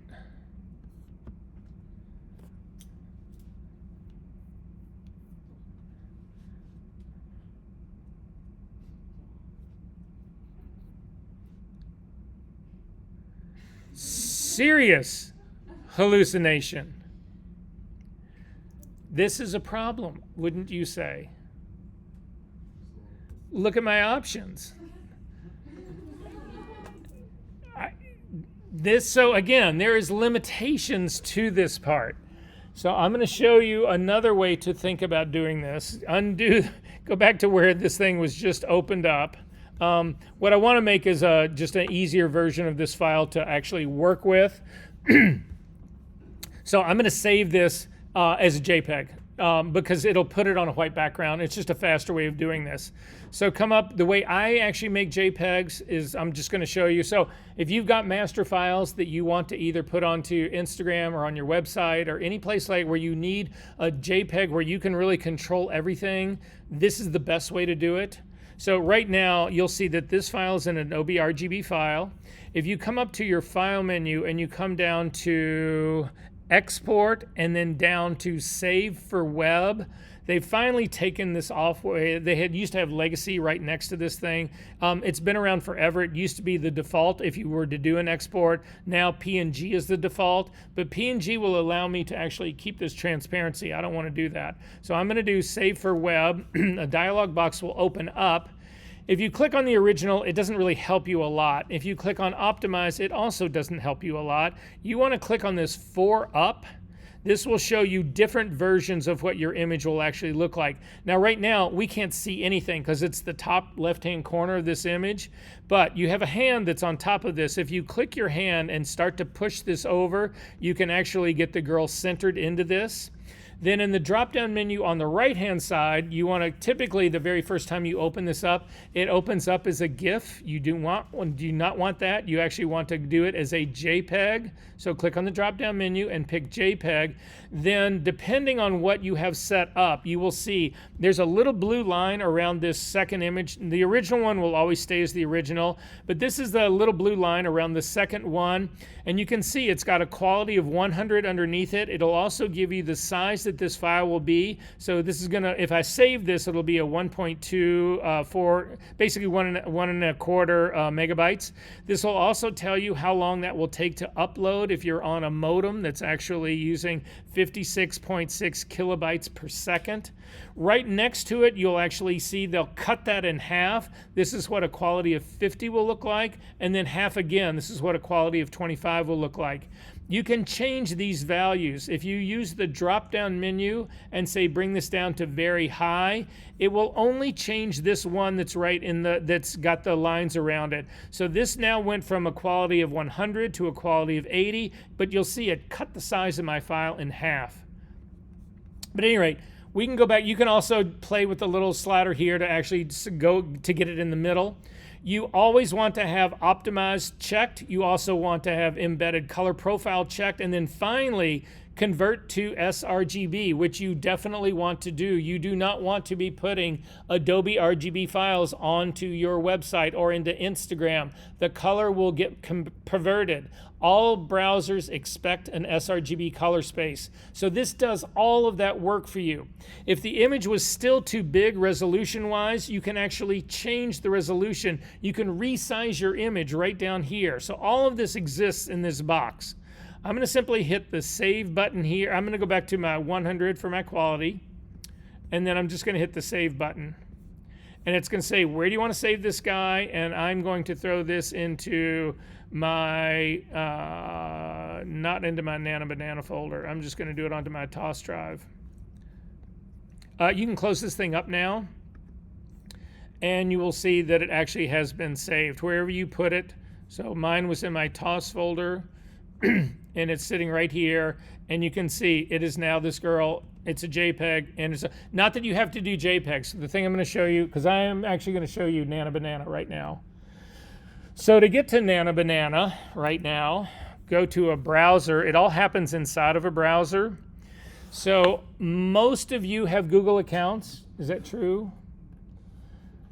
Serious hallucination. This is a problem, wouldn't you say? Look at my options. So again, there is limitations to this part. So I'm going to show you another way to think about doing this. Go back to where this thing was just opened up. What I want to make is just an easier version of this file to actually work with. So I'm going to save this as a JPEG because it'll put it on a white background. It's just a faster way of doing this. So the way I actually make JPEGs is I'm just going to show you. So if you've got master files that you want to either put onto Instagram or on your website or any place like where you need a JPEG where you can really control everything, this is the best way to do it. So right now, you'll see that this file is in an OBRGB file. If you come up to your file menu and you come down to export and then down to save for web, they've finally taken this off. They used to have legacy right next to this thing. It's been around forever. It used to be the default if you were to do an export. Now PNG is the default, but PNG will allow me to actually keep this transparency. I don't want to do that. So I'm going to do save for web. A dialog box will open up. If you click on the original, it doesn't really help you a lot. If you click on optimize, it also doesn't help you a lot. You want to click on this 4 up. This will show you different versions of what your image will actually look like. Now, right now, we can't see anything because it's the top left-hand corner of this image, but you have a hand that's on top of this. If you click your hand and start to push this over, you can actually get the girl centered into this. Then in the drop-down menu on the right-hand side, you want to typically the very first time you open this up, it opens up as a GIF. You do not want that. You actually want to do it as a JPEG. So click on the drop-down menu and pick JPEG. Then depending on what you have set up, you will see there's a little blue line around this second image. The original one will always stay as the original, but this is the little blue line around the second one. And you can see it's got a quality of 100 underneath it. It'll also give you the size that that this file will be. So this is gonna, if I save this, it'll be a 1.24, basically one and a quarter megabytes. This will also tell you how long that will take to upload if you're on a modem that's actually using 56.6 kilobytes per second. Right next to it, you'll actually see they'll cut that in half. This is what a quality of 50 will look like, and then half again. This is what a quality of 25 will look like. You can change these values. If you use the drop-down menu and say bring this down to very high, it will only change this one that's right in that's got the lines around it. So this now went from a quality of 100 to a quality of 80, but you'll see it cut the size of my file in half. But at any rate, we can go back. You can also play with the little slider here to actually go to get it in the middle. You always want to have optimized checked. You also want to have embedded color profile checked. And then finally, convert to sRGB, which you definitely want to do. You do not want to be putting Adobe RGB files onto your website or into Instagram. The color will get perverted. All browsers expect an sRGB color space. So this does all of that work for you. If the image was still too big resolution-wise, you can actually change the resolution. You can resize your image right down here. So all of this exists in this box. I'm going to simply hit the save button here. I'm going to go back to my 100 for my quality. And then I'm just going to hit the save button. And it's going to say, where do you want to save this guy? And I'm going to throw this into my, not into my Nano Banana folder. I'm just going to do it onto my TOS drive. You can close this thing up now. And you will see that it actually has been saved wherever you put it. So mine was in my TOS folder. And it's sitting right here. And you can see it is now this girl. It's a JPEG, and it's not that you have to do JPEGs. The thing I'm going to show you, because I am actually going to show you Nano Banana right now. So to get to Nano Banana right now, go to a browser. It all happens inside of a browser. So most of you have Google accounts. Is that true?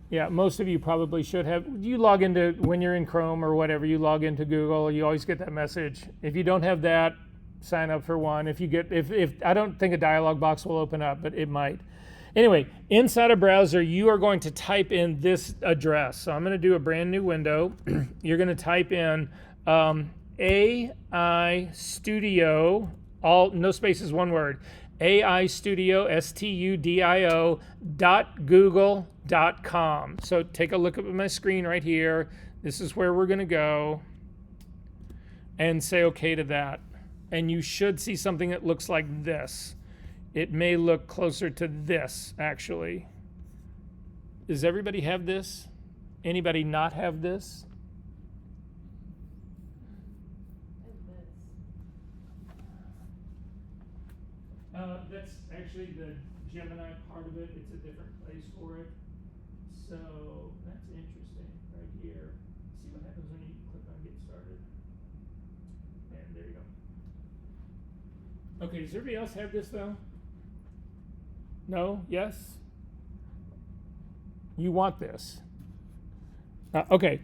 Yeah, most of you probably should have. You log into, when you're in Chrome or whatever, you log into Google, you always get that message. If you don't have that, sign up for one. If you get, if I don't think a dialog box will open up, but it might. Anyway, inside a browser, you are going to type in this address. So I'm going to do a brand new window. You're going to type in AI Studio, all no spaces, one word. AI Studio, studio.google.com. So take a look at my screen right here. This is where we're going to go, and say okay to that. And you should see something that looks like this. It may look closer to this, actually. Does everybody have this? Anybody not have this? That's actually the Gemini part of it. It's a different place for it. So that's interesting right here. See what happens when you click on Get Started. And there you go. Okay, does everybody else have this though? No? Yes? You want this. Okay.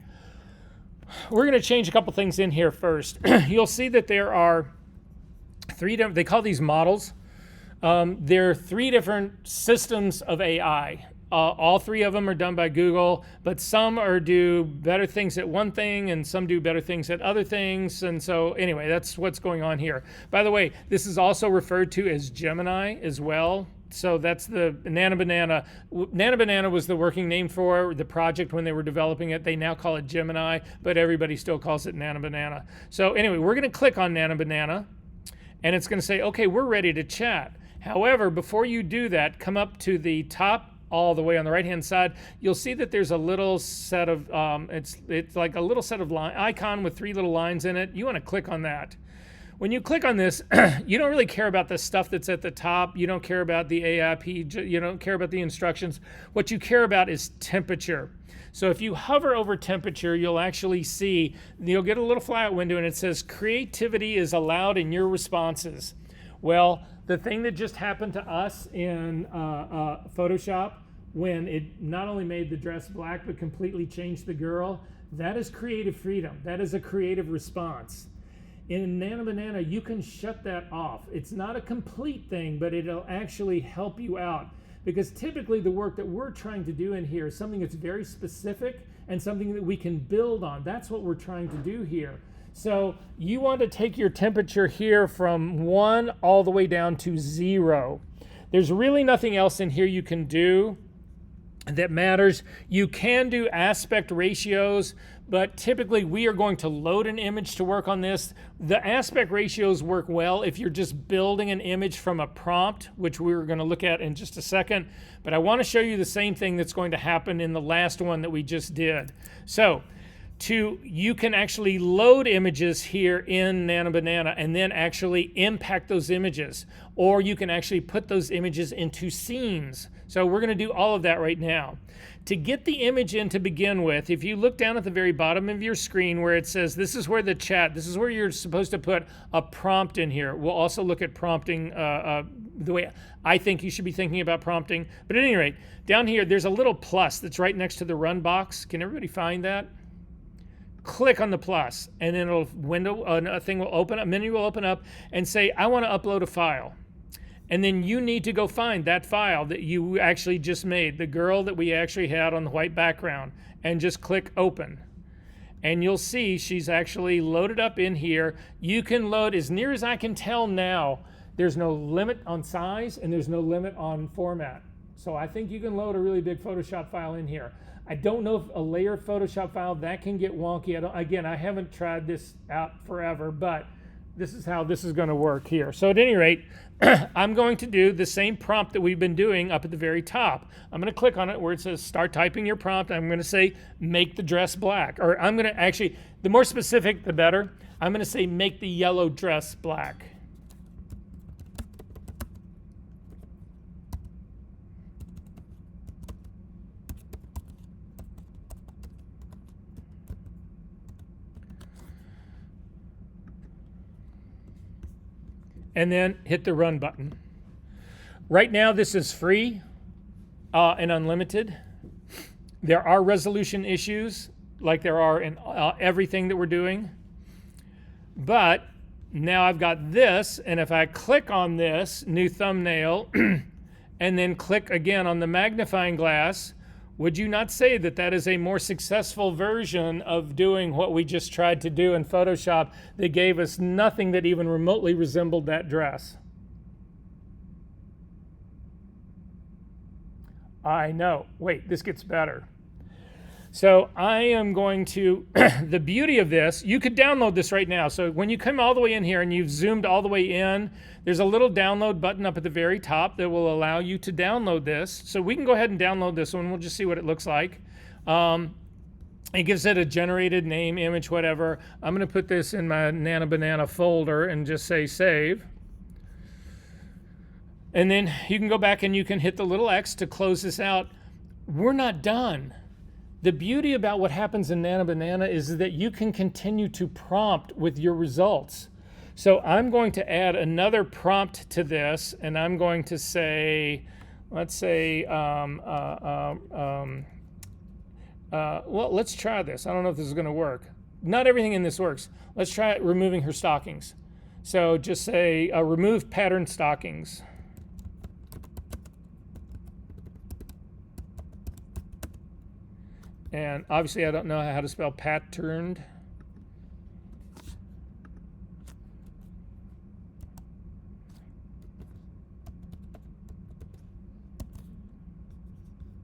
We're going to change a couple things in here first. You'll see that there are three different, they call these models. There are three different systems of AI. All three of them are done by Google, but some do better things at one thing and some do better things at other things. And so anyway, that's what's going on here. By the way, this is also referred to as Gemini as well. So that's the Nano Banana. Nano Banana was the working name for the project when they were developing it. They now call it Gemini, but everybody still calls it Nano Banana. So anyway, we're going to click on Nano Banana, and it's going to say, okay, we're ready to chat. However, before you do that, come up to the top all the way on the right-hand side. You'll see that there's a little set of, it's like a little set of icon with three little lines in it. You want to click on that. When you click on this, you don't really care about the stuff that's at the top. You don't care about the AIP. You don't care about the instructions. What you care about is temperature. So if you hover over temperature, you'll actually see, you'll get a little flyout window and it says creativity is allowed in your responses. Well, the thing that just happened to us in Photoshop, when it not only made the dress black but completely changed the girl, that is creative freedom. That is a creative response. In Nano Banana, you can shut that off. It's not a complete thing, but it'll actually help you out. Because typically the work that we're trying to do in here is something that's very specific and something that we can build on. That's what we're trying to do here. So you want to take your temperature here from 1 all the way down to 0. There's really nothing else in here you can do that matters. You can do aspect ratios, but typically we are going to load an image to work on this. The aspect ratios work well if you're just building an image from a prompt, which we're going to look at in just a second. But I want to show you the same thing that's going to happen in the last one that we just did. So you can actually load images here in Nano Banana and then actually impact those images. Or you can actually put those images into scenes. So we're going to do all of that right now. To get the image in to begin with, if you look down at the very bottom of your screen where it says this is where this is where you're supposed to put a prompt in here. We'll also look at prompting the way I think you should be thinking about prompting. But at any rate, down here there's a little plus that's right next to the run box. Can everybody find that? Click on the plus, and then a thing will open, a menu will open up and say, I want to upload a file. And then you need to go find that file that you actually just made, the girl that we actually had on the white background, and just click open. And you'll see she's actually loaded up in here. You can load, as near as I can tell now, there's no limit on size and there's no limit on format. So I think you can load a really big Photoshop file in here. I don't know if a layer Photoshop file, that can get wonky. Again, I haven't tried this out forever, but this is how this is going to work here. So at any rate, I'm going to do the same prompt that we've been doing up at the very top. I'm going to click on it where it says start typing your prompt. I'm going to say make the dress black. Or I'm going to actually, the more specific, the better. I'm going to say make the yellow dress black. And then hit the run button. Right now this is free and unlimited. There are resolution issues like there are in everything that we're doing. But now I've got this, and if I click on this new thumbnail and then click again on the magnifying glass, would you not say that that is a more successful version of doing what we just tried to do in Photoshop that gave us nothing that even remotely resembled that dress? I know. Wait, this gets better. So I am going to, the beauty of this, you could download this right now. So when you come all the way in here and you've zoomed all the way in, there's a little download button up at the very top that will allow you to download this. So we can go ahead and download this one. We'll just see what it looks like. It gives it a generated name, image, whatever. I'm going to put this in my Nano Banana folder and just say save. And then you can go back and you can hit the little X to close this out. We're not done. The beauty about what happens in Nano Banana is that you can continue to prompt with your results. So I'm going to add another prompt to this, and I'm going to say, let's say, well, let's try this. I don't know if this is going to work. Not everything in this works. Let's try removing her stockings. So just say remove pattern stockings. And obviously I don't know how to spell patterned.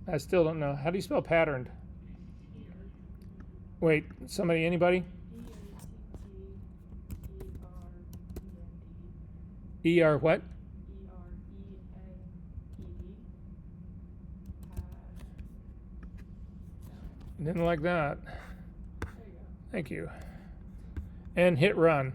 I still don't know. How do you spell patterned? Wait, somebody, anybody? E-R what? Didn't like that. Thank you. And hit run.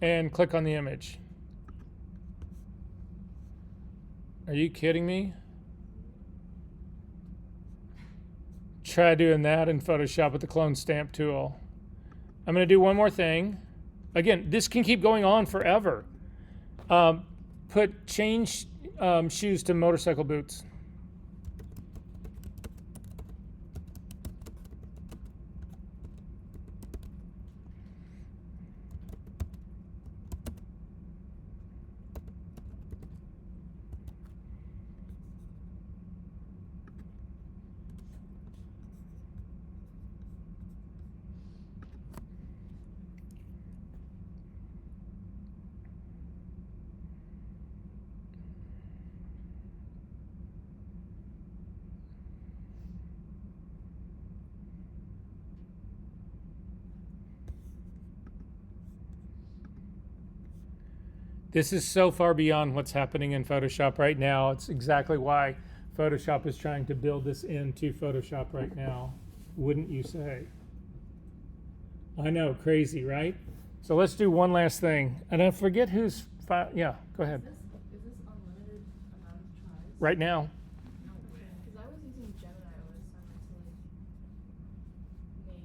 And click on the image. Are you kidding me? Try doing that in Photoshop with the clone stamp tool. I'm going to do one more thing. Again, this can keep going on forever. Change shoes to motorcycle boots. This is so far beyond what's happening in Photoshop right now. It's exactly why Photoshop is trying to build this into Photoshop right now. Wouldn't you say? I know, crazy, right? So let's do one last thing. And I forget who's, yeah, go ahead. Is this unlimited amount of tries? Right now. No way. Because I was using Gemini all this summer to like make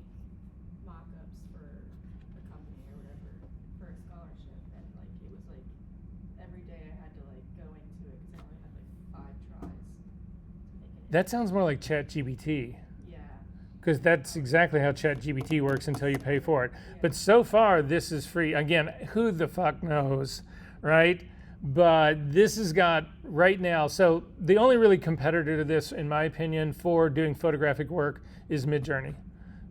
mock-ups for a company or whatever for a scholarship, and like it was like every day I had to like go into it because I only had like 5 tries to make it. That sounds more like ChatGPT. Yeah. Because that's exactly how ChatGPT works until you pay for it. But so far, this is free. Again, who the fuck knows, right? But this has got right now. So the only really competitor to this, in my opinion, for doing photographic work is Midjourney.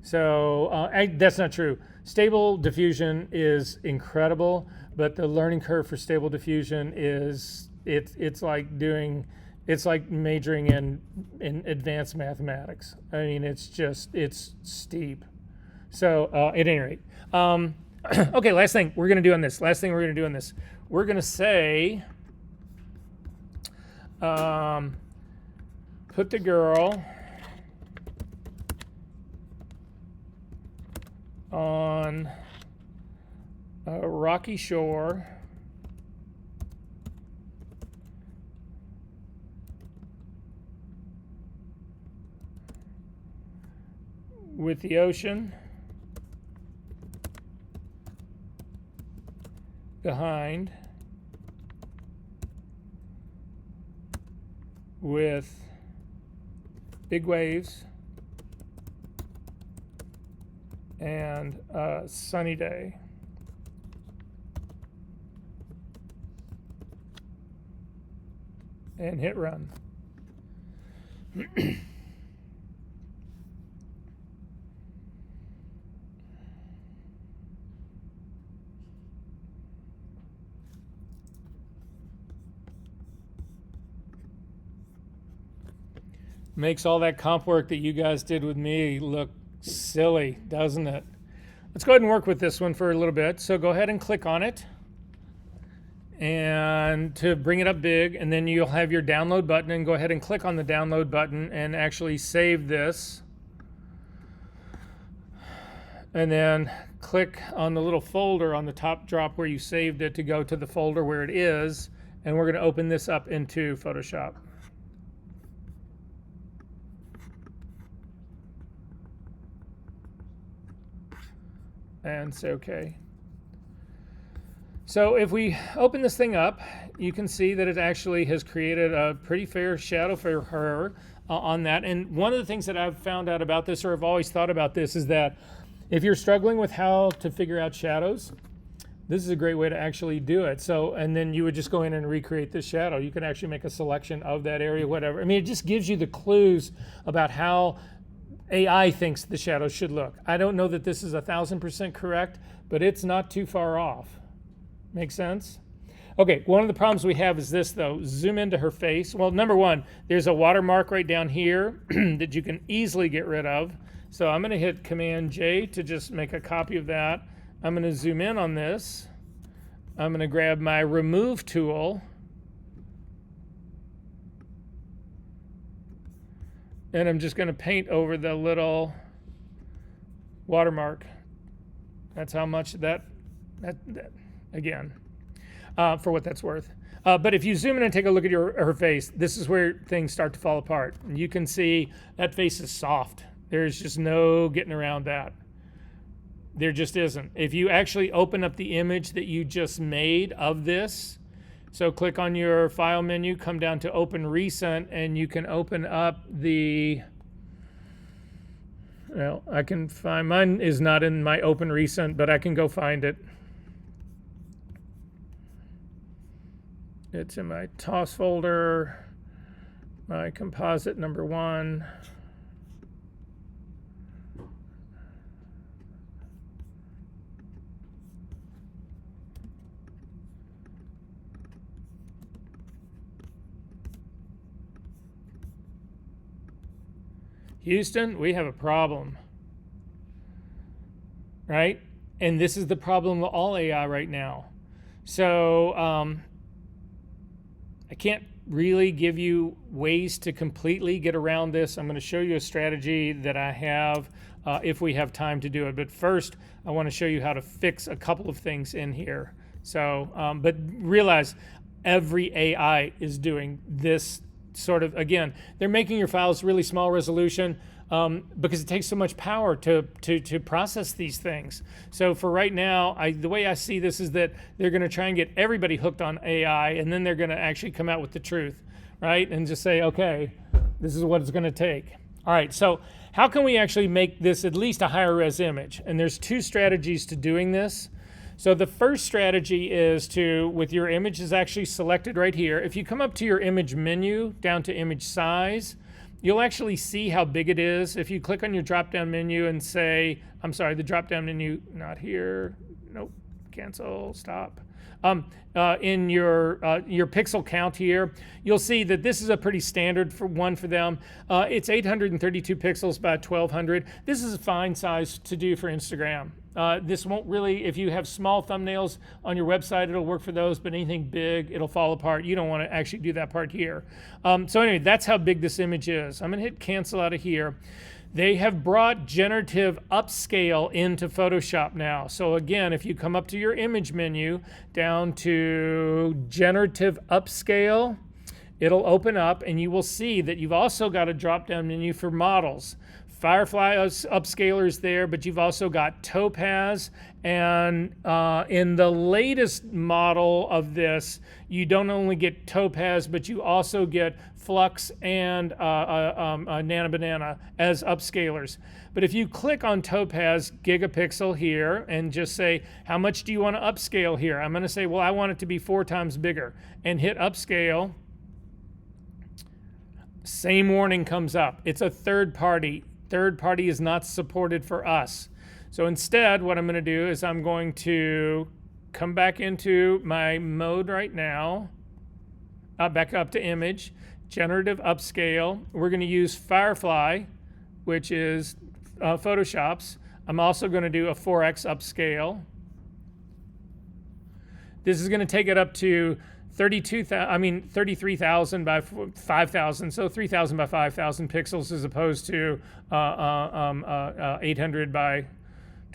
So that's not true. Stable Diffusion is incredible, but the learning curve for Stable Diffusion is it's like majoring in advanced mathematics. I mean, it's steep. So at any rate, okay. Last thing we're gonna do on this. We're gonna say, put the girl on a rocky shore with the ocean behind, with big waves and a sunny day. And hit run. Makes all that comp work that you guys did with me look silly, doesn't it? Let's go ahead and work with this one for a little bit. So go ahead and click on it, and to bring it up big, and then you'll have your download button, and go ahead and click on the download button and actually save this. And then click on the little folder on the top drop where you saved it to go to the folder where it is, and we're going to open this up into Photoshop. And say OK. So if we open this thing up, you can see that it actually has created a pretty fair shadow for her on that. And one of the things that I've found out about this, or I've always thought about this, is that if you're struggling with how to figure out shadows, this is a great way to actually do it. So, and then you would just go in and recreate this shadow. You can actually make a selection of that area, whatever. I mean, it just gives you the clues about how AI thinks the shadow should look. I don't know that this is 1,000% correct, but it's not too far off. Make sense? Okay, one of the problems we have is this though. Zoom into her face. Well, number one, there's a watermark right down here that you can easily get rid of. So I'm gonna hit Command J to just make a copy of that. I'm gonna zoom in on this. I'm gonna grab my remove tool. And I'm just going to paint over the little watermark. That's how much that again, for what that's worth. But if you zoom in and take a look at her face, this is where things start to fall apart. And you can see that face is soft. There's just no getting around that. There just isn't. If you actually open up the image that you just made of this, So click on your file menu, come down to open recent, and you can open up the, well, I can find, mine is not in my open recent, but I can go find it. It's in my toss folder, my composite number 1. Houston, we have a problem, right? And this is the problem with all AI right now. So I can't really give you ways to completely get around this. I'm going to show you a strategy that I have if we have time to do it. But first, I want to show you how to fix a couple of things in here. So, but realize every AI is doing this sort of, again, they're making your files really small resolution because it takes so much power to process these things. So for right now, the way I see this is that they're going to try and get everybody hooked on AI, and then they're going to actually come out with the truth, right? And just say, okay, this is what it's going to take. All right, so how can we actually make this at least a higher res image? And there's 2 strategies to doing this. So the first strategy is to, with your image is actually selected right here, if you come up to your image menu, down to image size, you'll actually see how big it is. If you click on your drop-down menu and say, I'm sorry, the drop-down menu, not here, nope, cancel, stop. In your pixel count here, you'll see that this is a pretty standard one for them. It's 832 pixels by 1200. This is a fine size to do for Instagram. This won't really, if you have small thumbnails on your website, it'll work for those, but anything big, it'll fall apart. You don't want to actually do that part here. So anyway, that's how big this image is. I'm going to hit cancel out of here. They have brought generative upscale into Photoshop now. So again, if you come up to your image menu, down to generative upscale, it'll open up and you will see that you've also got a drop-down menu for models. Firefly upscaler is there, but you've also got Topaz, and in the latest model of this, you don't only get Topaz, but you also get Flux and Nana Banana as upscalers. But if you click on Topaz Gigapixel here and just say, how much do you want to upscale here? I'm going to say, well, I want it to be 4 times bigger, and hit upscale. Same warning comes up. It's a third party. Third party is not supported for us. So instead, what I'm going to do is I'm going to come back into my mode right now, back up to image, generative upscale. We're going to use Firefly, which is Photoshop's. I'm also going to do a 4x upscale. This is going to take it up to 33,000 by 5,000, so 3,000 by 5,000 pixels as opposed to 800 by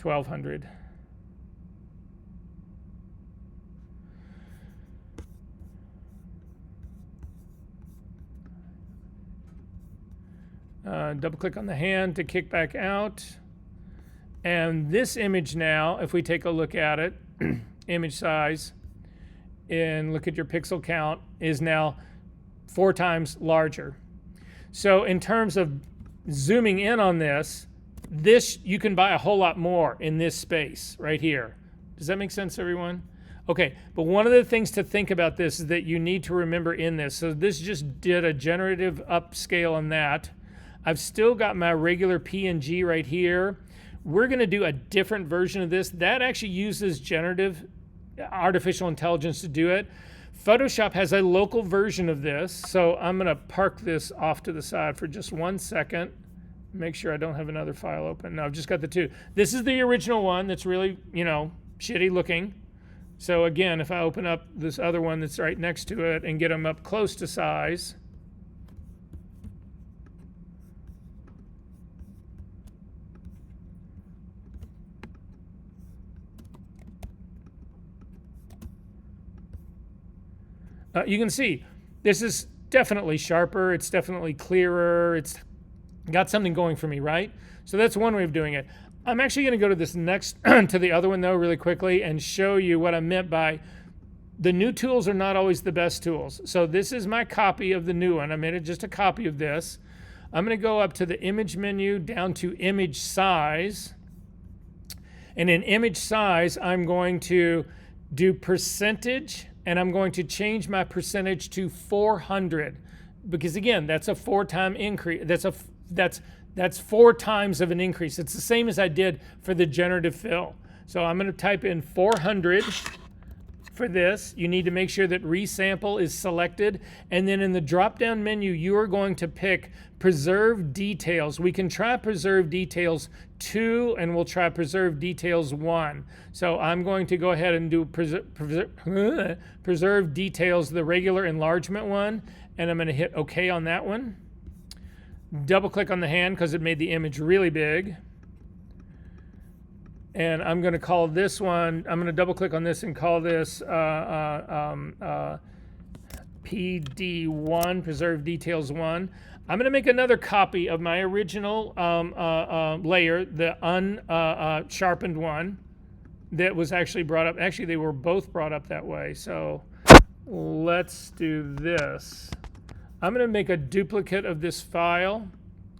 1,200. Double click on the hand to kick back out. And this image now, if we take a look at it, image size, and look at your pixel count, is now 4 times larger. So in terms of zooming in on this you can buy a whole lot more in this space right here. Does that make sense, everyone? Okay, but one of the things to think about this is that you need to remember in this. So this just did a generative upscale on that. I've still got my regular PNG right here. We're going to do a different version of this. That actually uses generative artificial intelligence to do it. Photoshop has a local version of this, so I'm going to park this off to the side for just 1 second. Make sure I don't have another file open. No, I've just got the 2. This is the original one that's really, shitty looking. So again, if I open up this other one that's right next to it and get them up close to size, you can see this is definitely sharper, it's definitely clearer, it's got something going for me, right? So that's one way of doing it. I'm actually going to go to this next, to the other one though, really quickly and show you what I meant by the new tools are not always the best tools. So this is my copy of the new one. I made it just a copy of this. I'm going to go up to the image menu, down to image size. And in image size, I'm going to do percentage, and I'm going to change my percentage to 400. Because again, that's a 4-time increase. That's 4 times of an increase. It's the same as I did for the generative fill. So I'm going to type in 400 for this. You need to make sure that resample is selected. And then in the drop-down menu, you are going to pick Preserve Details. We can try Preserve Details 2, and we'll try Preserve Details 1. So I'm going to go ahead and do Preserve Details, the regular enlargement one, and I'm going to hit OK on that one. Double click on the hand because it made the image really big. And I'm going to call this one, I'm going to double click on this and call this PD1, Preserve Details 1. I'm going to make another copy of my original layer, the unsharpened one that was actually brought up. Actually, they were both brought up that way. So let's do this. I'm going to make a duplicate of this file.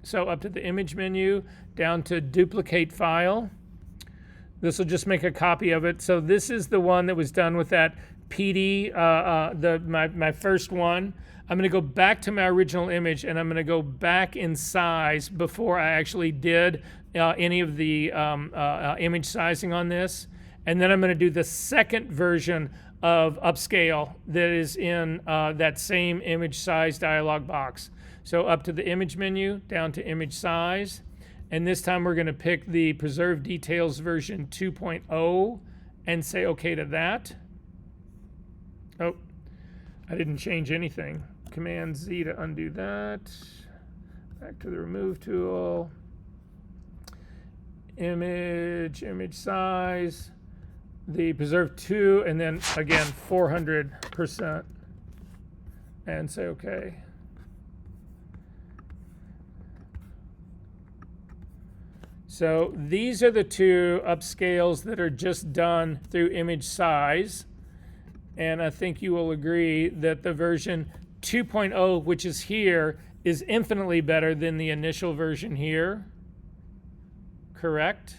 So up to the image menu, down to duplicate file. This will just make a copy of it. So this is the one that was done with that PD, my first one. I'm going to go back to my original image, and I'm going to go back in size before I actually did any of the image sizing on this. And then I'm going to do the second version of upscale that is in that same image size dialog box. So up to the image menu, down to image size. And this time we're going to pick the Preserve Details version 2.0 and say OK to that. Oh, I didn't change anything. Command Z to undo that. Back to the remove tool. Image size. The Preserve 2, and then again 400%. And say OK. So these are the 2 upscales that are just done through image size. And I think you will agree that the version 2.0, which is here, is infinitely better than the initial version here. Correct?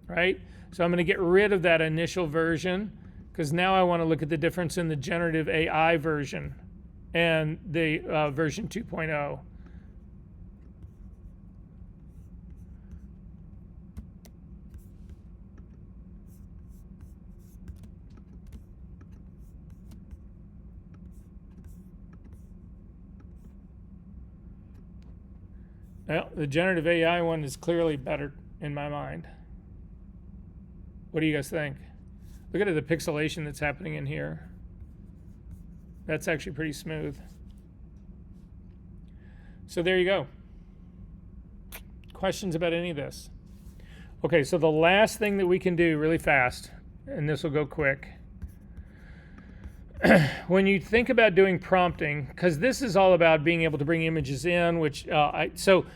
Right? So I'm going to get rid of that initial version because now I want to look at the difference in the generative AI version and the version 2.0. Well, the generative AI one is clearly better in my mind. What do you guys think? Look at the pixelation that's happening in here. That's actually pretty smooth. So there you go. Questions about any of this? Okay, so the last thing that we can do really fast, and this will go quick. When you think about doing prompting, because this is all about being able to bring images in, which so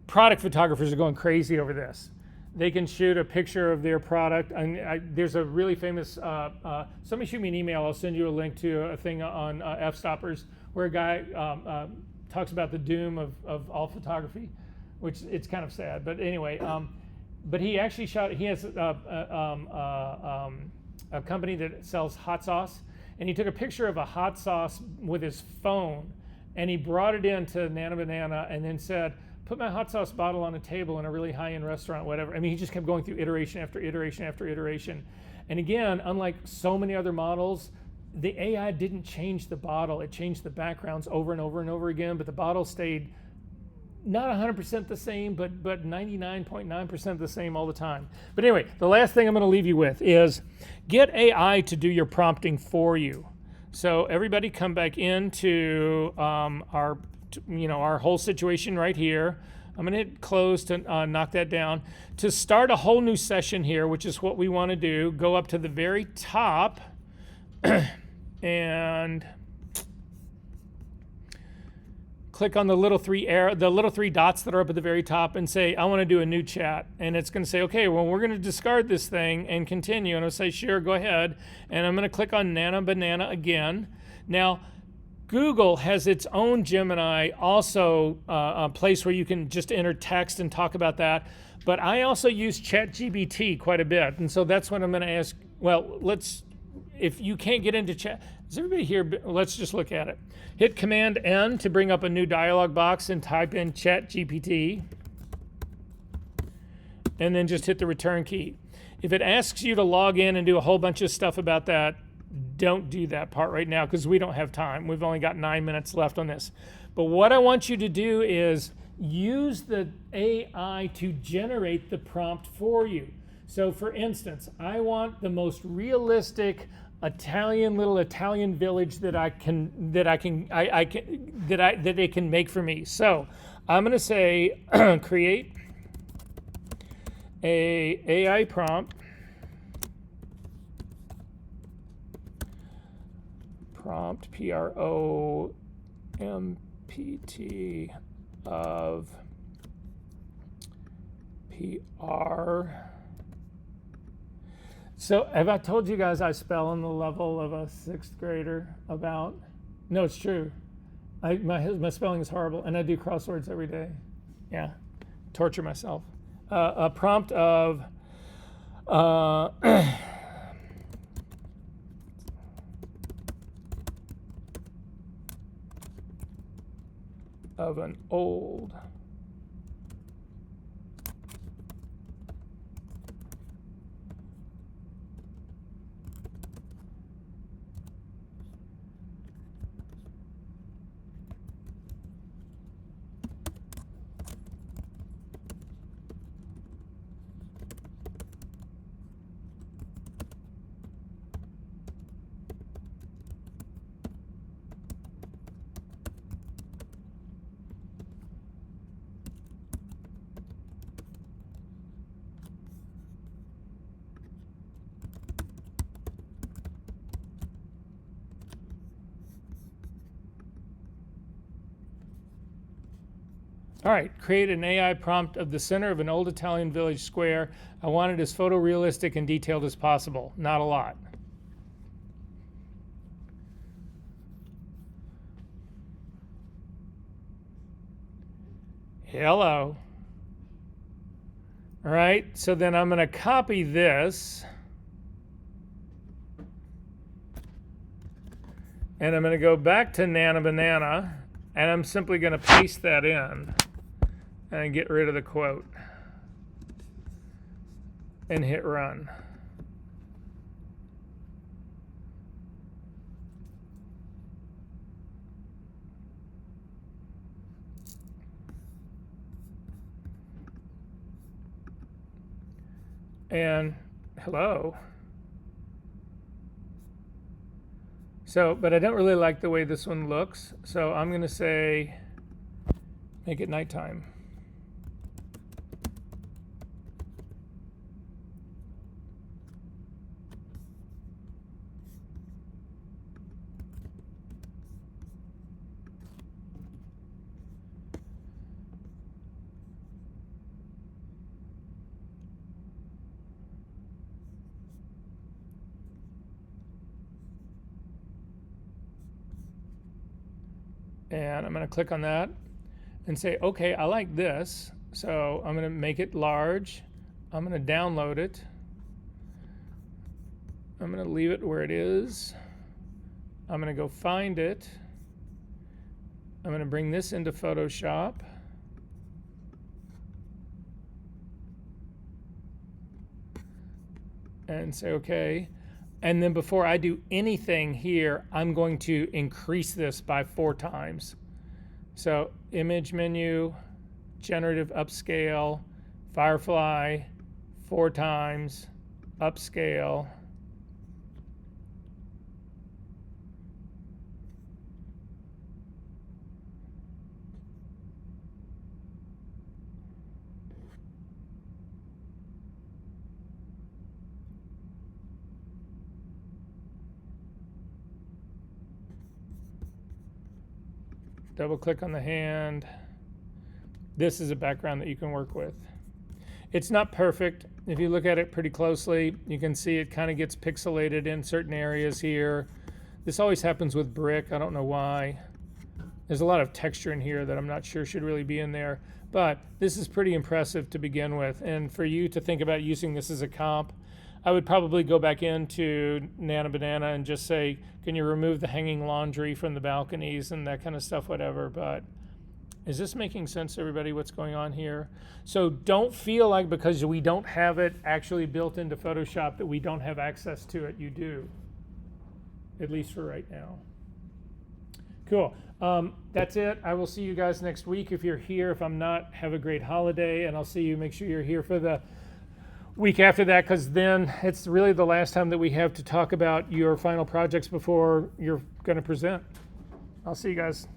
product photographers are going crazy over this. They can shoot a picture of their product. And there's a really famous, somebody shoot me an email, I'll send you a link to a thing on f-stoppers where a guy talks about the doom of all photography, which it's kind of sad. But anyway, but he actually shot, he has a company that sells hot sauce. And he took a picture of a hot sauce with his phone, and he brought it into Nana Banana and then said, put my hot sauce bottle on a table in a really high-end restaurant, whatever. I mean, he just kept going through iteration after iteration after iteration. And again, unlike so many other models, the AI didn't change the bottle. It changed the backgrounds over and over and over again, but the bottle stayed not 100% the same, but 99.9% the same all the time. But anyway, the last thing I'm going to leave you with is get AI to do your prompting for you. So everybody come back into our whole situation right here. I'm going to hit close to knock that down. To start a whole new session here, which is what we want to do, go up to the very top and click on the little three dots that are up at the very top and say, I want to do a new chat. And it's going to say, okay, well, we're going to discard this thing and continue. And I'll say, sure, go ahead. And I'm going to click on Nana Banana again. Now, Google has its own Gemini, also a place where you can just enter text and talk about that. But I also use ChatGPT quite a bit. And so that's what I'm going to ask. Well, if you can't get into chat, is everybody here? Let's just look at it. Hit Command N to bring up a new dialog box and type in ChatGPT. And then just hit the return key. If it asks you to log in and do a whole bunch of stuff about that, don't do that part right now because we don't have time. We've only got 9 minutes left on this. But what I want you to do is use the AI to generate the prompt for you. So for instance, I want the most realistic little Italian village that it can make for me. So I'm going to say create a AI prompt PROMPT of PR. So have I told you guys I spell on the level of a 6th grader about? No, it's true. My spelling is horrible, and I do crosswords every day. Yeah, torture myself. A prompt of of an old All right, create an AI prompt of the center of an old Italian village square. I want it as photorealistic and detailed as possible. Not a lot. Hello. All right, so then I'm going to copy this. And I'm going to go back to Nana Banana, and I'm simply going to paste that in and get rid of the quote and hit run. And hello. So, but I don't really like the way this one looks. So I'm going to say, make it nighttime. And I'm going to click on that and say, okay, I like this. So I'm going to make it large. I'm going to download it. I'm going to leave it where it is. I'm going to go find it. I'm going to bring this into Photoshop. And say, okay. And then before I do anything here, I'm going to increase this by 4 times. So image menu, generative upscale, Firefly, 4 times, upscale. Double click on the hand. This is a background that you can work with. It's not perfect. If you look at it pretty closely, you can see it kind of gets pixelated in certain areas here. This always happens with brick. I don't know why. There's a lot of texture in here that I'm not sure should really be in there. But this is pretty impressive to begin with. And for you to think about using this as a comp, I would probably go back into Nana Banana and just say, can you remove the hanging laundry from the balconies and that kind of stuff, whatever. But is this making sense to everybody what's going on here? So don't feel like because we don't have it actually built into Photoshop that we don't have access to it. You do, at least for right now. Cool. That's it. I will see you guys next week if you're here. If I'm not, have a great holiday, and I'll see you. Make sure you're here for the week after that, because then it's really the last time that we have to talk about your final projects before you're going to present. I'll see you guys.